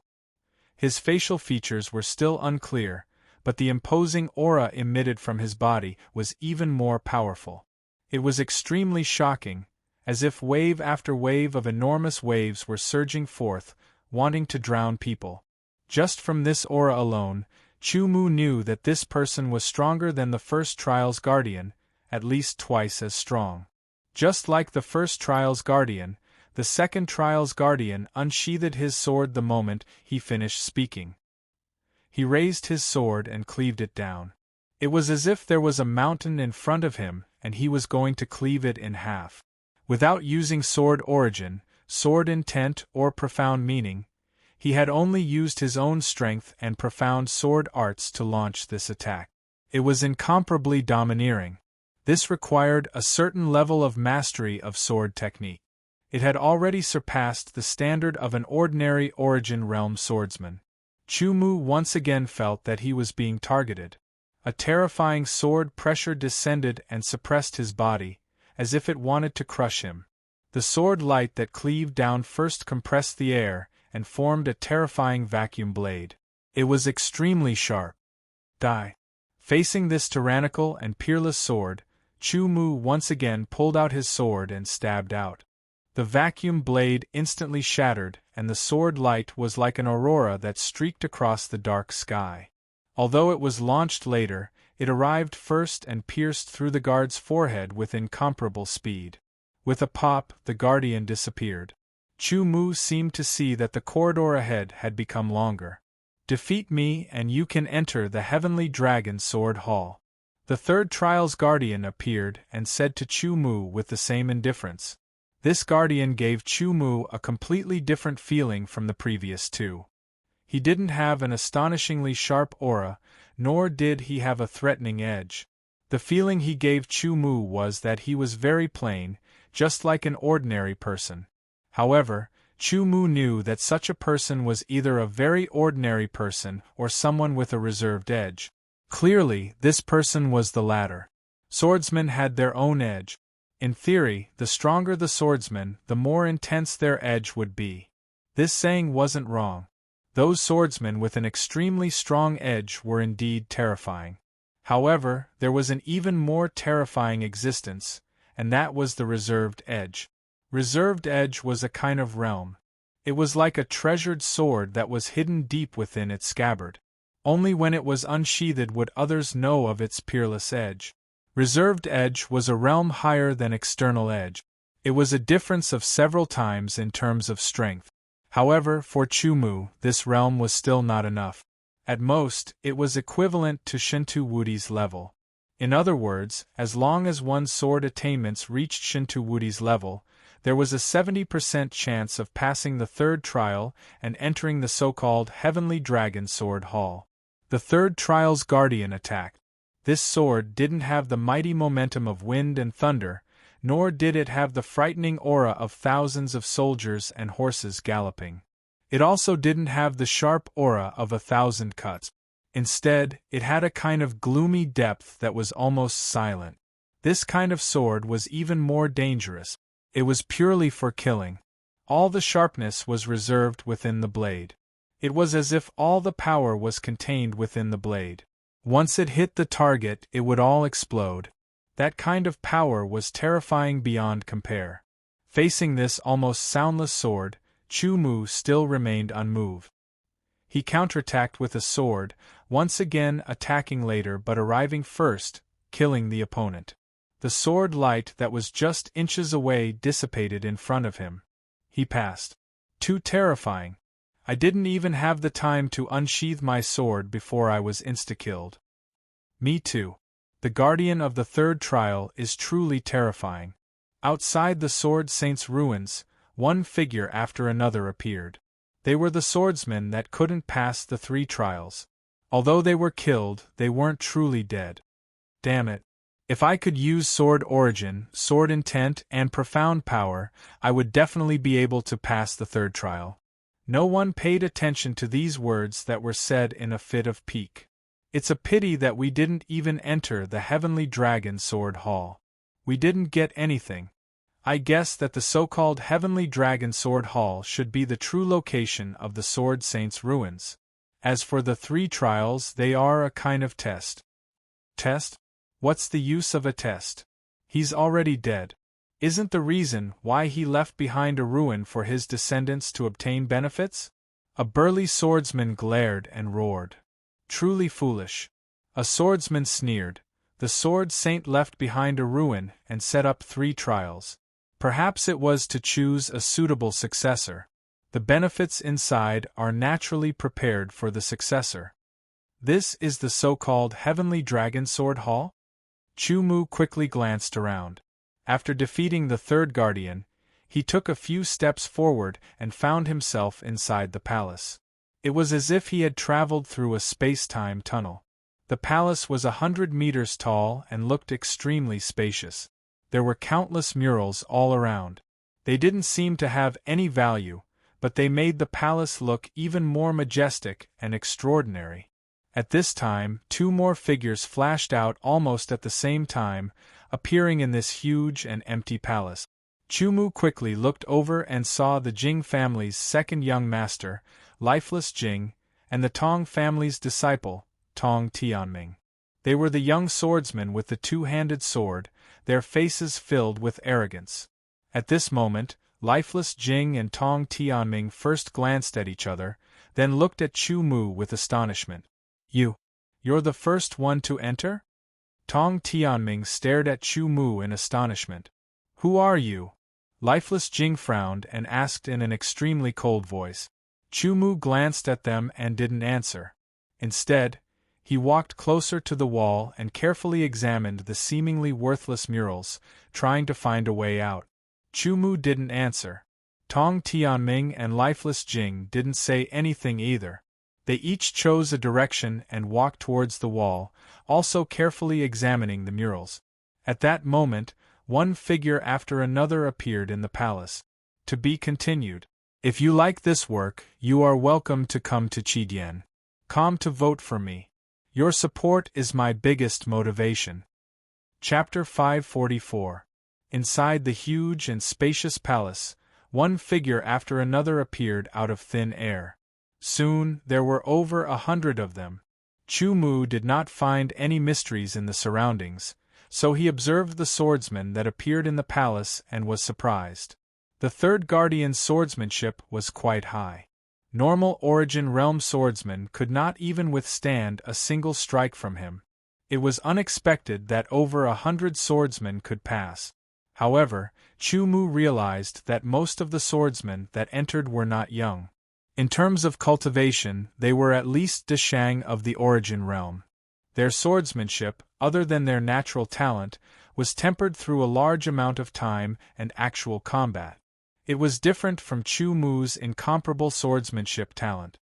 His facial features were still unclear, but the imposing aura emitted from his body was even more powerful. It was extremely shocking, as if wave after wave of enormous waves were surging forth, wanting to drown people. Just from this aura alone, Chu Mu knew that this person was stronger than the first trial's guardian, at least twice as strong. Just like the first trial's guardian, the second trial's guardian unsheathed his sword the moment he finished speaking. He raised his sword and cleaved it down. It was as if there was a mountain in front of him and he was going to cleave it in half. Without using sword origin, sword intent, or profound meaning, he had only used his own strength and profound sword arts to launch this attack. It was incomparably domineering. This required a certain level of mastery of sword technique. It had already surpassed the standard of an ordinary Origin Realm swordsman. Chu-Mu once again felt that he was being targeted. A terrifying sword pressure descended and suppressed his body, as if it wanted to crush him. The sword light that cleaved down first compressed the air and formed a terrifying vacuum blade. It was extremely sharp. Die. Facing this tyrannical and peerless sword, Chu-Mu once again pulled out his sword and stabbed out. The vacuum blade instantly shattered, and the sword light was like an aurora that streaked across the dark sky. Although it was launched later, it arrived first and pierced through the guard's forehead with incomparable speed. With a pop, the guardian disappeared. Chu-Mu seemed to see that the corridor ahead had become longer. Defeat me and you can enter the Heavenly Dragon Sword Hall. The third trial's guardian appeared and said to Chu-Mu with the same indifference. This guardian gave Chu-Mu a completely different feeling from the previous two. He didn't have an astonishingly sharp aura, nor did he have a threatening edge. The feeling he gave Chu-Mu was that he was very plain, just like an ordinary person. However, Chu-Mu knew that such a person was either a very ordinary person or someone with a reserved edge. Clearly, this person was the latter. Swordsmen had their own edge. In theory, the stronger the swordsman, the more intense their edge would be. This saying wasn't wrong. Those swordsmen with an extremely strong edge were indeed terrifying. However, there was an even more terrifying existence, and that was the reserved edge. Reserved edge was a kind of realm. It was like a treasured sword that was hidden deep within its scabbard. Only when it was unsheathed would others know of its peerless edge. Reserved edge was a realm higher than external edge. It was a difference of several times in terms of strength. However, for Chu-Mu, this realm was still not enough. At most, it was equivalent to Shinto Wudi's level. In other words, as long as one's sword attainments reached Shinto Wudi's level, there was a 70% chance of passing the third trial and entering the so-called Heavenly Dragon Sword Hall. The third trial's guardian attacked. This sword didn't have the mighty momentum of wind and thunder, nor did it have the frightening aura of thousands of soldiers and horses galloping. It also didn't have the sharp aura of 1,000 cuts. Instead, it had a kind of gloomy depth that was almost silent. This kind of sword was even more dangerous. It was purely for killing. All the sharpness was reserved within the blade. It was as if all the power was contained within the blade. Once it hit the target, it would all explode. That kind of power was terrifying beyond compare. Facing this almost soundless sword, Chu-Mu still remained unmoved. He counterattacked with a sword, once again attacking later but arriving first, killing the opponent. The sword light that was just inches away dissipated in front of him. He passed. Too terrifying. I didn't even have the time to unsheath my sword before I was insta-killed. Me too. The guardian of the third trial is truly terrifying. Outside the Sword Saint's ruins, one figure after another appeared. They were the swordsmen that couldn't pass the 3 trials. Although they were killed, they weren't truly dead. Damn it. If I could use sword origin, sword intent, and profound power, I would definitely be able to pass the third trial. No one paid attention to these words that were said in a fit of pique. It's a pity that we didn't even enter the Heavenly Dragon Sword Hall. We didn't get anything. I guess that the so-called Heavenly Dragon Sword Hall should be the true location of the Sword Saint's ruins. As for the 3 trials, they are a kind of test. Test? What's the use of a test? He's already dead. Isn't the reason why he left behind a ruin for his descendants to obtain benefits? A burly swordsman glared and roared. Truly foolish. A swordsman sneered. The Sword Saint left behind a ruin and set up 3 trials. Perhaps it was to choose a suitable successor. The benefits inside are naturally prepared for the successor. This is the so-called Heavenly Dragon Sword Hall? Chu-Mu quickly glanced around. After defeating the third guardian, he took a few steps forward and found himself inside the palace. It was as if he had traveled through a space-time tunnel. The palace was 100 meters tall and looked extremely spacious. There were countless murals all around. They didn't seem to have any value, but they made the palace look even more majestic and extraordinary. At this time, two more figures flashed out almost at the same time, appearing in this huge and empty palace. Chumu quickly looked over and saw the Jing family's second young master, lifeless Jing, and the Tong family's disciple, Tong Tianming. They were the young swordsmen with the two-handed sword, their faces filled with arrogance. At this moment, lifeless Jing and Tong Tianming first glanced at each other, then looked at Chu Mu with astonishment. You're the first one to enter? Tong Tianming stared at Chu Mu in astonishment. Who are you? Lifeless Jing frowned and asked in an extremely cold voice. Chu Mu glanced at them and didn't answer. Instead, he walked closer to the wall and carefully examined the seemingly worthless murals, trying to find a way out. Chu Mu didn't answer. Tong Tianming and lifeless Jing didn't say anything either. They each chose a direction and walked towards the wall, also carefully examining the murals. At that moment, one figure after another appeared in the palace. To be continued. If you like this work, you are welcome to come to Qidian. Come to vote for me. Your support is my biggest motivation. Chapter 544. Inside the huge and spacious palace, one figure after another appeared out of thin air. Soon, there were over 100 of them. Chu Mu did not find any mysteries in the surroundings, so he observed the swordsman that appeared in the palace and was surprised. The third guardian's swordsmanship was quite high. Normal Origin Realm swordsmen could not even withstand a single strike from him. It was unexpected that over 100 swordsmen could pass. However, Chu Mu realized that most of the swordsmen that entered were not young. In terms of cultivation, they were at least Deshang of the Origin Realm. Their swordsmanship, other than their natural talent, was tempered through a large amount of time and actual combat. It was different from Chu Mu's incomparable swordsmanship talent.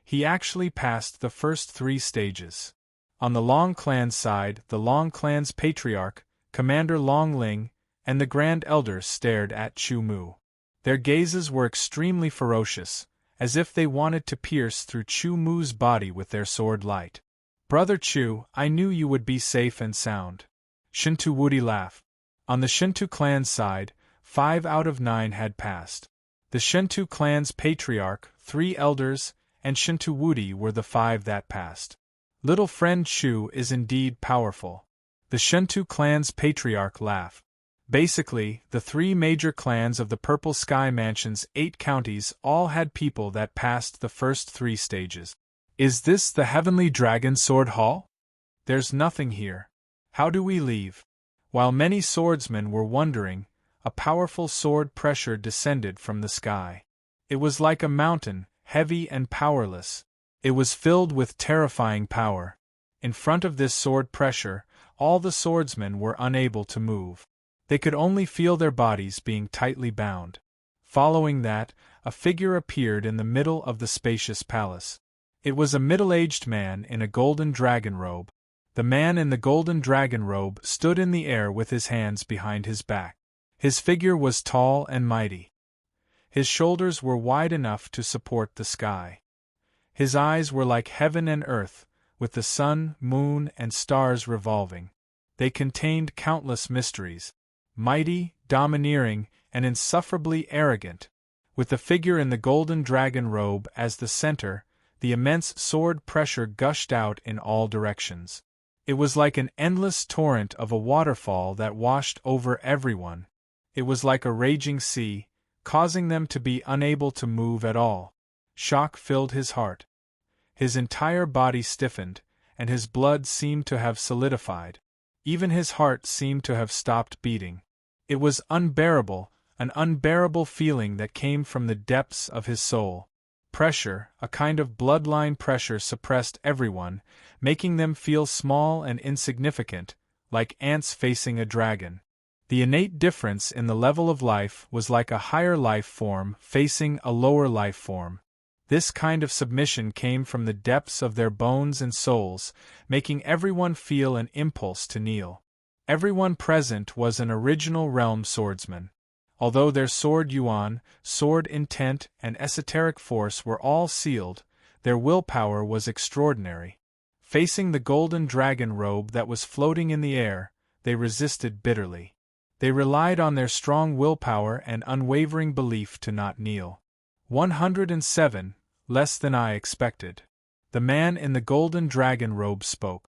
He actually passed the first 3 stages. On the Long clan's side, the Long clan's patriarch, Commander Long Ling, and the Grand Elders stared at Chu Mu. Their gazes were extremely ferocious, as if they wanted to pierce through Chu Mu's body with their sword light. Brother Chu, I knew you would be safe and sound. Shintu Wudi laughed. On the Shintu clan's side, 5 out of 9 had passed. The Shintu clan's patriarch, 3 elders, and Shintu Wudi were the 5 that passed. Little friend Chu is indeed powerful. The Shintu clan's patriarch laughed. Basically, the 3 major clans of the Purple Sky Mansion's 8 counties all had people that passed the first 3 stages. Is this the Heavenly Dragon Sword Hall? There's nothing here. How do we leave? While many swordsmen were wondering, a powerful sword pressure descended from the sky. It was like a mountain, heavy and powerless. It was filled with terrifying power. In front of this sword pressure, all the swordsmen were unable to move. They could only feel their bodies being tightly bound. Following that, a figure appeared in the middle of the spacious palace. It was a middle-aged man in a golden dragon robe. The man in the golden dragon robe stood in the air with his hands behind his back. His figure was tall and mighty. His shoulders were wide enough to support the sky. His eyes were like heaven and earth, with the sun, moon, and stars revolving. They contained countless mysteries. Mighty, domineering, and insufferably arrogant. With the figure in the golden dragon robe as the center, the immense sword pressure gushed out in all directions. It was like an endless torrent of a waterfall that washed over everyone. It was like a raging sea, causing them to be unable to move at all. Shock filled his heart. His entire body stiffened, and his blood seemed to have solidified. Even his heart seemed to have stopped beating. It was unbearable, an unbearable feeling that came from the depths of his soul. Pressure, a kind of bloodline pressure, suppressed everyone, making them feel small and insignificant, like ants facing a dragon. The innate difference in the level of life was like a higher life form facing a lower life form. This kind of submission came from the depths of their bones and souls, making everyone feel an impulse to kneel. Everyone present was an original realm swordsman. Although their sword yuan, sword intent, and esoteric force were all sealed, their willpower was extraordinary. Facing the golden dragon robe that was floating in the air, they resisted bitterly. They relied on their strong willpower and unwavering belief to not kneel. 107, less than I expected. The man in the golden dragon robe spoke.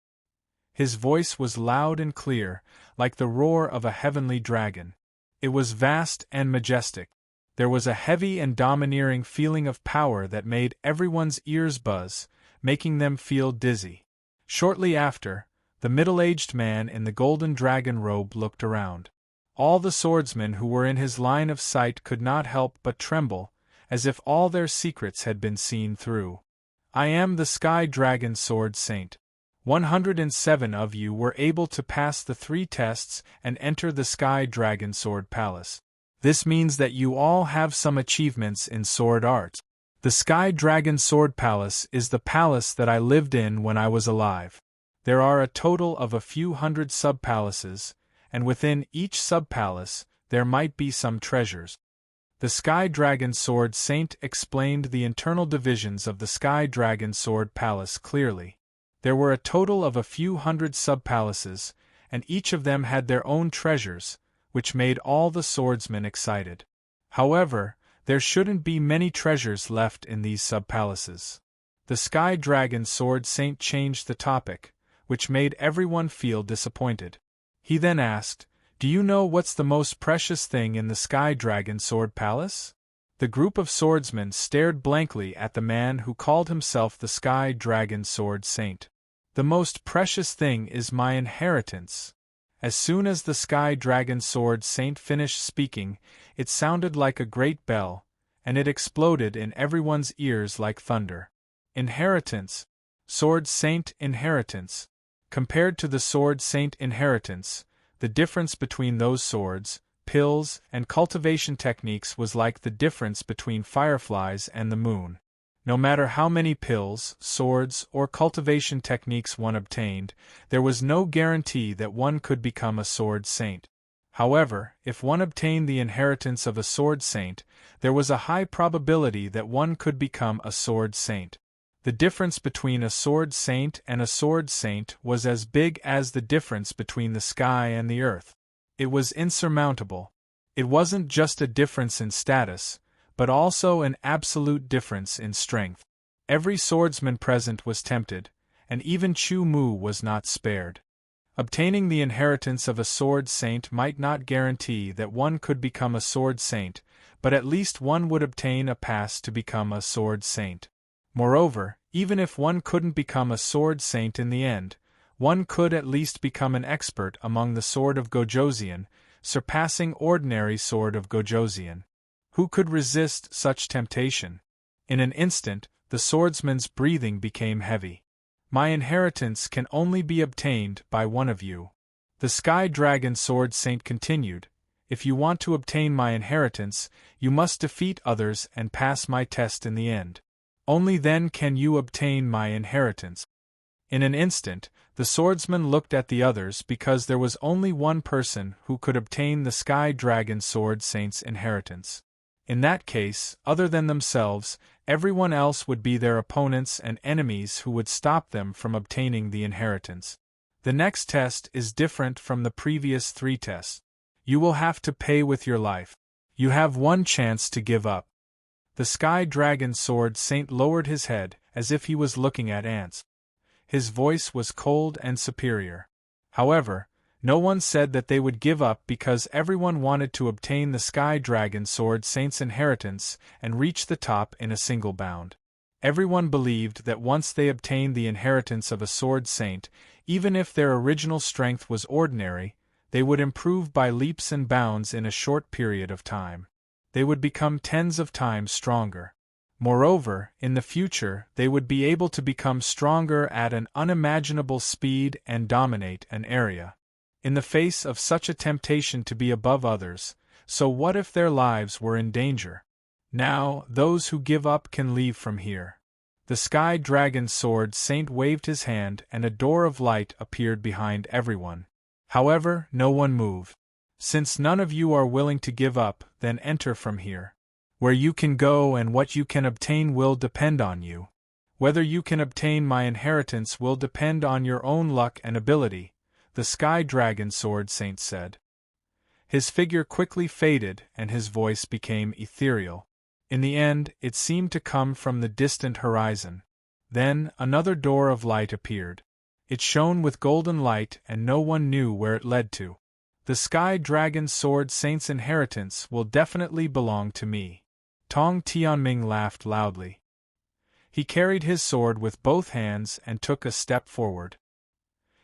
His voice was loud and clear, like the roar of a heavenly dragon. It was vast and majestic. There was a heavy and domineering feeling of power that made everyone's ears buzz, making them feel dizzy. Shortly after, the middle-aged man in the golden dragon robe looked around. All the swordsmen who were in his line of sight could not help but tremble, as if all their secrets had been seen through. I am the Sky Dragon Sword Saint. 107 of you were able to pass the 3 tests and enter the Sky Dragon Sword Palace. This means that you all have some achievements in sword art. The Sky Dragon Sword Palace is the palace that I lived in when I was alive. There are a total of a few hundred sub-palaces, and within each sub-palace, there might be some treasures. The Sky Dragon Sword Saint explained the internal divisions of the Sky Dragon Sword Palace clearly. There were a total of a few hundred sub-palaces, and each of them had their own treasures, which made all the swordsmen excited. However, there shouldn't be many treasures left in these sub-palaces. The Sky Dragon Sword Saint changed the topic, which made everyone feel disappointed. He then asked, "Do you know what's the most precious thing in the Sky Dragon Sword Palace?" The group of swordsmen stared blankly at the man who called himself the Sky Dragon Sword Saint. "The most precious thing is my inheritance." As soon as the Sky Dragon Sword Saint finished speaking, it sounded like a great bell, and it exploded in everyone's ears like thunder. Inheritance. Sword Saint inheritance. Compared to the Sword Saint inheritance, the difference between those swords, pills, and cultivation techniques was like the difference between fireflies and the moon. No matter how many pills, swords, or cultivation techniques one obtained, there was no guarantee that one could become a Sword Saint. However, if one obtained the inheritance of a Sword Saint, there was a high probability that one could become a Sword Saint. The difference between a Sword Saint and a Sword Saint was as big as the difference between the sky and the earth. It was insurmountable. It wasn't just a difference in status, but also an absolute difference in strength. Every swordsman present was tempted, and even Chu Mu was not spared. Obtaining the inheritance of a Sword Saint might not guarantee that one could become a Sword Saint, but at least one would obtain a pass to become a Sword Saint. Moreover, even if one couldn't become a Sword Saint in the end, one could at least become an expert among the Sword of Gojoseon, surpassing ordinary Sword of Gojoseon. Who could resist such temptation? In an instant, the swordsman's breathing became heavy. My inheritance can only be obtained by one of you. The Sky Dragon Sword Saint continued, "If you want to obtain my inheritance, you must defeat others and pass my test in the end. Only then can you obtain my inheritance." In an instant, the swordsman looked at the others because there was only one person who could obtain the Sky Dragon Sword Saint's inheritance. In that case, other than themselves, everyone else would be their opponents and enemies who would stop them from obtaining the inheritance. The next test is different from the previous 3 tests. You will have to pay with your life. You have one chance to give up. The Sky Dragon Sword Saint lowered his head, as if he was looking at ants. His voice was cold and superior. However, no one said that they would give up because everyone wanted to obtain the Sky Dragon Sword Saint's inheritance and reach the top in a single bound. Everyone believed that once they obtained the inheritance of a Sword Saint, even if their original strength was ordinary, they would improve by leaps and bounds in a short period of time. They would become tens of times stronger. Moreover, in the future, they would be able to become stronger at an unimaginable speed and dominate an area. In the face of such a temptation to be above others, so what if their lives were in danger? Now, those who give up can leave from here. The Sky Dragon Sword Saint waved his hand and a door of light appeared behind everyone. However, no one moved. Since none of you are willing to give up, then enter from here. Where you can go and what you can obtain will depend on you. Whether you can obtain my inheritance will depend on your own luck and ability, the Sky Dragon Sword Saint said. His figure quickly faded and his voice became ethereal. In the end, it seemed to come from the distant horizon. Then, another door of light appeared. It shone with golden light and no one knew where it led to. The Sky Dragon Sword Saint's inheritance will definitely belong to me. Tong Tianming laughed loudly. He carried his sword with both hands and took a step forward.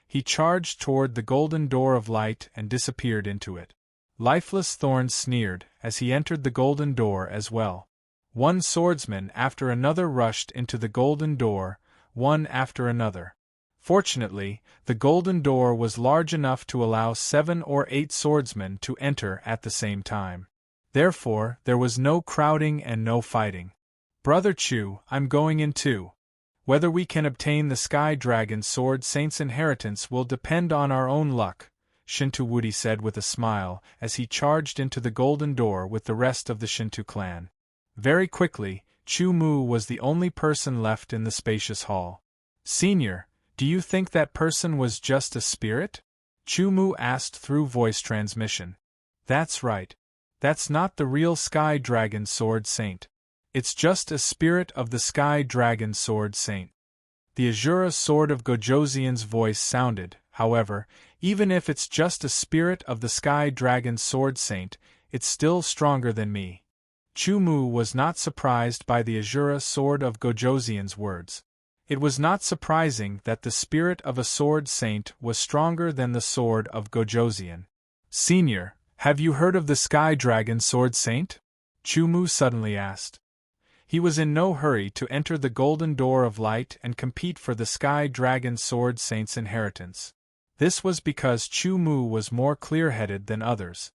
He charged toward the golden door of light and disappeared into it. Lifeless Thorns sneered as he entered the golden door as well. One swordsman after another rushed into the golden door, one after another. Fortunately, the golden door was large enough to allow 7 or 8 swordsmen to enter at the same time. Therefore, there was no crowding and no fighting. Brother Chu, I'm going in too. Whether we can obtain the Sky Dragon Sword Saint's inheritance will depend on our own luck, Shinto Wudi said with a smile as he charged into the golden door with the rest of the Shinto clan. Very quickly, Chu Mu was the only person left in the spacious hall. Senior, do you think that person was just a spirit? Chu Mu asked through voice transmission. That's right. That's not the real Sky Dragon Sword Saint. It's just a spirit of the Sky Dragon Sword Saint. The Azura Sword of Gojoseon's voice sounded, however, even if it's just a spirit of the Sky Dragon Sword Saint, it's still stronger than me. Chu Mu was not surprised by the Azura Sword of Gojoseon's words. It was not surprising that the spirit of a sword saint was stronger than the sword of Gojoseon. Senior, have you heard of the Sky Dragon Sword Saint? Chu Mu suddenly asked. He was in no hurry to enter the golden door of light and compete for the Sky Dragon Sword Saint's inheritance. This was because Chu Mu was more clear-headed than others.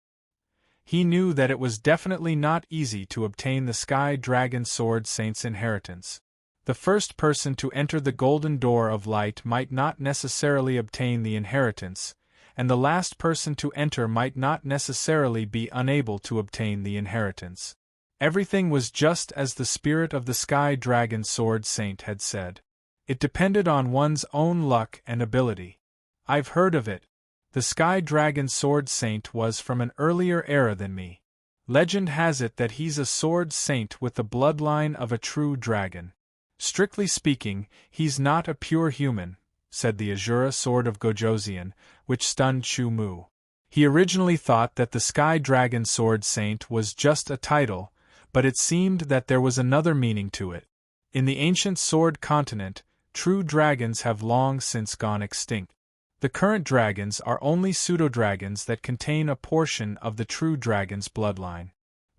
He knew that it was definitely not easy to obtain the Sky Dragon Sword Saint's inheritance. The first person to enter the golden door of light might not necessarily obtain the inheritance, and the last person to enter might not necessarily be unable to obtain the inheritance. Everything was just as the spirit of the Sky Dragon Sword Saint had said. It depended on one's own luck and ability. I've heard of it. The Sky Dragon Sword Saint was from an earlier era than me. Legend has it that he's a sword saint with the bloodline of a true dragon. Strictly speaking, he's not a pure human, said the Azura Sword of Gojoseon, which stunned Chu Mu. He originally thought that the Sky Dragon Sword Saint was just a title, but it seemed that there was another meaning to it. In the ancient Sword Continent, true dragons have long since gone extinct. The current dragons are only pseudo-dragons that contain a portion of the true dragon's bloodline.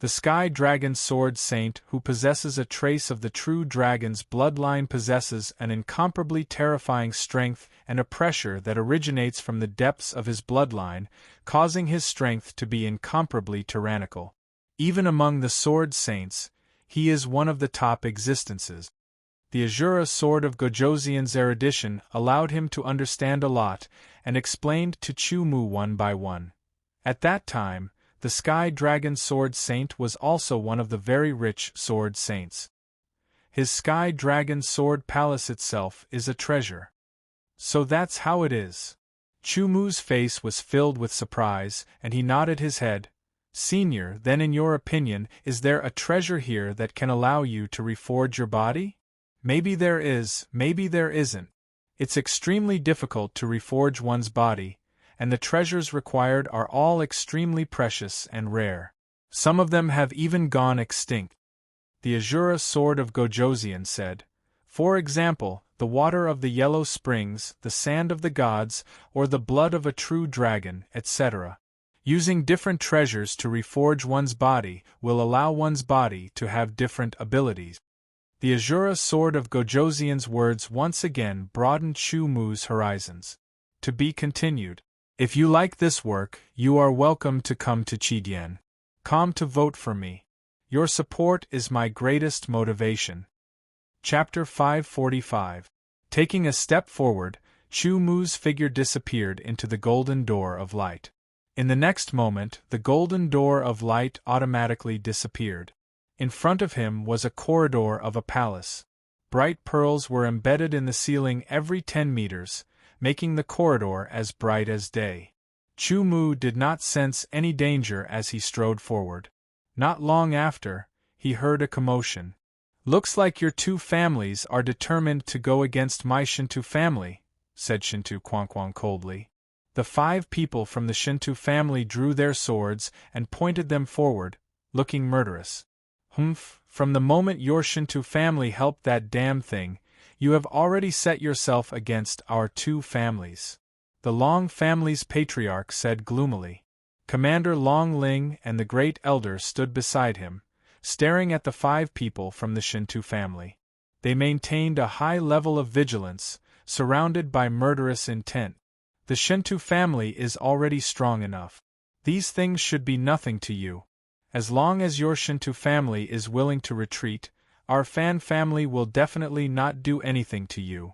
The Sky Dragon Sword Saint who possesses a trace of the true dragon's bloodline possesses an incomparably terrifying strength and a pressure that originates from the depths of his bloodline, causing his strength to be incomparably tyrannical. Even among the Sword Saints, he is one of the top existences. The Azura Sword of Gojoseon's erudition allowed him to understand a lot and explained to Chu Mu one by one. At that time, the Sky Dragon Sword Saint was also one of the very rich Sword Saints. His Sky Dragon Sword Palace itself is a treasure. So that's how it is. Chu Mu's face was filled with surprise, and he nodded his head. Senior, then in your opinion, is there a treasure here that can allow you to reforge your body? Maybe there is, maybe there isn't. It's extremely difficult to reforge one's body, and the treasures required are all extremely precious and rare. Some of them have even gone extinct. The Azura Sword of Gojoseon said. For example, the water of the yellow springs, the sand of the gods, or the blood of a true dragon, etc. Using different treasures to reforge one's body will allow one's body to have different abilities. The Azura Sword of Gojoseon's words once again broadened Chu Mu's horizons. To be continued. If you like this work, you are welcome to come to Chidian. Come to vote for me. Your support is my greatest motivation. Chapter 545. Taking a step forward, Chu Mu's figure disappeared into the golden door of light. In the next moment, the golden door of light automatically disappeared. In front of him was a corridor of a palace. Bright pearls were embedded in the ceiling every 10 meters, making the corridor as bright as day. Chu Mu did not sense any danger as he strode forward. Not long after, he heard a commotion. "Looks like your two families are determined to go against my Shinto family," said Shinto Quanquan coldly. The 5 people from the Shinto family drew their swords and pointed them forward, looking murderous. "Humph, from the moment your Shinto family helped that damn thing, you have already set yourself against our 2 families," the Long family's patriarch said gloomily. Commander Long Ling and the Great Elder stood beside him, staring at the 5 people from the Shinto family. They maintained a high level of vigilance, surrounded by murderous intent. "The Shinto family is already strong enough. These things should be nothing to you. As long as your Shinto family is willing to retreat, our Fan family will definitely not do anything to you."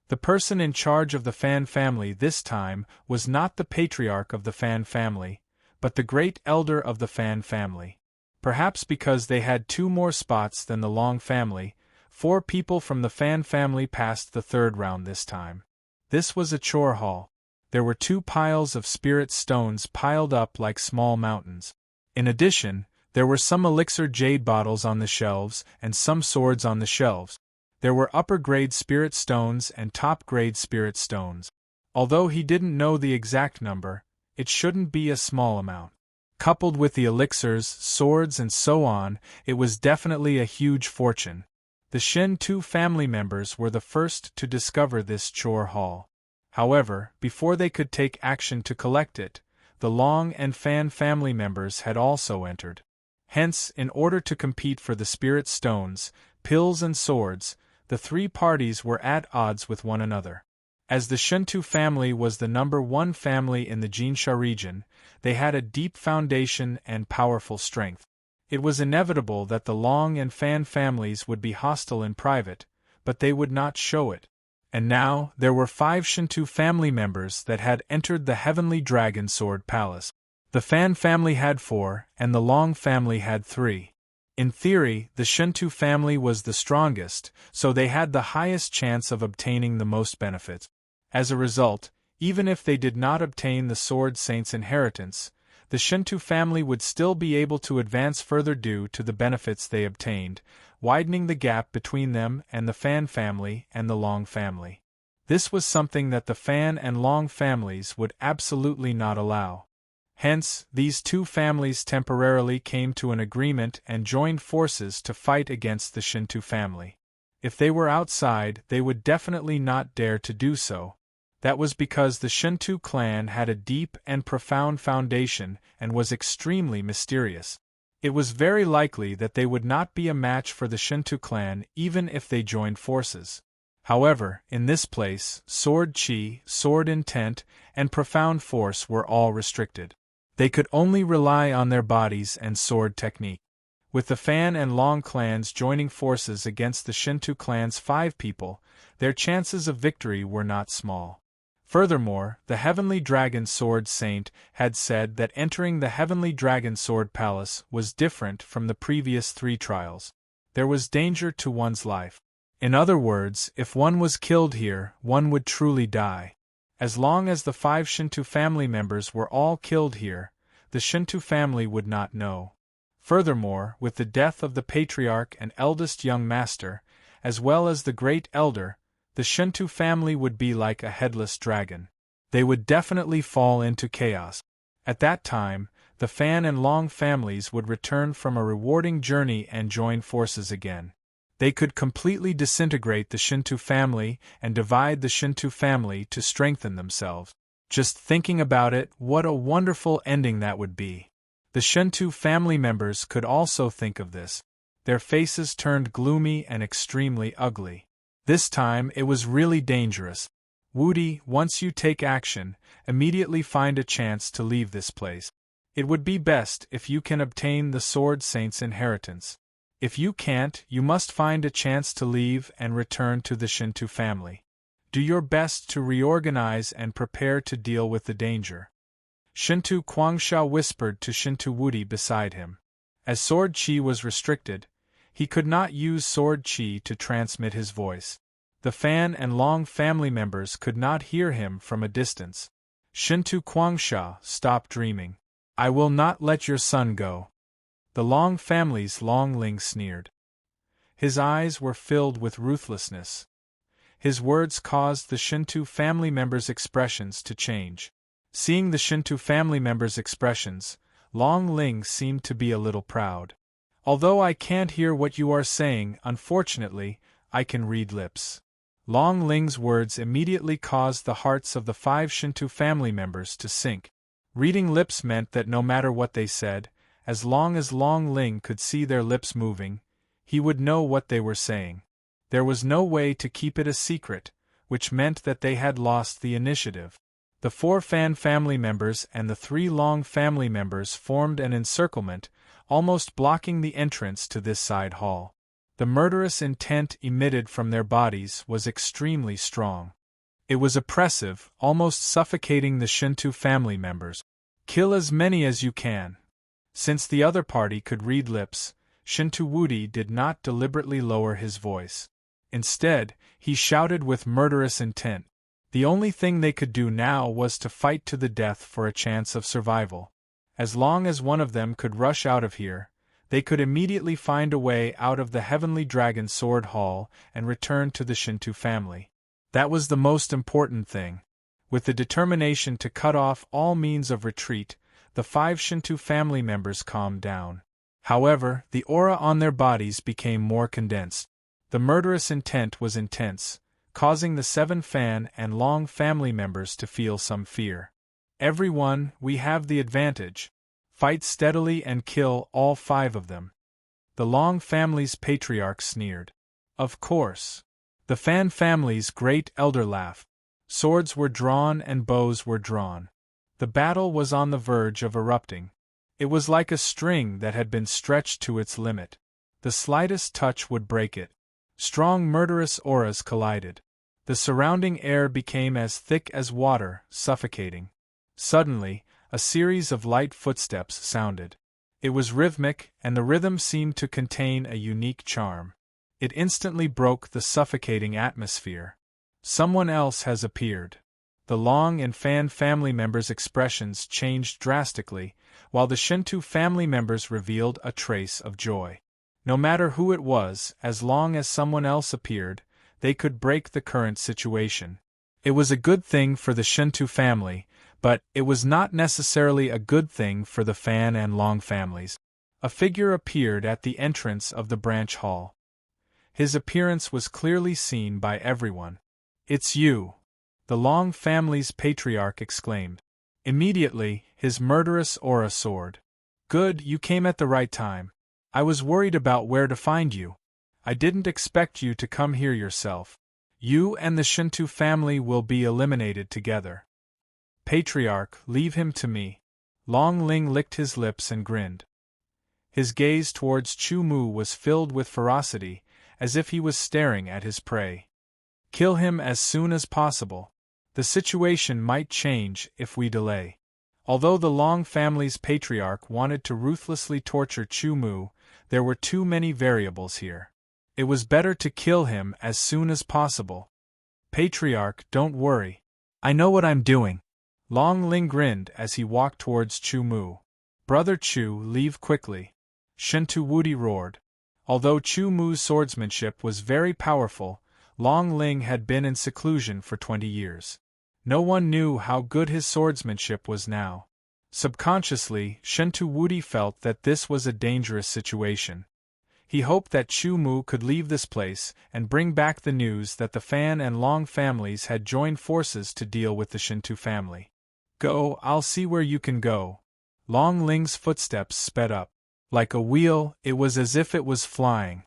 The person in charge of the Fan family this time was not the patriarch of the Fan family, but the Great Elder of the Fan family. Perhaps because they had 2 more spots than the Long family, 4 people from the Fan family passed the 3rd round this time. This was a chore hall. There were 2 piles of spirit stones piled up like small mountains. In addition, there were some elixir jade bottles on the shelves and some swords on the shelves. There were upper-grade spirit stones and top-grade spirit stones. Although he didn't know the exact number, it shouldn't be a small amount. Coupled with the elixirs, swords and so on, it was definitely a huge fortune. The Shin-Tu family members were the first to discover this chore hall. However, before they could take action to collect it, the Long and Fan family members had also entered. Hence, in order to compete for the spirit stones, pills and swords, the 3 parties were at odds with one another. As the Shinto family was the number 1 family in the Jinsha region, they had a deep foundation and powerful strength. It was inevitable that the Long and Fan families would be hostile in private, but they would not show it. And now, there were 5 Shinto family members that had entered the Heavenly Dragon Sword Palace. The Fan family had 4, and the Long family had 3. In theory, the Shinto family was the strongest, so they had the highest chance of obtaining the most benefits. As a result, even if they did not obtain the Sword Saint's inheritance, the Shinto family would still be able to advance further due to the benefits they obtained, widening the gap between them and the Fan family and the Long family. This was something that the Fan and Long families would absolutely not allow. Hence, these 2 families temporarily came to an agreement and joined forces to fight against the Shinto family. If they were outside, they would definitely not dare to do so. That was because the Shinto clan had a deep and profound foundation and was extremely mysterious. It was very likely that they would not be a match for the Shinto clan even if they joined forces. However, in this place, sword chi, sword intent, and profound force were all restricted. They could only rely on their bodies and sword technique. With the Fan and Long clans joining forces against the Shinto clan's 5 people, their chances of victory were not small. Furthermore, the Heavenly Dragon Sword Saint had said that entering the Heavenly Dragon Sword Palace was different from the previous 3 trials. There was danger to one's life. In other words, if one was killed here, one would truly die. As long as the 5 Shinto family members were all killed here, the Shinto family would not know. Furthermore, with the death of the patriarch and eldest young master, as well as the Great Elder, the Shinto family would be like a headless dragon. They would definitely fall into chaos. At that time, the Fan and Long families would return from a rewarding journey and join forces again. They could completely disintegrate the Shinto family and divide the Shinto family to strengthen themselves. Just thinking about it, what a wonderful ending that would be. The Shinto family members could also think of this. Their faces turned gloomy and extremely ugly. This time it was really dangerous. Woody, once you take action, immediately find a chance to leave this place. It would be best if you can obtain the Sword Saint's inheritance. If you can't, you must find a chance to leave and return to the Shinto family. Do your best to reorganize and prepare to deal with the danger. Shintu Kwangsha whispered to Shintu Wudi beside him. As sword chi was restricted, he could not use sword chi to transmit his voice. The Fan and Long family members could not hear him from a distance. Shintu Kwangsha, stop dreaming. I will not let your son go. The Long family's Long Ling sneered. His eyes were filled with ruthlessness. His words caused the Shintu family members' expressions to change. Seeing the Shintu family members' expressions, Long Ling seemed to be a little proud. Although I can't hear what you are saying, unfortunately, I can read lips. Long Ling's words immediately caused the hearts of the 5 Shintu family members to sink. Reading lips meant that no matter what they said, as long as Long Ling could see their lips moving, he would know what they were saying. There was no way to keep it a secret, which meant that they had lost the initiative. The 4 Fan family members and the 3 Long family members formed an encirclement, almost blocking the entrance to this side hall. The murderous intent emitted from their bodies was extremely strong. It was oppressive, almost suffocating the Shintu family members. Kill as many as you can. Since the other party could read lips, Shintu Wudi did not deliberately lower his voice. Instead, he shouted with murderous intent. The only thing they could do now was to fight to the death for a chance of survival. As long as one of them could rush out of here, they could immediately find a way out of the Heavenly Dragon Sword Hall and return to the Shintu family. That was the most important thing. With the determination to cut off all means of retreat, the 5 Shintu family members calmed down. However, the aura on their bodies became more condensed. The murderous intent was intense, causing the 7 Fan and Long family members to feel some fear. Everyone, we have the advantage. Fight steadily and kill all 5 of them. The Long family's patriarch sneered. Of course. The Fan family's great elder laughed. Swords were drawn and bows were drawn. The battle was on the verge of erupting. It was like a string that had been stretched to its limit. The slightest touch would break it. Strong murderous auras collided. The surrounding air became as thick as water, suffocating. Suddenly, a series of light footsteps sounded. It was rhythmic, and the rhythm seemed to contain a unique charm. It instantly broke the suffocating atmosphere. Someone else has appeared. The Long and Fan family members' expressions changed drastically, while the Shintu family members revealed a trace of joy. No matter who it was, as long as someone else appeared, they could break the current situation. It was a good thing for the Shintu family, but it was not necessarily a good thing for the Fan and Long families. A figure appeared at the entrance of the branch hall. His appearance was clearly seen by everyone. It's you! The Long family's patriarch exclaimed. Immediately, his murderous aura soared. Good, you came at the right time. I was worried about where to find you. I didn't expect you to come here yourself. You and the Shintu family will be eliminated together. Patriarch, leave him to me. Long Ling licked his lips and grinned. His gaze towards Chu Mu was filled with ferocity, as if he was staring at his prey. Kill him as soon as possible. The situation might change if we delay. Although the Long family's patriarch wanted to ruthlessly torture Chu Mu, there were too many variables here. It was better to kill him as soon as possible. Patriarch, don't worry. I know what I'm doing. Long Ling grinned as he walked towards Chu Mu. Brother Chu, leave quickly. Shintu Wudi roared. Although Chu Mu's swordsmanship was very powerful, Long Ling had been in seclusion for 20 years. No one knew how good his swordsmanship was now. Subconsciously, Shintu Wudi felt that this was a dangerous situation. He hoped that Chu Mu could leave this place and bring back the news that the Fan and Long families had joined forces to deal with the Shintu family. Go, I'll see where you can go. Long Ling's footsteps sped up. Like a wheel, it was as if it was flying.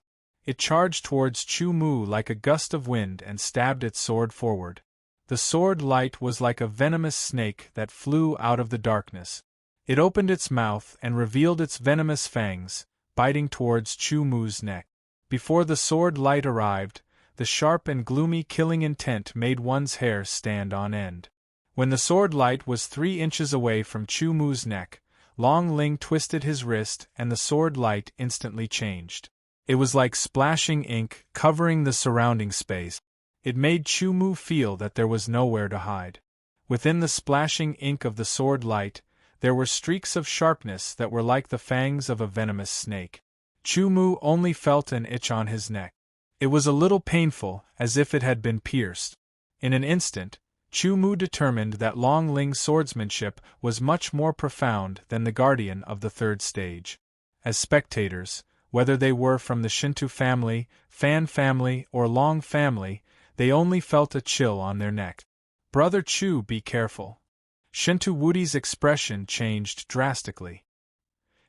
It charged towards Chu Mu like a gust of wind and stabbed its sword forward. The sword light was like a venomous snake that flew out of the darkness. It opened its mouth and revealed its venomous fangs, biting towards Chu Mu's neck. Before the sword light arrived, the sharp and gloomy killing intent made one's hair stand on end. When the sword light was 3 inches away from Chu Mu's neck, Long Ling twisted his wrist and the sword light instantly changed. It was like splashing ink covering the surrounding space. It made Chu Mu feel that there was nowhere to hide. Within the splashing ink of the sword light, there were streaks of sharpness that were like the fangs of a venomous snake. Chu Mu only felt an itch on his neck. It was a little painful, as if it had been pierced. In an instant, Chu Mu determined that Long Ling's swordsmanship was much more profound than the guardian of the third stage. As spectators, whether they were from the Shinto family, Fan family, or Long family, they only felt a chill on their neck. "Brother Chu, be careful." Shinto Woody's expression changed drastically.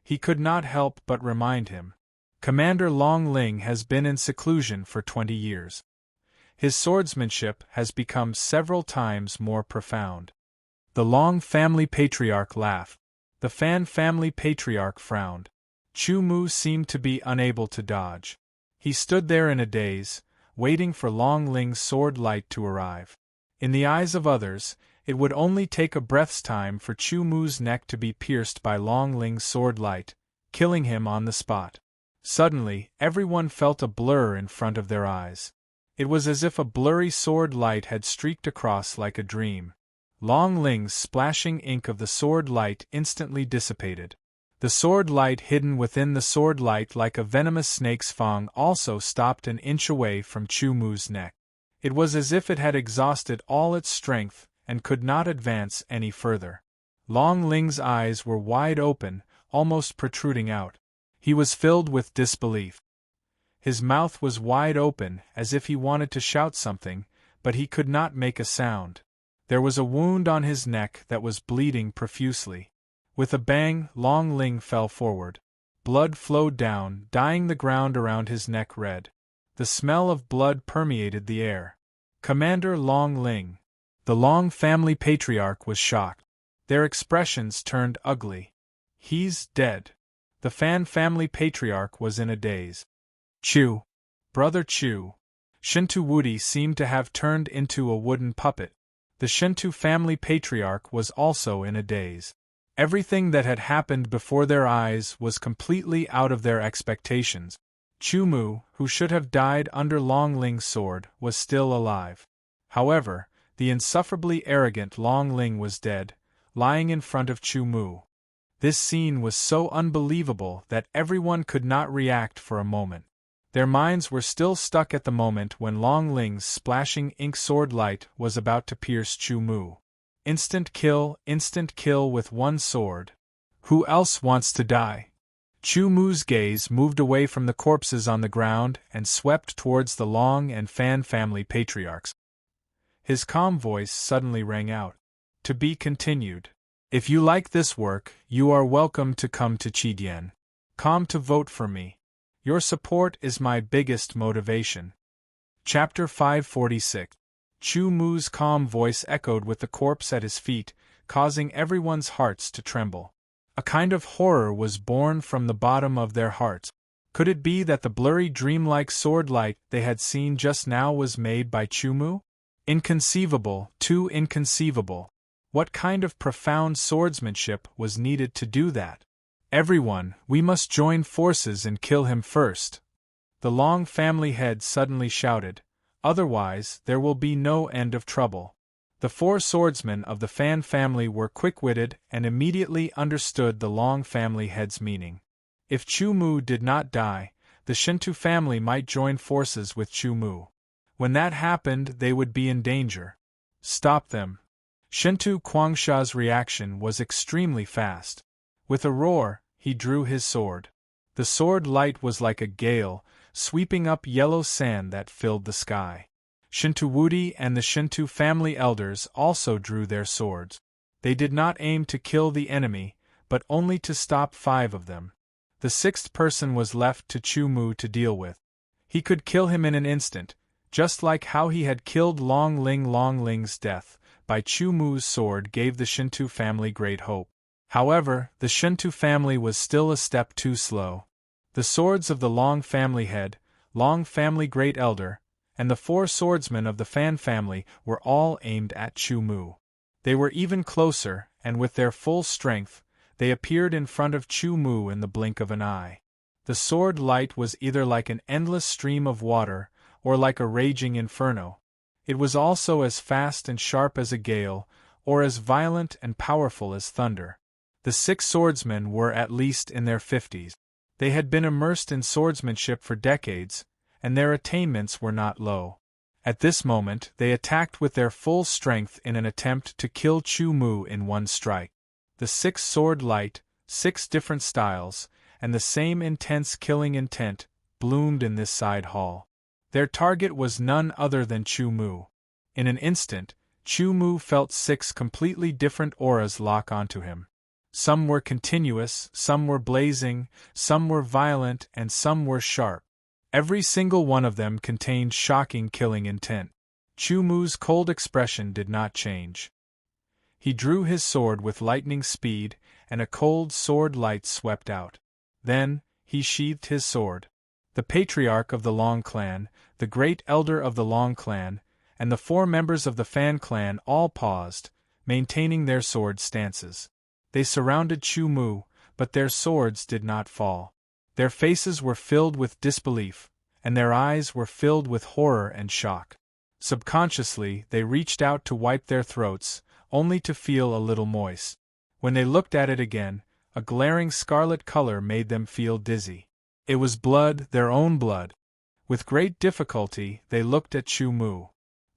He could not help but remind him. Commander Long Ling has been in seclusion for 20 years. His swordsmanship has become several times more profound. The Long family patriarch laughed. The Fan family patriarch frowned. Chu Mu seemed to be unable to dodge. He stood there in a daze, waiting for Long Ling's sword light to arrive. In the eyes of others, it would only take a breath's time for Chu Mu's neck to be pierced by Long Ling's sword light, killing him on the spot. Suddenly, everyone felt a blur in front of their eyes. It was as if a blurry sword light had streaked across like a dream. Long Ling's splashing ink of the sword light instantly dissipated. The sword light hidden within the sword light like a venomous snake's fang also stopped an inch away from Chu Mu's neck. It was as if it had exhausted all its strength and could not advance any further. Long Ling's eyes were wide open, almost protruding out. He was filled with disbelief. His mouth was wide open, as if he wanted to shout something, but he could not make a sound. There was a wound on his neck that was bleeding profusely. With a bang, Long Ling fell forward. Blood flowed down, dyeing the ground around his neck red. The smell of blood permeated the air. Commander Long Ling. The Long family patriarch was shocked. Their expressions turned ugly. "He's dead." The Fan family patriarch was in a daze. "Chu. Brother Chu." Shinto Woody seemed to have turned into a wooden puppet. The Shinto family patriarch was also in a daze. Everything that had happened before their eyes was completely out of their expectations. Chu Mu, who should have died under Long Ling's sword, was still alive. However, the insufferably arrogant Long Ling was dead, lying in front of Chu Mu. This scene was so unbelievable that everyone could not react for a moment. Their minds were still stuck at the moment when Long Ling's splashing ink sword light was about to pierce Chu Mu. Instant kill with one sword. Who else wants to die? Chu Mu's gaze moved away from the corpses on the ground and swept towards the Long and Fan family patriarchs. His calm voice suddenly rang out. "To be continued. If you like this work, you are welcome to come to Chidian. Come to vote for me. Your support is my biggest motivation." Chapter 546. Chu Mu's calm voice echoed with the corpse at his feet, causing everyone's hearts to tremble. A kind of horror was born from the bottom of their hearts. Could it be that the blurry dreamlike sword light they had seen just now was made by Chu Mu? Inconceivable, too inconceivable. What kind of profound swordsmanship was needed to do that? "Everyone, we must join forces and kill him first," the Long family head suddenly shouted. "Otherwise, there will be no end of trouble." The 4 swordsmen of the Fan family were quick-witted and immediately understood the Long family head's meaning. If Chu Mu did not die, the Shinto family might join forces with Chu Mu. When that happened, they would be in danger. "Stop them." Shinto Kwangsha's reaction was extremely fast. With a roar, he drew his sword. The sword light was like a gale, sweeping up yellow sand that filled the sky. Shinto Woody and the Shinto family elders also drew their swords. They did not aim to kill the enemy, but only to stop 5 of them. The 6th person was left to Chu Mu to deal with. He could kill him in an instant, just like how he had killed Long Ling. Long Ling's death by Chu Mu's sword gave the Shinto family great hope. However, the Shinto family was still a step too slow. The swords of the Long family head, Long family great elder, and the 4 swordsmen of the Fan family were all aimed at Chu Mu. They were even closer, and with their full strength, they appeared in front of Chu Mu in the blink of an eye. The sword light was either like an endless stream of water, or like a raging inferno. It was also as fast and sharp as a gale, or as violent and powerful as thunder. The 6 swordsmen were at least in their 50s. They had been immersed in swordsmanship for decades, and their attainments were not low. At this moment, they attacked with their full strength in an attempt to kill Chu Mu in one strike. The 6 sword light, 6 different styles, and the same intense killing intent, bloomed in this side hall. Their target was none other than Chu Mu. In an instant, Chu Mu felt 6 completely different auras lock onto him. Some were continuous, some were blazing, some were violent, and some were sharp. Every single one of them contained shocking killing intent. Chu Mu's cold expression did not change. He drew his sword with lightning speed, and a cold sword light swept out. Then, he sheathed his sword. The patriarch of the Long clan, the great elder of the Long clan, and the 4 members of the Fan clan all paused, maintaining their sword stances. They surrounded Chu Mu, but their swords did not fall. Their faces were filled with disbelief, and their eyes were filled with horror and shock. Subconsciously, they reached out to wipe their throats, only to feel a little moist. When they looked at it again, a glaring scarlet color made them feel dizzy. It was blood, their own blood. With great difficulty, they looked at Chu Mu.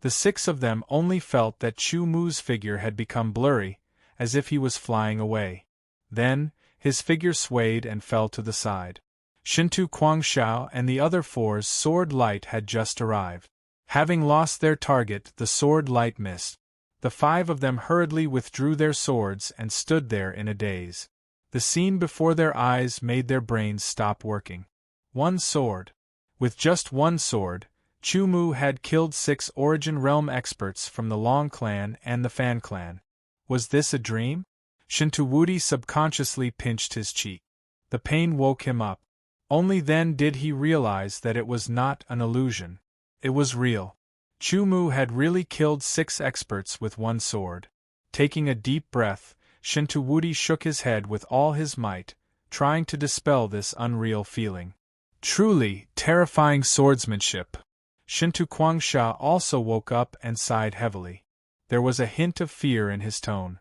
The 6 of them only felt that Chu Mu's figure had become blurry, as if he was flying away. Then, his figure swayed and fell to the side. Shintu Guangxiao and the other 4's sword light had just arrived. Having lost their target, the sword light missed. The 5 of them hurriedly withdrew their swords and stood there in a daze. The scene before their eyes made their brains stop working. 1 sword. With just 1 sword, Chu Mu had killed 6 Origin Realm experts from the Long clan and the Fan clan. Was this a dream? Shintu Wudi subconsciously pinched his cheek. The pain woke him up. Only then did he realize that it was not an illusion. It was real. Chu Mu had really killed 6 experts with 1 sword. Taking a deep breath, Shintu Wudi shook his head with all his might, trying to dispel this unreal feeling. Truly, terrifying swordsmanship. Shintu Guangxiao also woke up and sighed heavily. There was a hint of fear in his tone.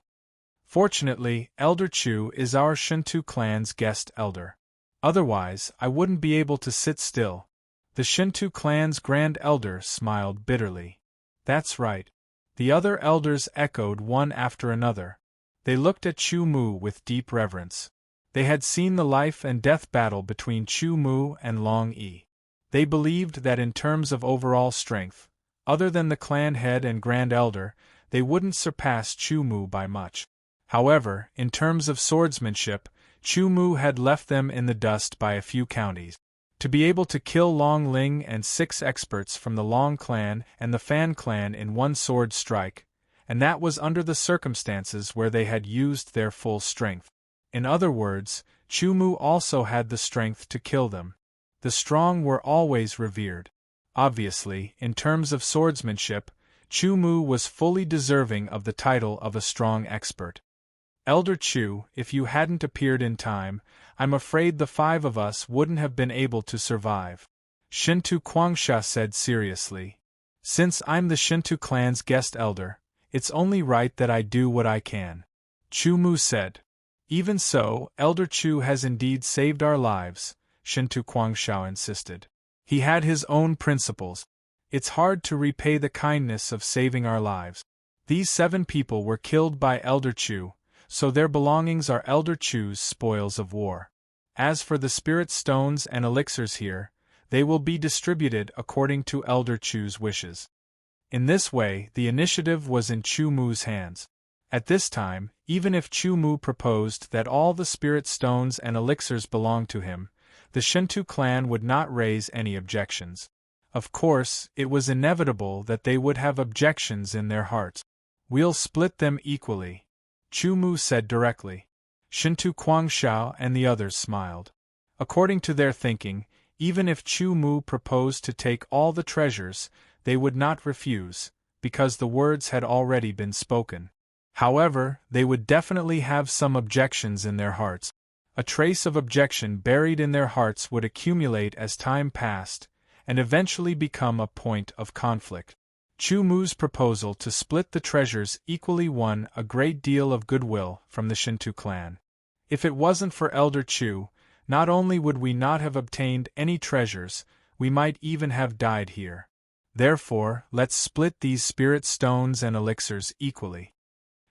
Fortunately, Elder Chu is our Shintu clan's guest elder. Otherwise, I wouldn't be able to sit still. The Shintu clan's grand elder smiled bitterly. That's right. The other elders echoed one after another. They looked at Chu Mu with deep reverence. They had seen the life and death battle between Chu Mu and Long Yi. They believed that in terms of overall strength, other than the clan head and grand elder, they wouldn't surpass Chu Mu by much. However, in terms of swordsmanship, Chu Mu had left them in the dust by a few counties. To be able to kill Long Ling and 6 experts from the Long clan and the Fan clan in 1 sword strike, and that was under the circumstances where they had used their full strength. In other words, Chu Mu also had the strength to kill them. The strong were always revered. Obviously, in terms of swordsmanship, Chu Mu was fully deserving of the title of a strong expert. Elder Chu, if you hadn't appeared in time, I'm afraid the 5 of us wouldn't have been able to survive. Shintu Guangxia said seriously. Since I'm the Shintu clan's guest elder, it's only right that I do what I can. Chu Mu said. Even so, Elder Chu has indeed saved our lives, Shintu Guangxiao insisted. He had his own principles. It's hard to repay the kindness of saving our lives. These 7 people were killed by Elder Chu, so their belongings are Elder Chu's spoils of war. As for the spirit stones and elixirs here, they will be distributed according to Elder Chu's wishes. In this way, the initiative was in Chu Mu's hands. At this time, even if Chu Mu proposed that all the spirit stones and elixirs belonged to him, the Shintu clan would not raise any objections. Of course, it was inevitable that they would have objections in their hearts. We'll split them equally, Chu Mu said directly. Shintu Guangxiao and the others smiled. According to their thinking, even if Chu Mu proposed to take all the treasures, they would not refuse, because the words had already been spoken. However, they would definitely have some objections in their hearts. A trace of objection buried in their hearts would accumulate as time passed, and eventually become a point of conflict. Chu Mu's proposal to split the treasures equally won a great deal of goodwill from the Shinto clan. If it wasn't for Elder Chu, not only would we not have obtained any treasures, we might even have died here. Therefore, let's split these spirit stones and elixirs equally.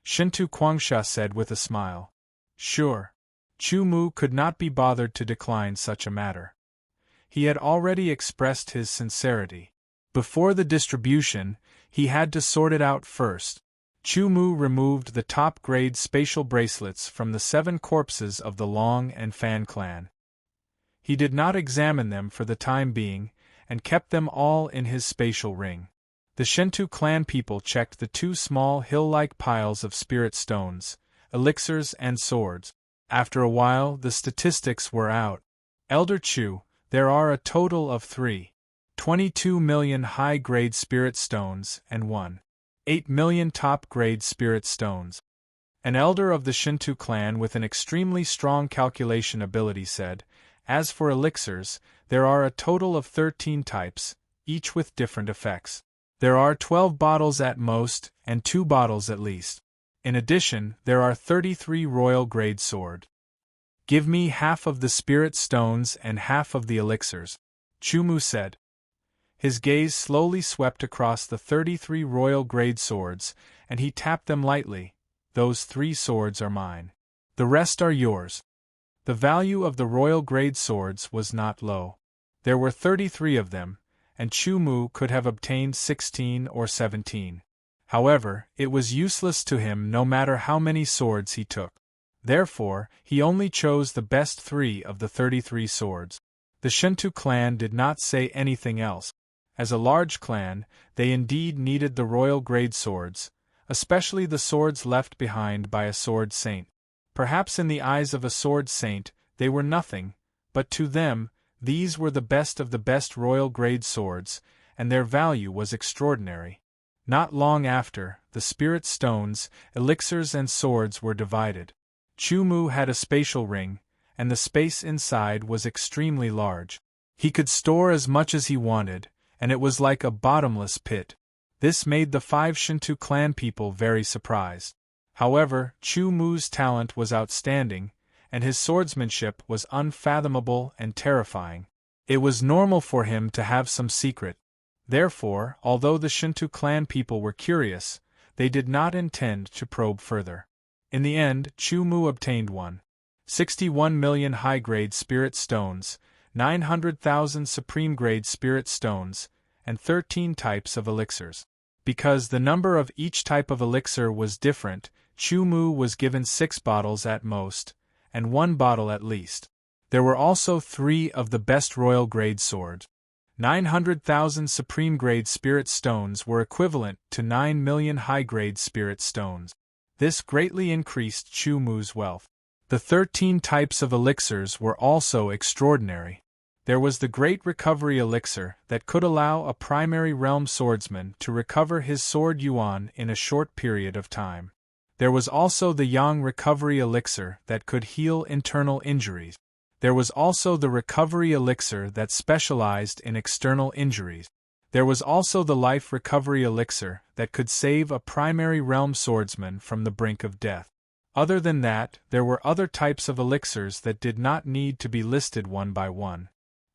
Shinto Kwangsha said with a smile. Sure. Chu Mu could not be bothered to decline such a matter. He had already expressed his sincerity. Before the distribution, he had to sort it out first. Chu Mu removed the top-grade spatial bracelets from the 7 corpses of the Long and Fan clan. He did not examine them for the time being, and kept them all in his spatial ring. The Shinto clan people checked the 2 small hill-like piles of spirit stones, elixirs and swords. After a while the statistics were out. Elder Chu, there are a total of 22 million high-grade spirit stones and 8 million top-grade spirit stones. An elder of the Shinto clan with an extremely strong calculation ability said, as for elixirs, there are a total of 13 types, each with different effects. There are 12 bottles at most, and 2 bottles at least. In addition, there are 33 royal grade swords. Give me half of the spirit stones and half of the elixirs, Chu Mu said. His gaze slowly swept across the 33 royal grade swords, and he tapped them lightly. Those 3 swords are mine. The rest are yours. The value of the royal grade swords was not low. There were 33 of them, and Chu Mu could have obtained 16 or 17. However, it was useless to him no matter how many swords he took. Therefore, he only chose the best 3 of the 33 swords. The Shinto clan did not say anything else. As a large clan, they indeed needed the royal grade swords, especially the swords left behind by a sword saint. Perhaps in the eyes of a sword saint, they were nothing, but to them, these were the best of the best royal grade swords, and their value was extraordinary. Not long after, the spirit stones, elixirs and swords were divided. Chu Mu had a spatial ring, and the space inside was extremely large. He could store as much as he wanted, and it was like a bottomless pit. This made the 5 Shinto clan people very surprised. However, Chu Mu's talent was outstanding, and his swordsmanship was unfathomable and terrifying. It was normal for him to have some secret. Therefore, although the Shinto clan people were curious, they did not intend to probe further. In the end, Chu Mu obtained 61 million high-grade spirit stones, 900,000 supreme-grade spirit stones, and 13 types of elixirs. Because the number of each type of elixir was different, Chu Mu was given 6 bottles at most, and 1 bottle at least. There were also 3 of the best royal grade swords. 900,000 supreme-grade spirit stones were equivalent to 9 million high-grade spirit stones. This greatly increased Chu Mu's wealth. The 13 types of elixirs were also extraordinary. There was the Great Recovery Elixir that could allow a primary realm swordsman to recover his sword yuan in a short period of time. There was also the Yang Recovery Elixir that could heal internal injuries. There was also the Recovery Elixir that specialized in external injuries. There was also the Life Recovery Elixir that could save a primary realm swordsman from the brink of death. Other than that, there were other types of elixirs that did not need to be listed one by one.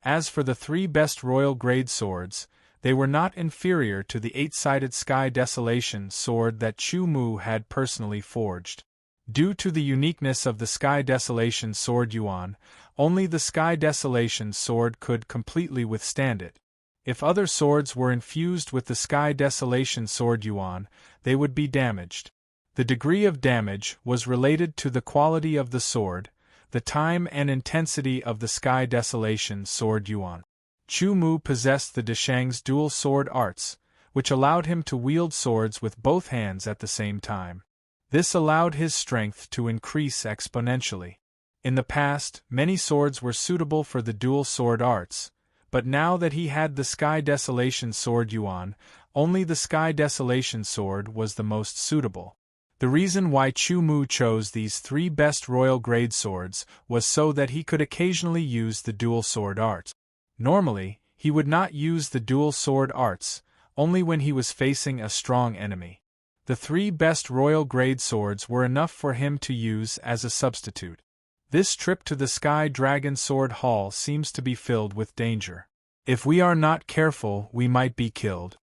As for the 3 best royal grade swords, they were not inferior to the 8-sided Sky Desolation sword that Chu Mu had personally forged. Due to the uniqueness of the Sky Desolation sword yuan, only the Sky Desolation sword could completely withstand it. If other swords were infused with the Sky Desolation sword yuan, they would be damaged. The degree of damage was related to the quality of the sword, the time and intensity of the Sky Desolation sword yuan. Chu Mu possessed the Deshang's dual sword arts, which allowed him to wield swords with both hands at the same time. This allowed his strength to increase exponentially. In the past, many swords were suitable for the dual sword arts, but now that he had the Sky Desolation sword yuan, only the Sky Desolation sword was the most suitable. The reason why Chu Mu chose these 3 best royal grade swords was so that he could occasionally use the dual sword arts. Normally, he would not use the dual sword arts, only when he was facing a strong enemy. The 3 best royal grade swords were enough for him to use as a substitute. This trip to the Sky Dragon Sword Hall seems to be filled with danger. If we are not careful, we might be killed.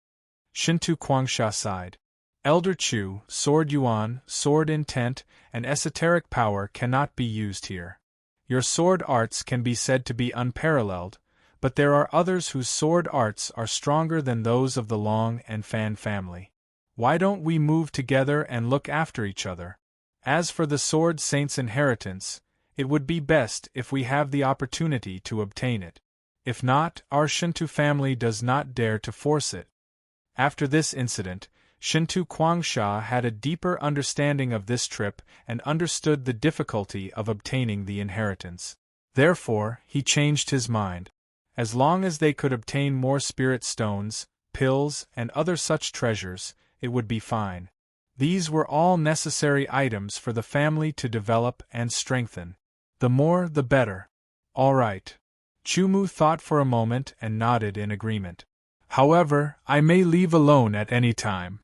Shintu Quangsha sighed. Elder Chu, Sword Yuan, Sword Intent, and Esoteric Power cannot be used here. Your sword arts can be said to be unparalleled, but there are others whose sword arts are stronger than those of the Long and Fan family. Why don't we move together and look after each other? As for the Sword Saint's inheritance, it would be best if we have the opportunity to obtain it. If not, our Shintu family does not dare to force it. After this incident, Shintu Quangsha had a deeper understanding of this trip and understood the difficulty of obtaining the inheritance. Therefore, he changed his mind. As long as they could obtain more spirit stones, pills, and other such treasures, it would be fine. These were all necessary items for the family to develop and strengthen. The more, the better. All right. Chu Mu thought for a moment and nodded in agreement. However, I may leave alone at any time.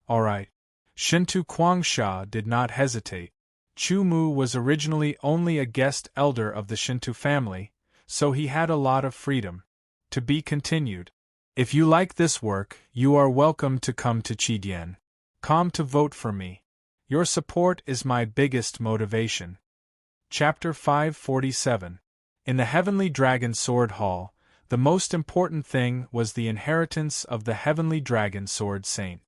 All right. Shintu Quangsha did not hesitate. Chu Mu was originally only a guest elder of the Shintu family, so he had a lot of freedom. To be continued. If you like this work, you are welcome to come to Chidian. Come to vote for me. Your support is my biggest motivation. Chapter 547. In the Heavenly Dragon Sword Hall, the most important thing was the inheritance of the Heavenly Dragon Sword Saint.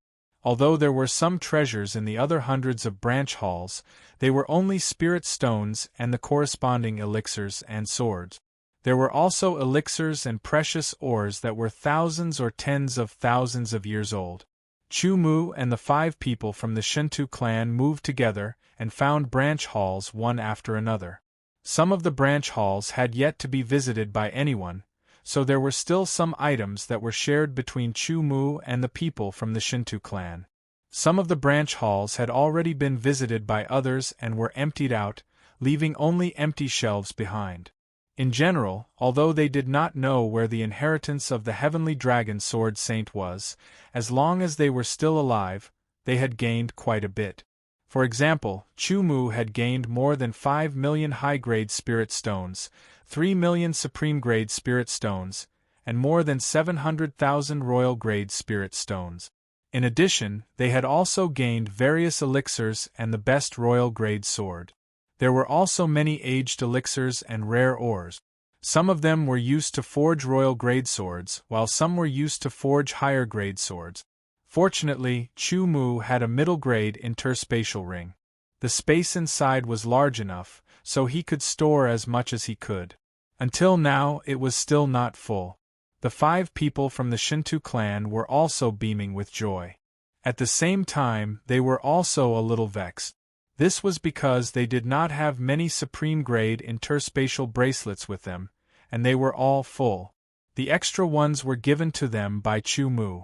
Although there were some treasures in the other hundreds of branch halls, they were only spirit stones and the corresponding elixirs and swords. There were also elixirs and precious ores that were thousands or tens of thousands of years old. Chu Mu and the 5 people from the Shintu clan moved together and found branch halls one after another. Some of the branch halls had yet to be visited by anyone, so there were still some items that were shared between Chu Mu and the people from the Shintu clan. Some of the branch halls had already been visited by others and were emptied out, leaving only empty shelves behind. In general, although they did not know where the inheritance of the Heavenly Dragon Sword Saint was, as long as they were still alive, they had gained quite a bit. For example, Chu Mu had gained more than 5 million high-grade spirit stones, 3 million supreme-grade spirit stones, and more than 700,000 royal-grade spirit stones. In addition, they had also gained various elixirs and the best royal-grade sword. There were also many aged elixirs and rare ores. Some of them were used to forge royal-grade swords, while some were used to forge higher-grade swords. Fortunately, Chu Mu had a middle-grade interspatial ring. The space inside was large enough, so he could store as much as he could. Until now, it was still not full. The 5 people from the Shintu clan were also beaming with joy. At the same time, they were also a little vexed. This was because they did not have many supreme-grade interspatial bracelets with them, and they were all full. The extra ones were given to them by Chu Mu.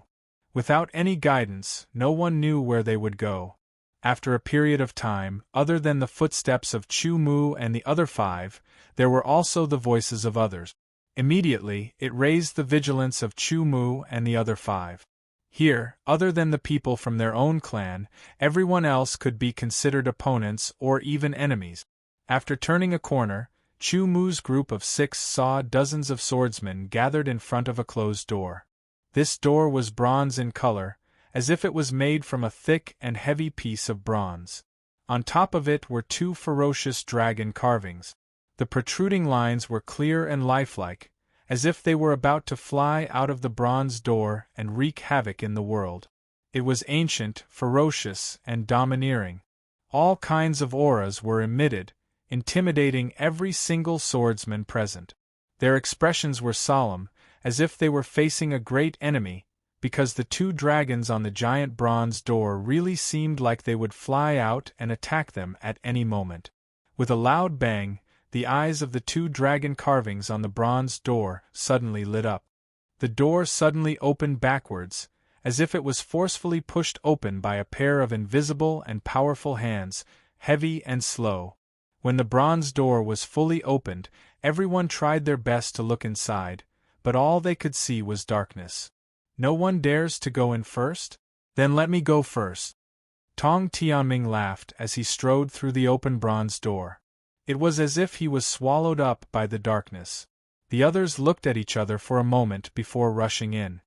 Without any guidance, no one knew where they would go. After a period of time, other than the footsteps of Chu Mu and the other 5, there were also the voices of others. Immediately, it raised the vigilance of Chu Mu and the other 5. Here, other than the people from their own clan, everyone else could be considered opponents or even enemies. After turning a corner, Chu Mu's group of 6 saw dozens of swordsmen gathered in front of a closed door. This door was bronze in color, as if it was made from a thick and heavy piece of bronze. On top of it were 2 ferocious dragon carvings. The protruding lines were clear and lifelike, as if they were about to fly out of the bronze door and wreak havoc in the world. It was ancient, ferocious, and domineering. All kinds of auras were emitted, intimidating every single swordsman present. Their expressions were solemn, as if they were facing a great enemy, because the 2 dragons on the giant bronze door really seemed like they would fly out and attack them at any moment. With a loud bang, the eyes of the 2 dragon carvings on the bronze door suddenly lit up. The door suddenly opened backwards, as if it was forcefully pushed open by a pair of invisible and powerful hands, heavy and slow. When the bronze door was fully opened, everyone tried their best to look inside, but all they could see was darkness. No one dares to go in first? Then let me go first. Tong Tianming laughed as he strode through the open bronze door. It was as if he was swallowed up by the darkness. The others looked at each other for a moment before rushing in.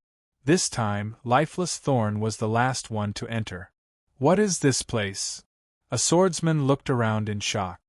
This time, Lifeless Thorn was the last one to enter. What is this place? A swordsman looked around in shock.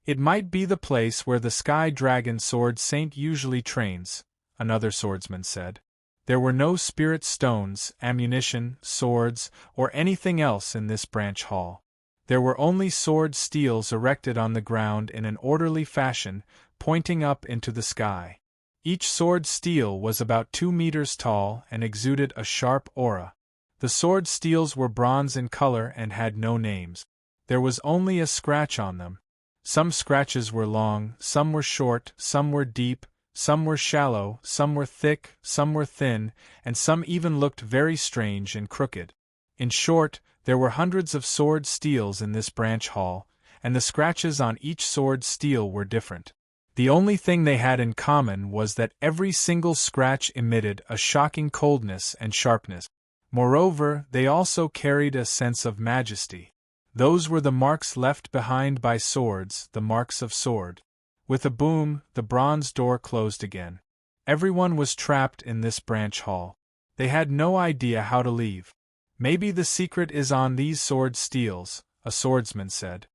It might be the place where the Sky Dragon Sword Saint usually trains, another swordsman said. There were no spirit stones, ammunition, swords, or anything else in this branch hall. There were only sword steels erected on the ground in an orderly fashion, pointing up into the sky. Each sword steel was about 2 meters tall and exuded a sharp aura. The sword steels were bronze in color and had no names. There was only a scratch on them. Some scratches were long, some were short, some were deep, some were shallow, some were thick, some were thin, and some even looked very strange and crooked. In short, there were hundreds of sword steels in this branch hall, and the scratches on each sword steel were different. The only thing they had in common was that every single scratch emitted a shocking coldness and sharpness. Moreover, they also carried a sense of majesty. Those were the marks left behind by swords, the marks of sword. With a boom, the bronze door closed again. Everyone was trapped in this branch hall. They had no idea how to leave. Maybe the secret is on these sword steels, a swordsman said.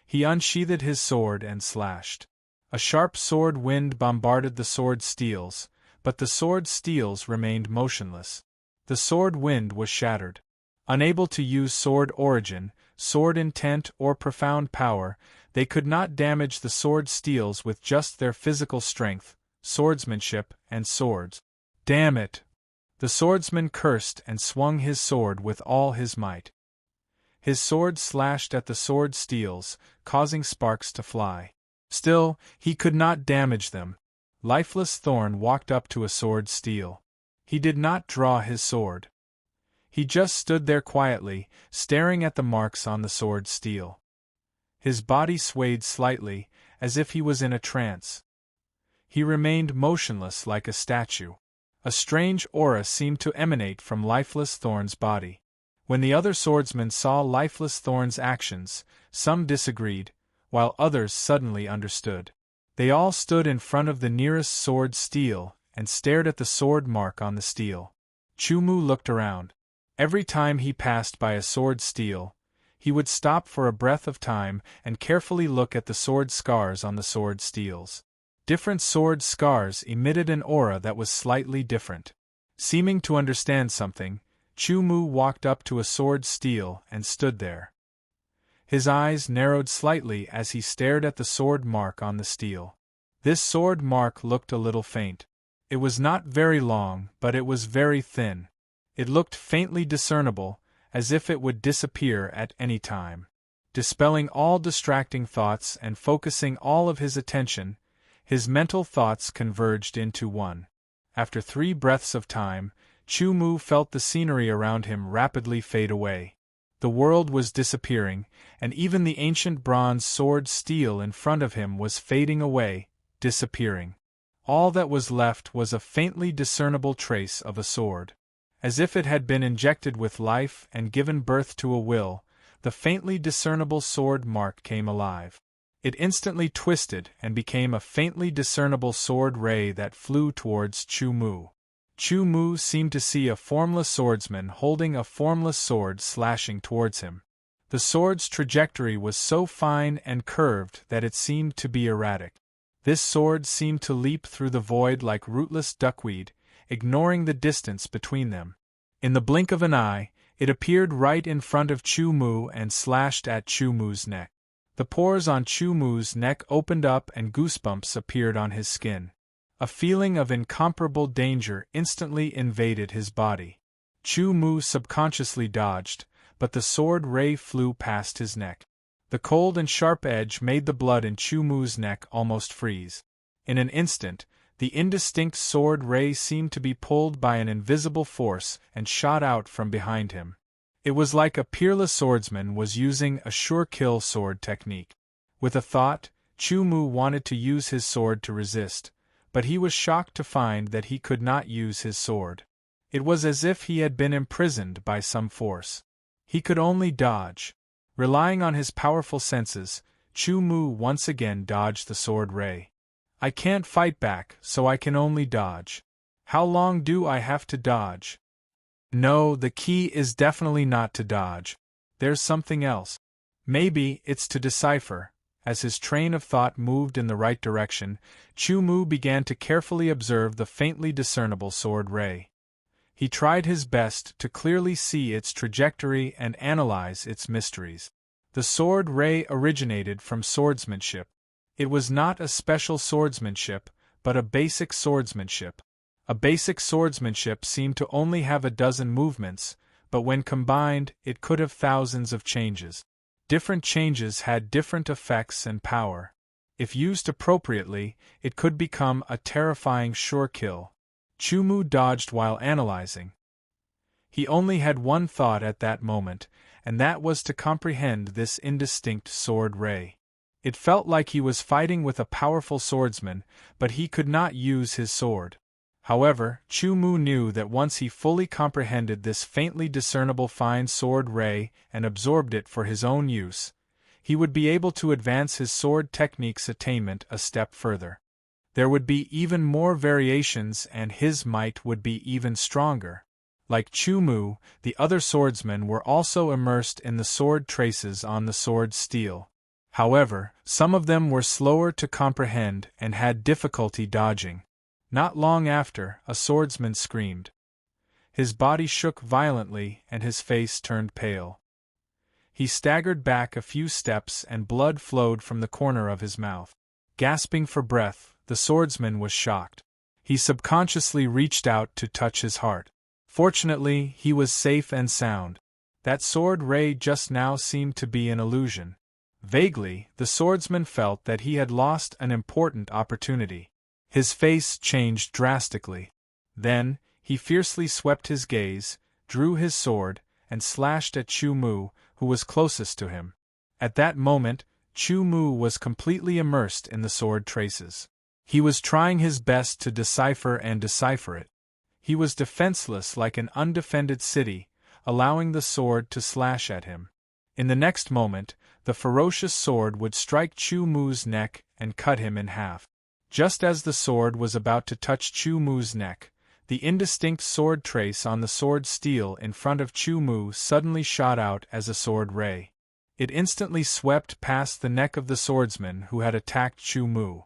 He unsheathed his sword and slashed. A sharp sword wind bombarded the sword steels, but the sword steels remained motionless. The sword wind was shattered. Unable to use sword origin, sword intent, or profound power, they could not damage the sword steels with just their physical strength, swordsmanship, and swords. Damn it! The swordsman cursed and swung his sword with all his might. His sword slashed at the sword steels, causing sparks to fly. Still, he could not damage them. Lifeless Thorn walked up to a sword steel. He did not draw his sword. He just stood there quietly, staring at the marks on the sword steel. His body swayed slightly, as if he was in a trance. He remained motionless like a statue. A strange aura seemed to emanate from Lifeless Thorn's body. When the other swordsmen saw Lifeless Thorn's actions, some disagreed, while others suddenly understood. They all stood in front of the nearest sword steel and stared at the sword mark on the steel. Chumu looked around. Every time he passed by a sword steel, he would stop for a breath of time and carefully look at the sword scars on the sword steels. Different sword scars emitted an aura that was slightly different. Seeming to understand something, Chumu walked up to a sword steel and stood there. His eyes narrowed slightly as he stared at the sword mark on the steel. This sword mark looked a little faint. It was not very long, but it was very thin. It looked faintly discernible, as if it would disappear at any time. Dispelling all distracting thoughts and focusing all of his attention, his mental thoughts converged into one. After 3 breaths of time, Chumu felt the scenery around him rapidly fade away. The world was disappearing, and even the ancient bronze sword steel in front of him was fading away, disappearing. All that was left was a faintly discernible trace of a sword. As if it had been injected with life and given birth to a will, the faintly discernible sword mark came alive. It instantly twisted and became a faintly discernible sword ray that flew towards Chumu. Chumu seemed to see a formless swordsman holding a formless sword slashing towards him. The sword's trajectory was so fine and curved that it seemed to be erratic. This sword seemed to leap through the void like rootless duckweed, ignoring the distance between them. In the blink of an eye, it appeared right in front of Chumu and slashed at Chumu's neck. The pores on Chumu's neck opened up and goosebumps appeared on his skin. A feeling of incomparable danger instantly invaded his body. Chumu subconsciously dodged, but the sword ray flew past his neck. The cold and sharp edge made the blood in Chumu's neck almost freeze. In an instant, The indistinct sword ray seemed to be pulled by an invisible force and shot out from behind him. It was like a peerless swordsman was using a sure-kill sword technique. With a thought, Chu Mu wanted to use his sword to resist, but he was shocked to find that he could not use his sword. It was as if he had been imprisoned by some force. He could only dodge. Relying on his powerful senses, Chu Mu once again dodged the sword ray. I can't fight back, so I can only dodge. How long do I have to dodge? No, the key is definitely not to dodge. There's something else. Maybe it's to decipher. As his train of thought moved in the right direction, Chu Mu began to carefully observe the faintly discernible sword ray. He tried his best to clearly see its trajectory and analyze its mysteries. The sword ray originated from swordsmanship. It was not a special swordsmanship, but a basic swordsmanship. A basic swordsmanship seemed to only have a dozen movements, but when combined, it could have thousands of changes. Different changes had different effects and power. If used appropriately, it could become a terrifying sure kill. Chu Mu dodged while analyzing. He only had one thought at that moment, and that was to comprehend this indistinct sword ray. It felt like he was fighting with a powerful swordsman, but he could not use his sword. However, Chu Mu knew that once he fully comprehended this faintly discernible fine sword ray and absorbed it for his own use, he would be able to advance his sword technique's attainment a step further. There would be even more variations and his might would be even stronger. Like Chu Mu, the other swordsmen were also immersed in the sword traces on the sword steel. However, some of them were slower to comprehend and had difficulty dodging. Not long after, a swordsman screamed. His body shook violently and his face turned pale. He staggered back a few steps and blood flowed from the corner of his mouth. Gasping for breath, the swordsman was shocked. He subconsciously reached out to touch his heart. Fortunately, he was safe and sound. That sword ray just now seemed to be an illusion. Vaguely, the swordsman felt that he had lost an important opportunity. His face changed drastically. Then, he fiercely swept his gaze, drew his sword, and slashed at Chu Mu, who was closest to him. At that moment, Chu Mu was completely immersed in the sword traces. He was trying his best to decipher it. He was defenseless like an undefended city, allowing the sword to slash at him. In the next moment, the ferocious sword would strike Chu Mu's neck and cut him in half. Just as the sword was about to touch Chu Mu's neck, the indistinct sword trace on the sword steel in front of Chu Mu suddenly shot out as a sword ray. It instantly swept past the neck of the swordsman who had attacked Chu Mu.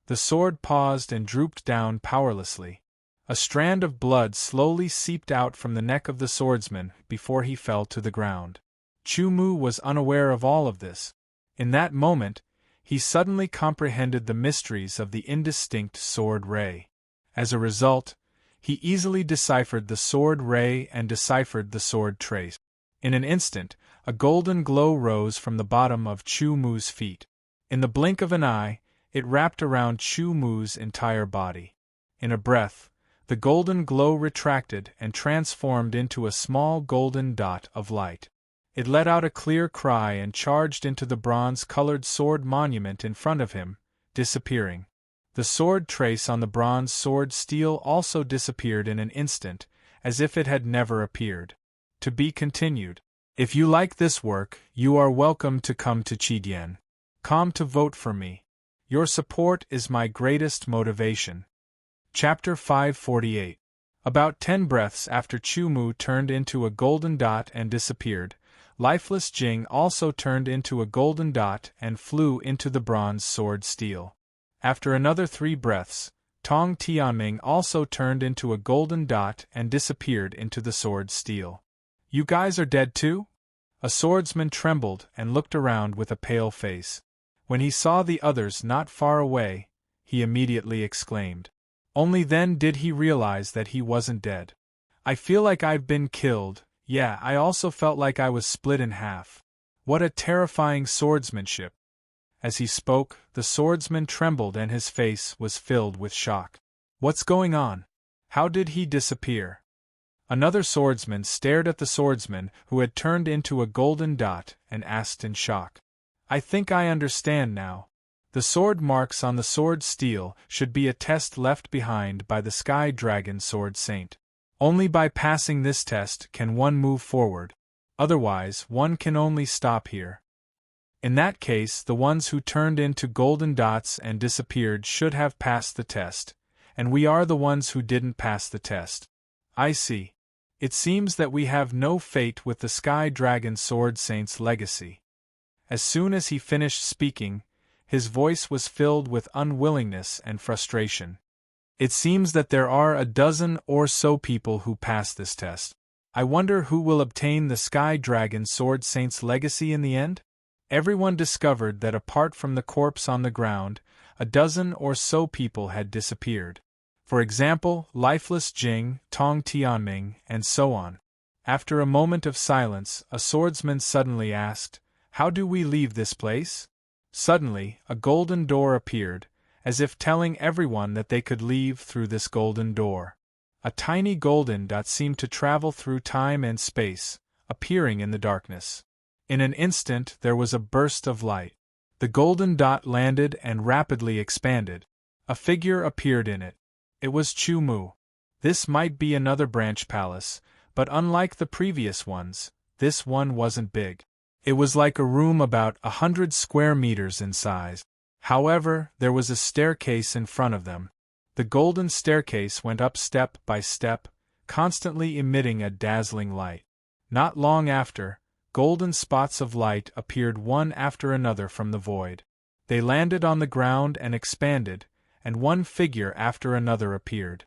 The sword paused and drooped down powerlessly. A strand of blood slowly seeped out from the neck of the swordsman before he fell to the ground. Chu Mu was unaware of all of this. In that moment, he suddenly comprehended the mysteries of the indistinct sword ray. As a result, he easily deciphered the sword ray and deciphered the sword trace. In an instant, a golden glow rose from the bottom of Chu Mu's feet. In the blink of an eye, it wrapped around Chu Mu's entire body. In a breath, the golden glow retracted and transformed into a small golden dot of light. It let out a clear cry and charged into the bronze-colored sword monument in front of him, disappearing. The sword trace on the bronze sword steel also disappeared in an instant, as if it had never appeared. To be continued. If you like this work, you are welcome to come to Chidian.com to vote for me. Your support is my greatest motivation. Chapter 548. About 10 breaths after Chu Mu turned into a golden dot and disappeared, lifeless Jing also turned into a golden dot and flew into the bronze sword steel. After another 3 breaths, Tong Tianming also turned into a golden dot and disappeared into the sword steel. You guys are dead too? A swordsman trembled and looked around with a pale face. When he saw the others not far away, he immediately exclaimed. Only then did he realize that he wasn't dead. I feel like I've been killed. Yeah, I also felt like I was split in half. What a terrifying swordsmanship. As he spoke, the swordsman trembled and his face was filled with shock. What's going on? How did he disappear? Another swordsman stared at the swordsman who had turned into a golden dot and asked in shock. I think I understand now. The sword marks on the sword steel should be a test left behind by the Sky Dragon Sword Saint. Only by passing this test can one move forward, otherwise one can only stop here. In that case, the ones who turned into golden dots and disappeared should have passed the test, and we are the ones who didn't pass the test. I see. It seems that we have no fate with the Sky Dragon Sword Saint's legacy. As soon as he finished speaking, his voice was filled with unwillingness and frustration. It seems that there are a dozen or so people who pass this test. I wonder who will obtain the Sky Dragon Sword Saint's legacy in the end? Everyone discovered that apart from the corpse on the ground, a dozen or so people had disappeared. For example, lifeless Jing, Tong Tianming, and so on. After a moment of silence, a swordsman suddenly asked, "How do we leave this place?" Suddenly, a golden door appeared, as if telling everyone that they could leave through this golden door. A tiny golden dot seemed to travel through time and space, appearing in the darkness. In an instant there was a burst of light. The golden dot landed and rapidly expanded. A figure appeared in it. It was Chu Mu. This might be another branch palace, but unlike the previous ones, this one wasn't big. It was like a room about 100 square meters in size. However, there was a staircase in front of them. The golden staircase went up step by step, constantly emitting a dazzling light. Not long after, golden spots of light appeared one after another from the void. They landed on the ground and expanded, and one figure after another appeared.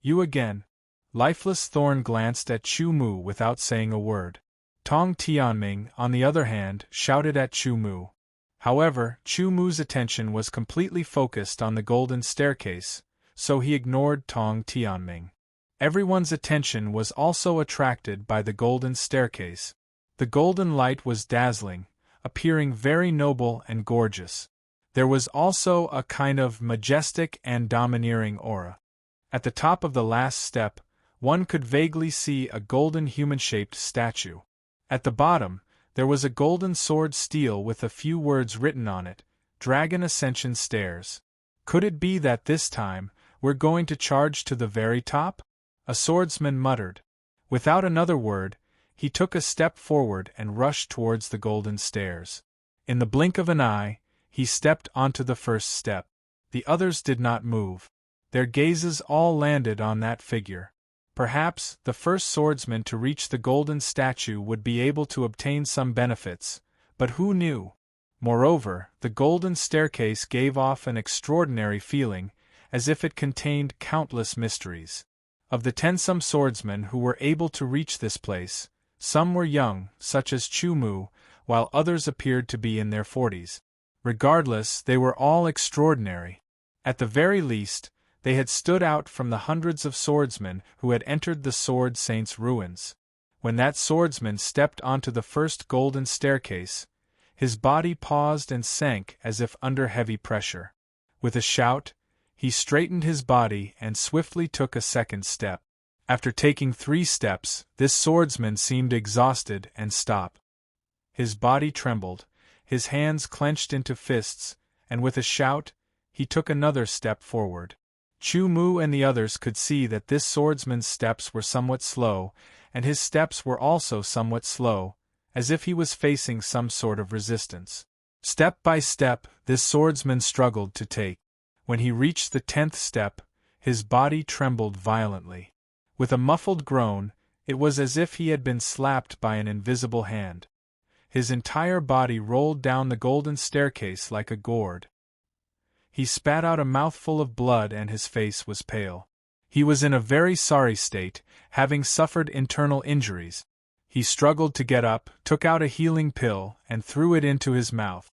You again. Lifeless Thorn glanced at Chu Mu without saying a word. Tong Tianming, on the other hand, shouted at Chu Mu. However, Chu Mu's attention was completely focused on the golden staircase, so he ignored Tong Tianming. Everyone's attention was also attracted by the golden staircase. The golden light was dazzling, appearing very noble and gorgeous. There was also a kind of majestic and domineering aura. At the top of the last step, one could vaguely see a golden human-shaped statue. At the bottom, there was a golden sword steel with a few words written on it, Dragon Ascension Stairs. Could it be that this time, we're going to charge to the very top? A swordsman muttered. Without another word, he took a step forward and rushed towards the golden stairs. In the blink of an eye, he stepped onto the first step. The others did not move. Their gazes all landed on that figure. Perhaps, the first swordsman to reach the golden statue would be able to obtain some benefits, but who knew? Moreover, the golden staircase gave off an extraordinary feeling, as if it contained countless mysteries. Of the tensome swordsmen who were able to reach this place, some were young, such as Chu Mu, while others appeared to be in their 40s. Regardless, they were all extraordinary. At the very least, they had stood out from the hundreds of swordsmen who had entered the Sword Saint's ruins. When that swordsman stepped onto the first golden staircase, his body paused and sank as if under heavy pressure. With a shout, he straightened his body and swiftly took a second step. After taking 3 steps, this swordsman seemed exhausted and stopped. His body trembled, his hands clenched into fists, and with a shout, he took another step forward. Chu Mu and the others could see that this swordsman's steps were somewhat slow, and his steps were also somewhat slow, as if he was facing some sort of resistance. Step by step, this swordsman struggled to take. When he reached the 10th step, his body trembled violently. With a muffled groan, it was as if he had been slapped by an invisible hand. His entire body rolled down the golden staircase like a gourd. He spat out a mouthful of blood and his face was pale. He was in a very sorry state, having suffered internal injuries. He struggled to get up, took out a healing pill, and threw it into his mouth.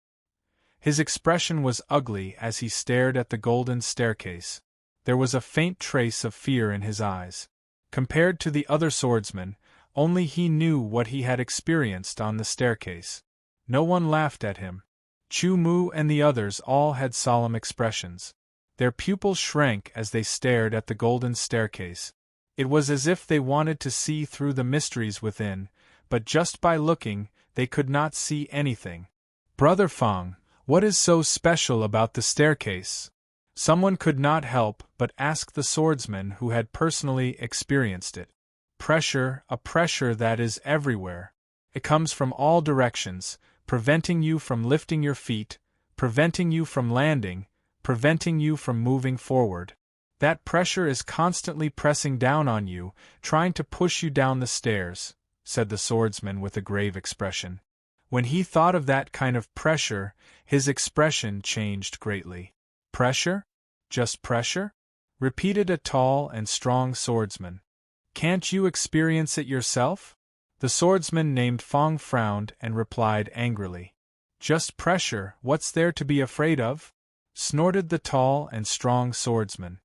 His expression was ugly as he stared at the golden staircase. There was a faint trace of fear in his eyes. Compared to the other swordsmen, only he knew what he had experienced on the staircase. No one laughed at him. Chu Mu and the others all had solemn expressions. Their pupils shrank as they stared at the golden staircase. It was as if they wanted to see through the mysteries within, but just by looking, they could not see anything. "Brother Fang, what is so special about the staircase?" Someone could not help but ask the swordsman who had personally experienced it. "Pressure, a pressure that is everywhere. It comes from all directions, preventing you from lifting your feet, preventing you from landing, preventing you from moving forward. That pressure is constantly pressing down on you, trying to push you down the stairs," said the swordsman with a grave expression. When he thought of that kind of pressure, his expression changed greatly. "Pressure? Just pressure?" repeated a tall and strong swordsman. "Can't you experience it yourself?" The swordsman named Fang frowned and replied angrily. "Just pressure, what's there to be afraid of?" snorted the tall and strong swordsman.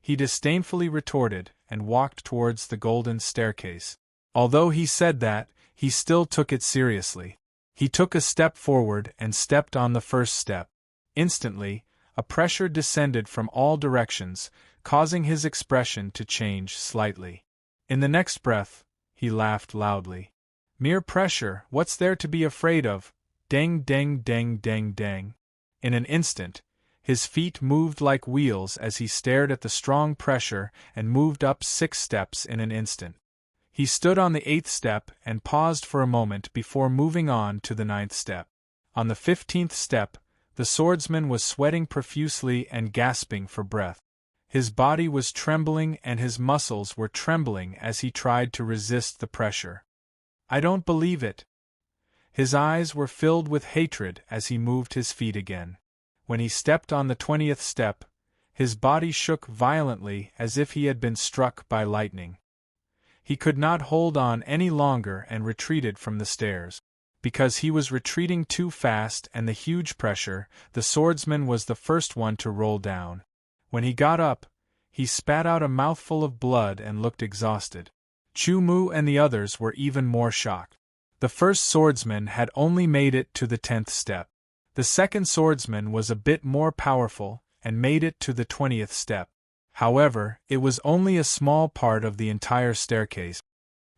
He disdainfully retorted and walked towards the golden staircase. Although he said that, he still took it seriously. He took a step forward and stepped on the first step. Instantly, a pressure descended from all directions, causing his expression to change slightly. In the next breath, he laughed loudly. "Mere pressure, what's there to be afraid of? Dang, dang, dang, dang, dang." In an instant, his feet moved like wheels as he stared at the strong pressure and moved up 6 steps in an instant. He stood on the 8th step and paused for a moment before moving on to the 9th step. On the 15th step, the swordsman was sweating profusely and gasping for breath. His body was trembling and his muscles were trembling as he tried to resist the pressure. "I don't believe it." His eyes were filled with hatred as he moved his feet again. When he stepped on the 20th step, his body shook violently as if he had been struck by lightning. He could not hold on any longer and retreated from the stairs. Because he was retreating too fast and the huge pressure, the swordsman was the first one to roll down. When he got up, he spat out a mouthful of blood and looked exhausted. Chu Mu and the others were even more shocked. The first swordsman had only made it to the 10th step. The second swordsman was a bit more powerful and made it to the 20th step. However, it was only a small part of the entire staircase.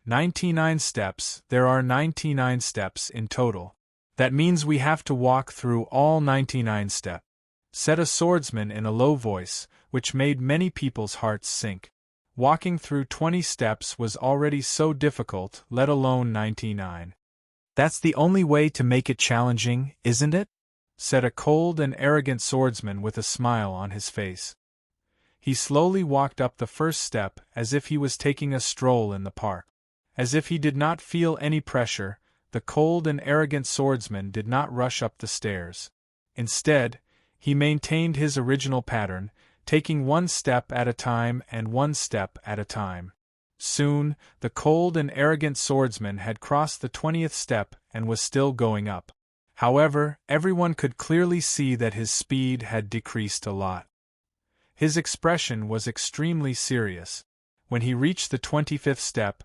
99 steps, there are 99 steps in total. "That means we have to walk through all 99 steps," said a swordsman in a low voice, which made many people's hearts sink. Walking through 20 steps was already so difficult, let alone 99. "That's the only way to make it challenging, isn't it?" said a cold and arrogant swordsman with a smile on his face. He slowly walked up the first step as if he was taking a stroll in the park. As if he did not feel any pressure, the cold and arrogant swordsman did not rush up the stairs. Instead, he maintained his original pattern, taking 1 step at a time and 1 step at a time. Soon, the cold and arrogant swordsman had crossed the 20th step and was still going up. However, everyone could clearly see that his speed had decreased a lot. His expression was extremely serious. When he reached the 25th step,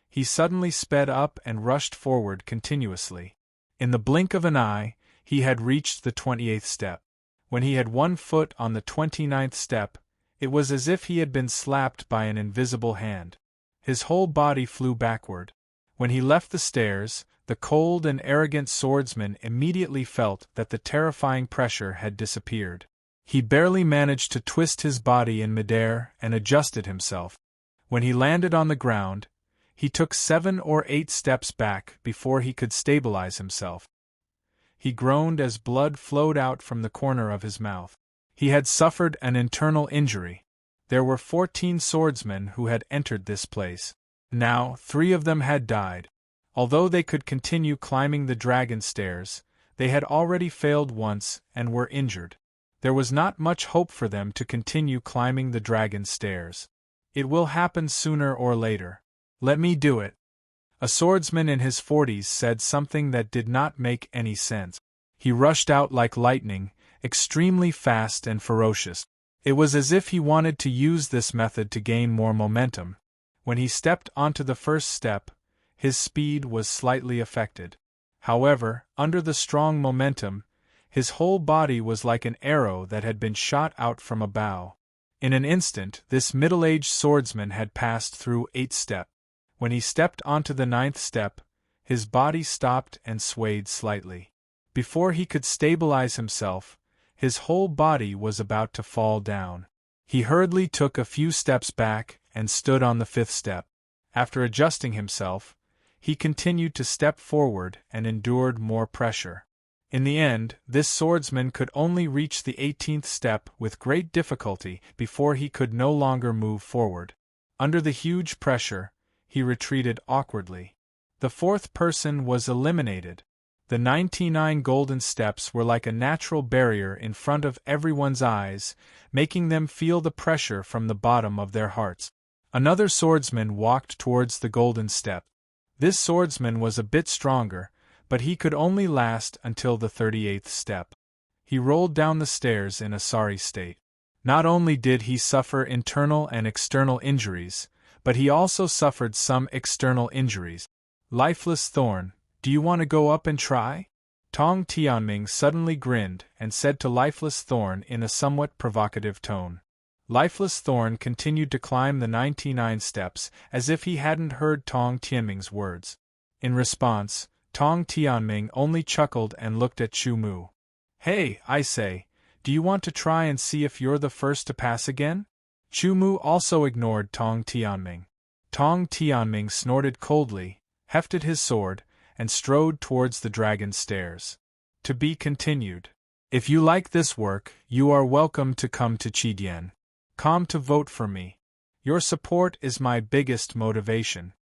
he suddenly sped up and rushed forward continuously. In the blink of an eye, he had reached the 28th step. When he had 1 foot on the 29th step, it was as if he had been slapped by an invisible hand. His whole body flew backward. When he left the stairs, the cold and arrogant swordsman immediately felt that the terrifying pressure had disappeared. He barely managed to twist his body in midair and adjusted himself. When he landed on the ground, he took 7 or 8 steps back before he could stabilize himself. He groaned as blood flowed out from the corner of his mouth. He had suffered an internal injury. There were 14 swordsmen who had entered this place. Now, 3 of them had died. Although they could continue climbing the dragon stairs, they had already failed once and were injured. There was not much hope for them to continue climbing the dragon stairs. "It will happen sooner or later. Let me do it." A swordsman in his 40s said something that did not make any sense. He rushed out like lightning, extremely fast and ferocious. It was as if he wanted to use this method to gain more momentum. When he stepped onto the first step, his speed was slightly affected. However, under the strong momentum, His whole body was like an arrow that had been shot out from a bow. In an instant, this middle-aged swordsman had passed through 8 steps. When he stepped onto the 9th step, his body stopped and swayed slightly. Before he could stabilize himself, his whole body was about to fall down. He hurriedly took a few steps back and stood on the 5th step. After adjusting himself, he continued to step forward and endured more pressure. In the end, this swordsman could only reach the 18th step with great difficulty before he could no longer move forward. Under the huge pressure, he retreated awkwardly. The 4th person was eliminated. The 99 golden steps were like a natural barrier in front of everyone's eyes, making them feel the pressure from the bottom of their hearts. Another swordsman walked towards the golden step. This swordsman was a bit stronger, but he could only last until the 38th step. He rolled down the stairs in a sorry state. Not only did he suffer internal and external injuries, but he also suffered some external injuries. Lifeless Thorn, do you want to go up and try? Tong Tianming suddenly grinned and said to Lifeless Thorn in a somewhat provocative tone. Lifeless Thorn continued to climb the 99 steps as if he hadn't heard Tong Tianming's words. In response, Tong Tianming only chuckled and looked at Chu Mu. Hey, I say, do you want to try and see if you're the first to pass again? Chu Mu also ignored Tong Tianming. Tong Tianming snorted coldly, hefted his sword, and strode towards the dragon stairs. To be continued. If you like this work, you are welcome to come to Qidian. Come to vote for me. Your support is my biggest motivation.